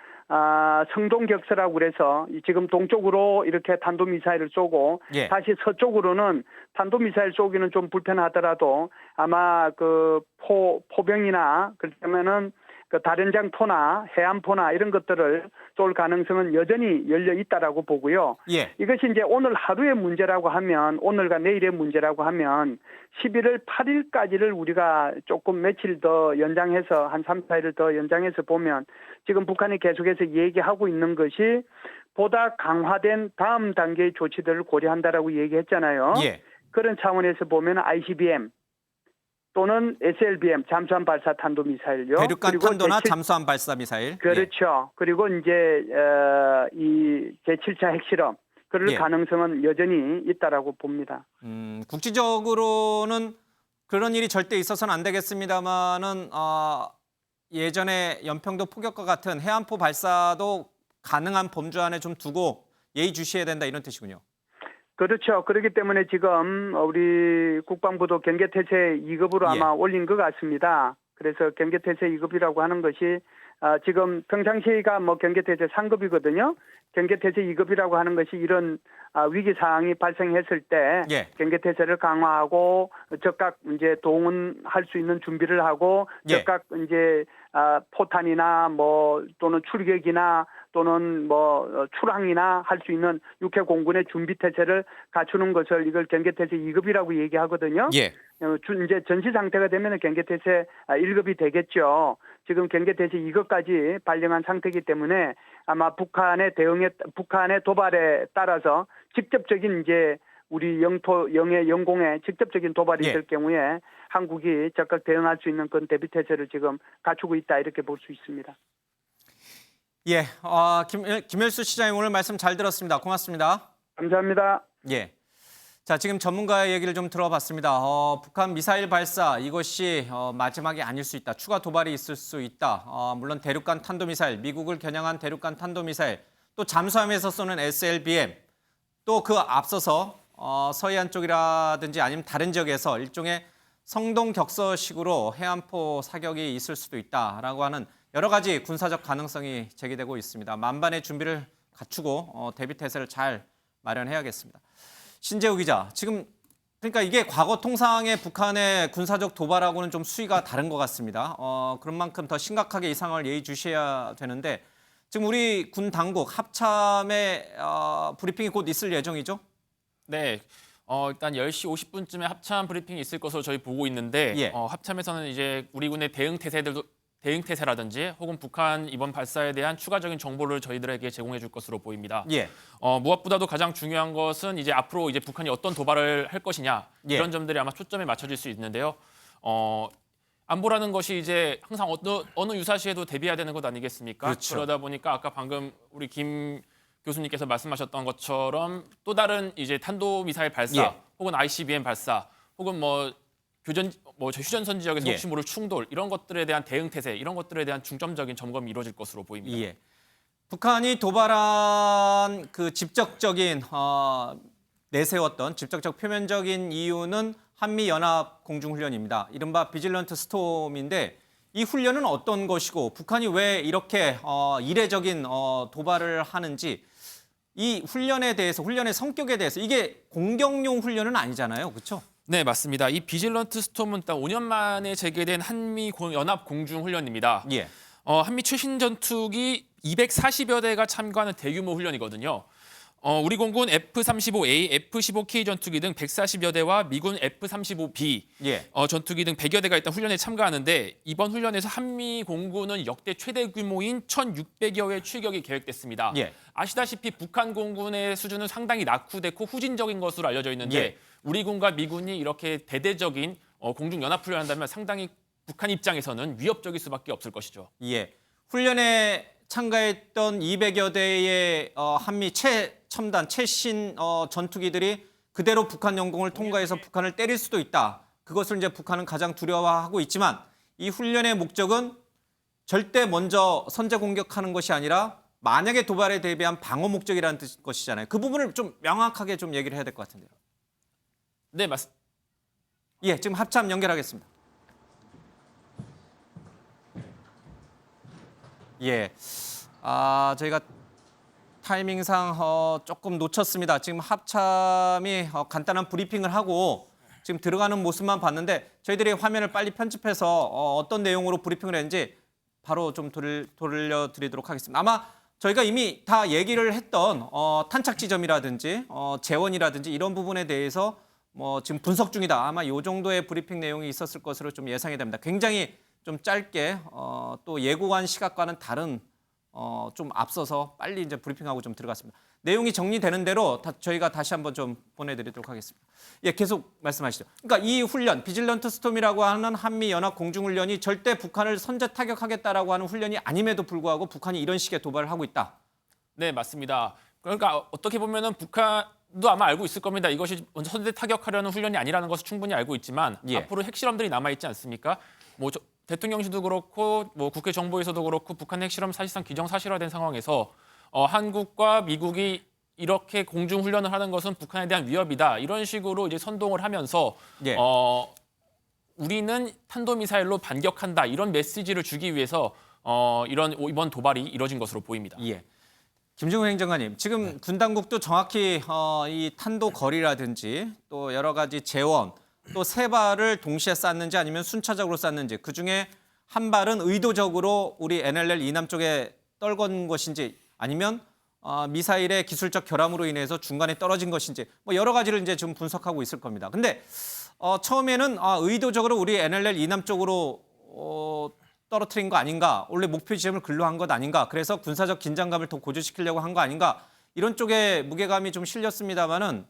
성동격서라고 그래서 지금 동쪽으로 이렇게 탄도미사일을 쏘고 예. 다시 서쪽으로는 탄도미사일 쏘기는 좀 불편하더라도 아마 그 포병이나 그렇다면은 그 다련장포나 해안포나 이런 것들을 쏠 가능성은 여전히 열려 있다라고 보고요. 예. 이것이 이제 오늘 하루의 문제라고 하면 오늘과 내일의 문제라고 하면 11월 8일까지를 우리가 조금 며칠 더 연장해서 한 3, 4일을 더 연장해서 보면 지금 북한이 계속해서 얘기하고 있는 것이 보다 강화된 다음 단계의 조치들을 고려한다라고 얘기했잖아요. 예. 그런 차원에서 보면 ICBM 또는 SLBM 잠수함 발사 탄도미사일요. 대륙간 그리고 탄도나 잠수함 발사 미사일. 그렇죠. 그리고 이제 이 제7차 핵실험 그럴 예. 가능성은 여전히 있다라고 봅니다. 국지적으로는 그런 일이 절대 있어서는 안 되겠습니다만은 예전에 연평도 포격과 같은 해안포 발사도 가능한 범주 안에 좀 두고 예의주시해야 된다 이런 뜻이군요. 그렇죠. 그렇기 때문에 지금 우리 국방부도 경계태세 2급으로 예. 아마 올린 것 같습니다. 그래서 경계태세 2급이라고 하는 것이 지금 평상시가 뭐 경계태세 3급이거든요. 경계태세 2급이라고 하는 것이 이런 위기 상황이 발생했을 때 예. 경계태세를 강화하고 즉각 이제 동원할 수 있는 준비를 하고 예. 즉각 이제 포탄이나 뭐 또는 출격이나 또는 뭐 출항이나 할 수 있는 육해 공군의 준비 태세를 갖추는 것을 이걸 경계태세 2급이라고 얘기하거든요. 예. 이제 전시 상태가 되면 경계태세 1급이 되겠죠. 지금 경계태세 2급까지 발령한 상태이기 때문에 아마 북한의 도발에 따라서 직접적인 이제 우리 영공에 직접적인 도발이 예. 될 경우에 한국이 적극 대응할 수 있는 그런 대비 태세를 지금 갖추고 있다 이렇게 볼 수 있습니다. 예, 김일수 시장님 오늘 말씀 잘 들었습니다. 고맙습니다. 감사합니다. 예. 자, 지금 전문가의 얘기를 좀 들어봤습니다. 북한 미사일 발사 이것이 마지막이 아닐 수 있다. 추가 도발이 있을 수 있다. 물론 대륙간 탄도미사일, 미국을 겨냥한 대륙간 탄도미사일, 또 잠수함에서 쏘는 SLBM, 또 그 앞서서 서해안 쪽이라든지 아니면 다른 지역에서 일종의 성동격서식으로 해안포 사격이 있을 수도 있다라고 하는 여러 가지 군사적 가능성이 제기되고 있습니다. 만반의 준비를 갖추고 대비 태세를 잘 마련해야겠습니다. 신재우 기자, 지금 그러니까 이게 과거 통상의 북한의 군사적 도발하고는 좀 수위가 다른 것 같습니다. 그런 만큼 더 심각하게 이 상황을 예의주시해야 되는데 지금 우리 군 당국 합참의 브리핑이 곧 있을 예정이죠? 네. 일단 10시 50분쯤에 합참 브리핑이 있을 것으로 저희 보고 있는데 예. 합참에서는 이제 우리 군의 대응 태세라든지 혹은 북한 이번 발사에 대한 추가적인 정보를 저희들에게 제공해 줄 것으로 보입니다. 예. 무엇보다도 가장 중요한 것은 이제 앞으로 이제 북한이 어떤 도발을 할 것이냐 예. 이런 점들이 아마 초점에 맞춰질 수 있는데요. 안보라는 것이 이제 항상 어느 유사시에도 대비해야 되는 것 아니겠습니까? 그렇죠. 그러다 보니까 아까 방금 우리 김 교수님께서 말씀하셨던 것처럼 또 다른 이제 탄도미사일 발사 예. 혹은 ICBM 발사 혹은 휴전선 지역에서 예. 혹시 모를 충돌 이런 것들에 대한 대응 태세 이런 것들에 대한 중점적인 점검이 이루어질 것으로 보입니다. 예. 북한이 도발한 그 직접적인 내세웠던 직접적 표면적인 이유는 한미 연합 공중 훈련입니다. 이른바 비질런트 스톰인데 이 훈련은 어떤 것이고 북한이 왜 이렇게 이례적인 도발을 하는지 이 훈련에 대해서 훈련의 성격에 대해서 이게 공격용 훈련은 아니잖아요. 그렇죠? 네, 맞습니다. 이 비질런트 스톰은 딱 5년 만에 재개된 한미 연합 공중 훈련입니다. 예. 한미 최신 전투기 240여 대가 참가하는 대규모 훈련이거든요. 우리 공군 F-35A, F-15K 전투기 등 140여 대와 미군 F-35B 예. 전투기 등 100여 대가 일단 훈련에 참가하는데 이번 훈련에서 한미 공군은 역대 최대 규모인 1,600여 회 출격이 계획됐습니다. 예. 아시다시피 북한 공군의 수준은 상당히 낙후됐고 후진적인 것으로 알려져 있는데 예. 우리 군과 미군이 이렇게 대대적인 공중 연합 훈련을 한다면 상당히 북한 입장에서는 위협적일 수밖에 없을 것이죠. 예. 훈련에 참가했던 200여 대의 한미 최첨단 최신 전투기들이 그대로 북한 영공을 통과해서 북한을 때릴 수도 있다. 그것을 이제 북한은 가장 두려워하고 있지만 이 훈련의 목적은 절대 먼저 선제 공격하는 것이 아니라 만약에 도발에 대비한 방어 목적이라는 것이잖아요. 그 부분을 좀 명확하게 좀 얘기를 해야 될 것 같은데요. 네, 맞습니다. 예, 지금 합참 연결하겠습니다. 예, 저희가 타이밍상 조금 놓쳤습니다. 지금 합참이 간단한 브리핑을 하고 지금 들어가는 모습만 봤는데 저희들이 화면을 빨리 편집해서 어떤 내용으로 브리핑을 했는지 바로 좀 돌려드리도록 하겠습니다. 아마 저희가 이미 다 얘기를 했던 탄착 지점이라든지 재원이라든지 이런 부분에 대해서 뭐 지금 분석 중이다. 아마 이 정도의 브리핑 내용이 있었을 것으로 좀 예상이 됩니다. 굉장히 좀 짧게 또 예고한 시각과는 다른 좀 앞서서 빨리 이제 브리핑하고 좀 들어갔습니다. 내용이 정리되는 대로 저희가 다시 한번 좀 보내드리도록 하겠습니다. 예, 계속 말씀하시죠. 그러니까 이 훈련, 비질런트 스톰이라고 하는 한미 연합 공중훈련이 절대 북한을 선제 타격하겠다라고 하는 훈련이 아님에도 불구하고 북한이 이런 식의 도발을 하고 있다. 네, 맞습니다. 그러니까 어떻게 보면은 북한도 아마 알고 있을 겁니다. 이것이 선제 타격하려는 훈련이 아니라는 것을 충분히 알고 있지만 예. 앞으로 핵실험들이 남아 있지 않습니까? 뭐 대통령실도 그렇고 뭐 국회 정보에서도 그렇고 북한 핵실험 사실상 기정사실화된 상황에서 한국과 미국이 이렇게 공중 훈련을 하는 것은 북한에 대한 위협이다. 이런 식으로 이제 선동을 하면서 예. 우리는 탄도미사일로 반격한다. 이런 메시지를 주기 위해서 이번 도발이 이뤄진 것으로 보입니다. 예. 김정은 행정관님, 지금 군 당국도 정확히 이 탄도 거리라든지 또 여러 가지 재원, 또 세 발을 동시에 쐈는지 아니면 순차적으로 쐈는지 그중에 한 발은 의도적으로 우리 NLL 이남 쪽에 떨군 것인지 아니면 미사일의 기술적 결함으로 인해서 중간에 떨어진 것인지 뭐 여러 가지를 이제 좀 분석하고 있을 겁니다. 근데 처음에는 의도적으로 우리 NLL 이남 쪽으로 떨어뜨린 거 아닌가, 원래 목표 지점을 글로 한 것 아닌가, 그래서 군사적 긴장감을 더 고조시키려고 한 거 아닌가, 이런 쪽에 무게감이 좀 실렸습니다만은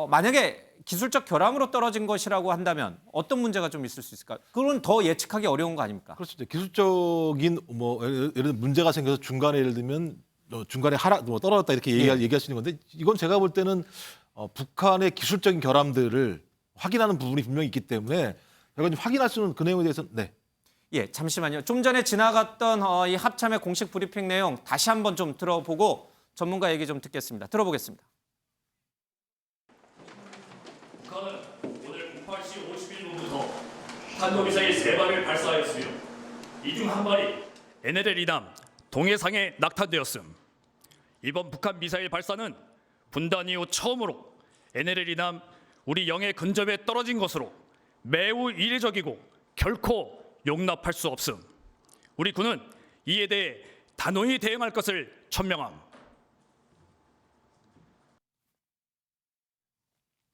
만약에 기술적 결함으로 떨어진 것이라고 한다면 어떤 문제가 좀 있을 수 있을까? 그건 더 예측하기 어려운 거 아닙니까? 그렇죠. 기술적인 뭐 예를 들어 문제가 생겨서 중간에 예를 들면 중간에 떨어졌다 이렇게 얘기할 수 있는 건데 이건 제가 볼 때는 북한의 기술적인 결함들을 확인하는 부분이 분명히 있기 때문에 제가 좀 확인할 수 있는 그 내용에 대해서는 네. 예, 잠시만요. 좀 전에 지나갔던 이 합참의 공식 브리핑 내용 다시 한번 좀 들어보고 전문가 얘기 좀 듣겠습니다. 들어보겠습니다. 북한은 오늘 08시 51분부터 탄도미사일 3발을 발사하였으며 이 중 한 발이 NLL 이남 동해상에 낙탄되었음. 이번 북한 미사일 발사는 분단 이후 처음으로 NLL 이남 우리 영해 근접에 떨어진 것으로 매우 이례적이고 결코 용납할 수 없음. 우리 군은 이에 대해 단호히 대응할 것을 천명함.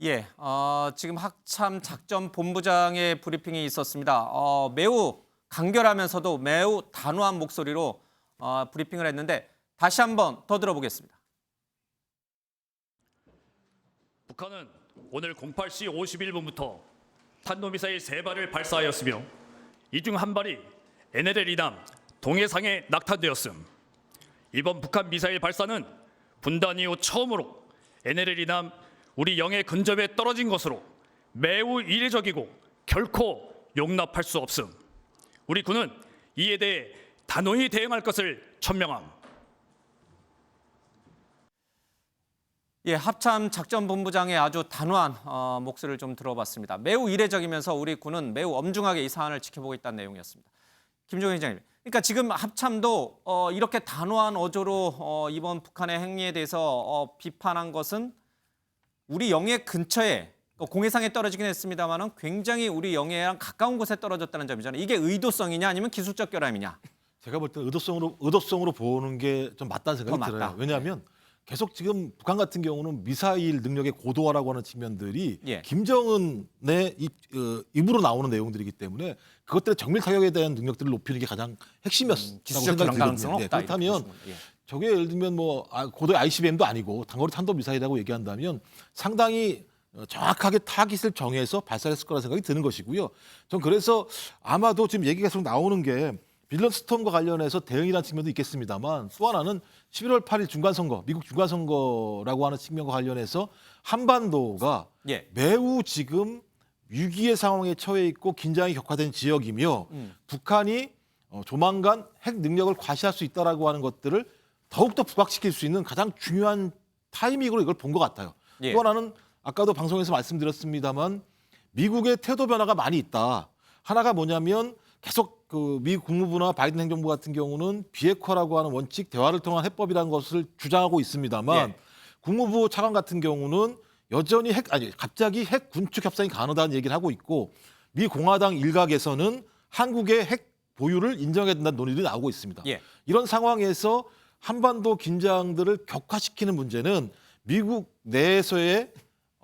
예, 지금 합참 작전 본부장의 브리핑이 있었습니다. 매우 간결하면서도 매우 단호한 목소리로 브리핑을 했는데 다시 한번 더 들어보겠습니다. 북한은 오늘 08시 51분부터 탄도미사일 3발을 발사하였으며 이 중 한 발이 NLL 이남 동해상에 낙탄되었음. 이번 북한 미사일 발사는 분단 이후 처음으로 NLL 이남 우리 영해 근접에 떨어진 것으로 매우 이례적이고 결코 용납할 수 없음. 우리 군은 이에 대해 단호히 대응할 것을 천명함. 예, 합참 작전본부장의 아주 단호한 목소리를 좀 들어봤습니다. 매우 이례적이면서 우리 군은 매우 엄중하게 이 사안을 지켜보고 있다는 내용이었습니다. 김종인 회장님, 그러니까 지금 합참도 이렇게 단호한 어조로 이번 북한의 행위에 대해서 비판한 것은 우리 영해 근처에 공해상에 떨어지긴 했습니다만은 굉장히 우리 영해랑 가까운 곳에 떨어졌다는 점이잖아요. 이게 의도성이냐 아니면 기술적 결함이냐? 제가 볼 때 의도성으로 보는 게 좀 맞다는 생각이 들어요. 왜냐하면 계속 지금 북한 같은 경우는 미사일 능력의 고도화라고 하는 측면들이 예. 김정은의 입으로 나오는 내용들이기 때문에 그것들의 정밀 타격에 대한 능력들을 높이는 게 가장 핵심이었다고 기술적 생각이 가능성은 들거든요. 없다. 그렇다면 예. 저게 예를 들면 뭐 고도의 ICBM도 아니고 단거리 탄도 미사일이라고 얘기한다면 상당히 정확하게 타깃을 정해서 발사했을 거라 생각이 드는 것이고요. 전 그래서 아마도 지금 얘기가 계속 나오는 게 빌런트 스톰과 관련해서 대응이라는 측면도 있겠습니다만 또 하나는 11월 8일 중간선거, 미국 중간선거라고 하는 측면과 관련해서 한반도가 예. 매우 지금 위기의 상황에 처해 있고 긴장이 격화된 지역이며 북한이 조만간 핵 능력을 과시할 수 있다라고 하는 것들을 더욱더 부각시킬 수 있는 가장 중요한 타이밍으로 이걸 본 것 같아요. 예. 또 하나는 아까도 방송에서 말씀드렸습니다만 미국의 태도 변화가 많이 있다. 하나가 뭐냐면 계속 그 미국 국무부나 바이든 행정부 같은 경우는 비핵화라고 하는 원칙, 대화를 통한 해법이라는 것을 주장하고 있습니다만 예. 국무부 차관 같은 경우는 여전히 갑자기 핵 군축 협상이 가능하다는 얘기를 하고 있고 미 공화당 일각에서는 한국의 핵 보유를 인정해야 된다는 논의들이 나오고 있습니다. 예. 이런 상황에서 한반도 긴장들을 격화시키는 문제는 미국 내에서의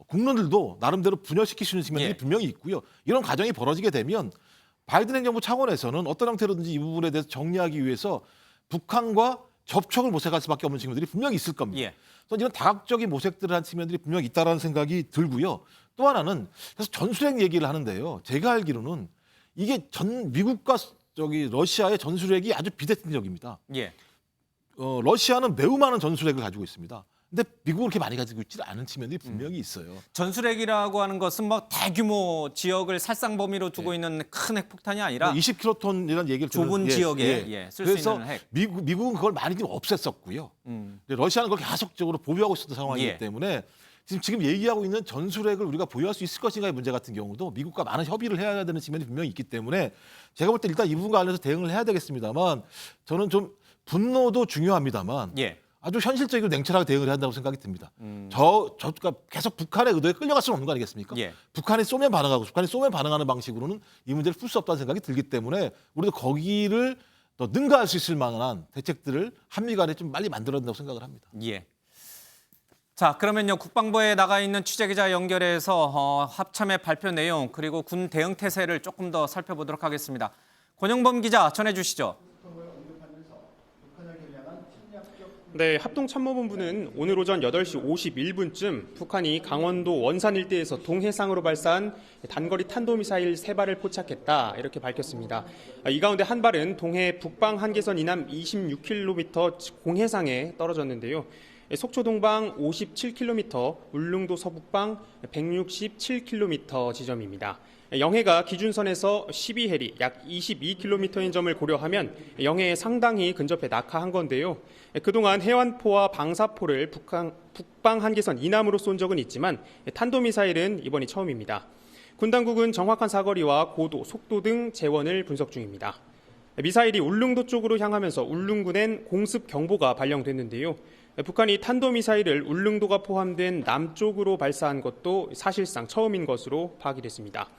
국론들도 나름대로 분열시킬 수 있는 측면들이 예. 분명히 있고요. 이런 과정이 벌어지게 되면 바이든 행정부 차원에서는 어떤 형태로든지 이 부분에 대해서 정리하기 위해서 북한과 접촉을 모색할 수밖에 없는 측면들이 분명히 있을 겁니다. 예. 그래서 이런 다각적인 모색들을 한 측면들이 분명히 있다라는 생각이 들고요. 또 하나는 그래서 전술핵 얘기를 하는데요. 제가 알기로는 이게 미국과 러시아의 전술핵이 아주 비대칭적입니다. 예. 러시아는 매우 많은 전술핵을 가지고 있습니다. 근데 미국은 그렇게 많이 가지고 있지 않은 측면들이 분명히 있어요. 전술핵이라고 하는 것은 뭐 대규모 지역을 살상 범위로 두고 있는 큰 핵폭탄이 아니라 20킬로톤이라는 얘기를 좁은 지역에 쓸 수 있는 핵. 미국은 그걸 많이 좀 없앴었고요. 근데 러시아는 그걸 계속적으로 보유하고 있었던 상황이기 예. 때문에 지금 얘기하고 있는 전술핵을 우리가 보유할 수 있을 것인가의 문제 같은 경우도 미국과 많은 협의를 해야 되는 측면이 분명히 있기 때문에 제가 볼 때 일단 이 부분과 관련해서 대응을 해야 되겠습니다만 저는 좀 분노도 중요합니다만 예. 아주 현실적이고 냉철하게 대응을 해야 한다고 생각이 듭니다. 그러니까 계속 북한의 의도에 끌려갈 수는 없는 거 아니겠습니까? 예. 북한이 쏘면 반응하고 북한이 쏘면 반응하는 방식으로는 이 문제를 풀 수 없다는 생각이 들기 때문에 우리도 거기를 더 능가할 수 있을 만한 대책들을 한미 간에 좀 빨리 만들어야 된다고 생각을 합니다. 예. 자, 그러면요. 국방부에 나가 있는 취재기자 연결해서 합참의 발표 내용 그리고 군 대응 태세를 조금 더 살펴보도록 하겠습니다. 권영범 기자 전해주시죠. 네, 합동참모본부는 오늘 오전 8시 51분쯤 북한이 강원도 원산 일대에서 동해상으로 발사한 단거리 탄도미사일 3발을 포착했다 이렇게 밝혔습니다. 이 가운데 한 발은 동해 북방 한계선 이남 26km 공해상에 떨어졌는데요. 속초 동방 57km, 울릉도 서북방 167km 지점입니다. 영해가 기준선에서 12해리, 약 22km인 점을 고려하면 영해에 상당히 근접해 낙하한 건데요. 그동안 해완포와 방사포를 북방 한계선 이남으로 쏜 적은 있지만 탄도미사일은 이번이 처음입니다. 군 당국은 정확한 사거리와 고도, 속도 등 재원을 분석 중입니다. 미사일이 울릉도 쪽으로 향하면서 울릉군엔 공습 경보가 발령됐는데요. 북한이 탄도미사일을 울릉도가 포함된 남쪽으로 발사한 것도 사실상 처음인 것으로 파악이 됐습니다.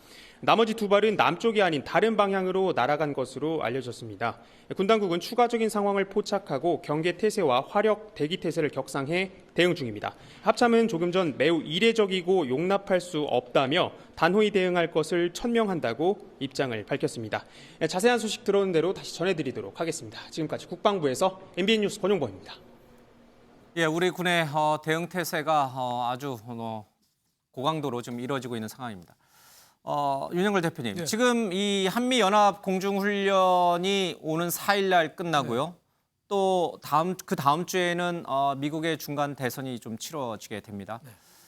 나머지 2발은 남쪽이 아닌 다른 방향으로 날아간 것으로 알려졌습니다. 군 당국은 추가적인 상황을 포착하고 경계 태세와 화력 대기 태세를 격상해 대응 중입니다. 합참은 조금 전 매우 이례적이고 용납할 수 없다며 단호히 대응할 것을 천명한다고 입장을 밝혔습니다. 자세한 소식 들어오는 대로 다시 전해드리도록 하겠습니다. 지금까지 국방부에서 MBN 뉴스 권용범입니다. 예, 우리 군의 대응 태세가 아주 고강도로 지금 이루어지고 있는 상황입니다. 윤영걸 대표님, 예. 지금 이 한미 연합 공중 훈련이 오는 4일 날 끝나고요. 또 그 다음 주에는 미국의 중간 대선이 좀 치러지게 됩니다.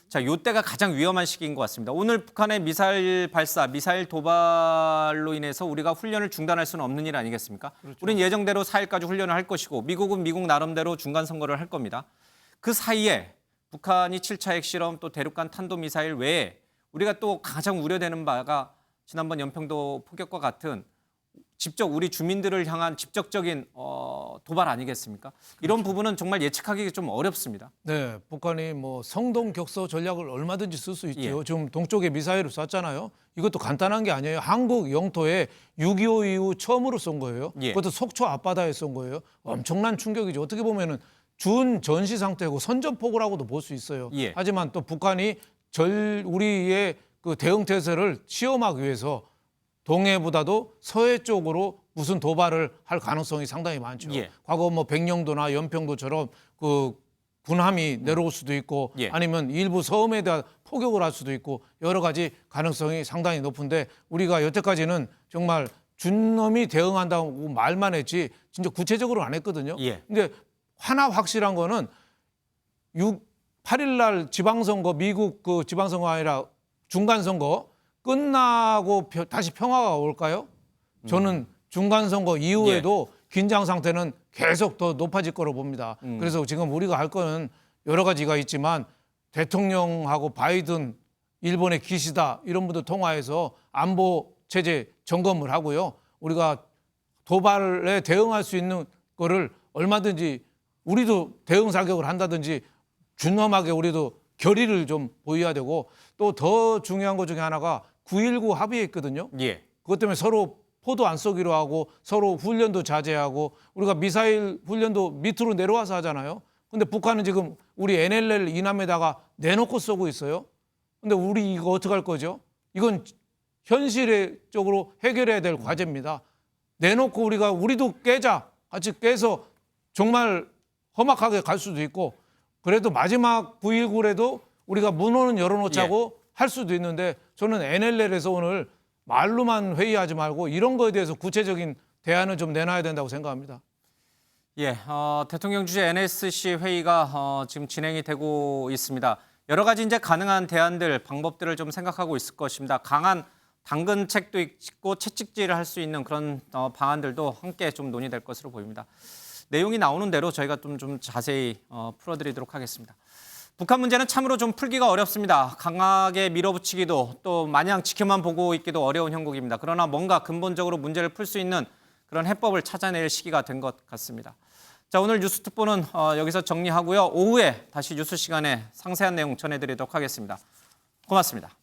자, 요때가 가장 위험한 시기인 것 같습니다. 오늘 북한의 미사일 발사, 미사일 도발로 인해서 우리가 훈련을 중단할 수는 없는 일 아니겠습니까? 그렇죠. 우린 예정대로 4일까지 훈련을 할 것이고 미국은 미국 나름대로 중간 선거를 할 겁니다. 그 사이에 북한이 7차 핵실험 또 대륙간 탄도미사일 외에 우리가 또 가장 우려되는 바가 지난번 연평도 포격과 같은 직접 우리 주민들을 향한 직접적인 도발 아니겠습니까? 이런 부분은 정말 예측하기 좀 어렵습니다. 네, 북한이 뭐 성동격서 전략을 얼마든지 쓸 수 있죠. 예. 지금 동쪽에 미사일을 쐈잖아요. 이것도 간단한 게 아니에요. 한국 영토에 6.25 이후 처음으로 쏜 거예요. 예. 그것도 속초 앞바다에 쏜 거예요. 엄청난 충격이죠. 어떻게 보면은 준 전시 상태고 선전포고라고도 볼 수 있어요. 예. 하지만 또 북한이 우리의 그 대응 태세를 시험하기 위해서 동해보다도 서해 쪽으로 무슨 도발을 할 가능성이 상당히 많죠. 예. 과거 뭐 백령도나 연평도처럼 그 군함이 내려올 수도 있고 예. 아니면 일부 섬에 대한 포격을 할 수도 있고 여러 가지 가능성이 상당히 높은데 우리가 여태까지는 정말 준엄히 대응한다고 말만 했지 진짜 구체적으로 안 했거든요. 예. 근데 하나 확실한 거는 8일 날 지방선거 미국 그 지방선거 아니라 중간선거 끝나고 다시 평화가 올까요? 저는 중간선거 이후에도 긴장 상태는 계속 더 높아질 거로 봅니다. 그래서 지금 우리가 할 거는 여러 가지가 있지만 대통령하고 바이든, 일본의 기시다 이런 분들 통화해서 안보 체제 점검을 하고요. 우리가 도발에 대응할 수 있는 거를 얼마든지 우리도 대응 사격을 한다든지 준엄하게 우리도 결의를 좀 보여야 되고 또 더 중요한 것 중에 하나가 9.19 합의했거든요. 예. 그것 때문에 서로 포도 안 쏘기로 하고 서로 훈련도 자제하고 우리가 미사일 훈련도 밑으로 내려와서 하잖아요. 근데 북한은 지금 우리 NLL 이남에다가 내놓고 쏘고 있어요. 근데 우리 이거 어떻게 할 거죠? 이건 현실적으로 해결해야 될 과제입니다. 내놓고 우리도 깨자. 같이 깨서 정말 험악하게 갈 수도 있고 그래도 마지막 9.19라도 우리가 문호는 열어놓자고 할 수도 있는데 저는 NLL에서 오늘 말로만 회의하지 말고 이런 거에 대해서 구체적인 대안을 좀 내놔야 된다고 생각합니다. 예, 대통령 주재 NSC 회의가 지금 진행이 되고 있습니다. 여러 가지 이제 가능한 대안들, 방법들을 좀 생각하고 있을 것입니다. 강한 당근책도 있고 채찍질을 할 수 있는 그런 방안들도 함께 좀 논의될 것으로 보입니다. 내용이 나오는 대로 저희가 좀 자세히 풀어드리도록 하겠습니다. 북한 문제는 참으로 좀 풀기가 어렵습니다. 강하게 밀어붙이기도 또 마냥 지켜만 보고 있기도 어려운 형국입니다. 그러나 뭔가 근본적으로 문제를 풀 수 있는 그런 해법을 찾아낼 시기가 된 것 같습니다. 자, 오늘 뉴스특보는 여기서 정리하고요. 오후에 다시 뉴스 시간에 상세한 내용 전해드리도록 하겠습니다. 고맙습니다.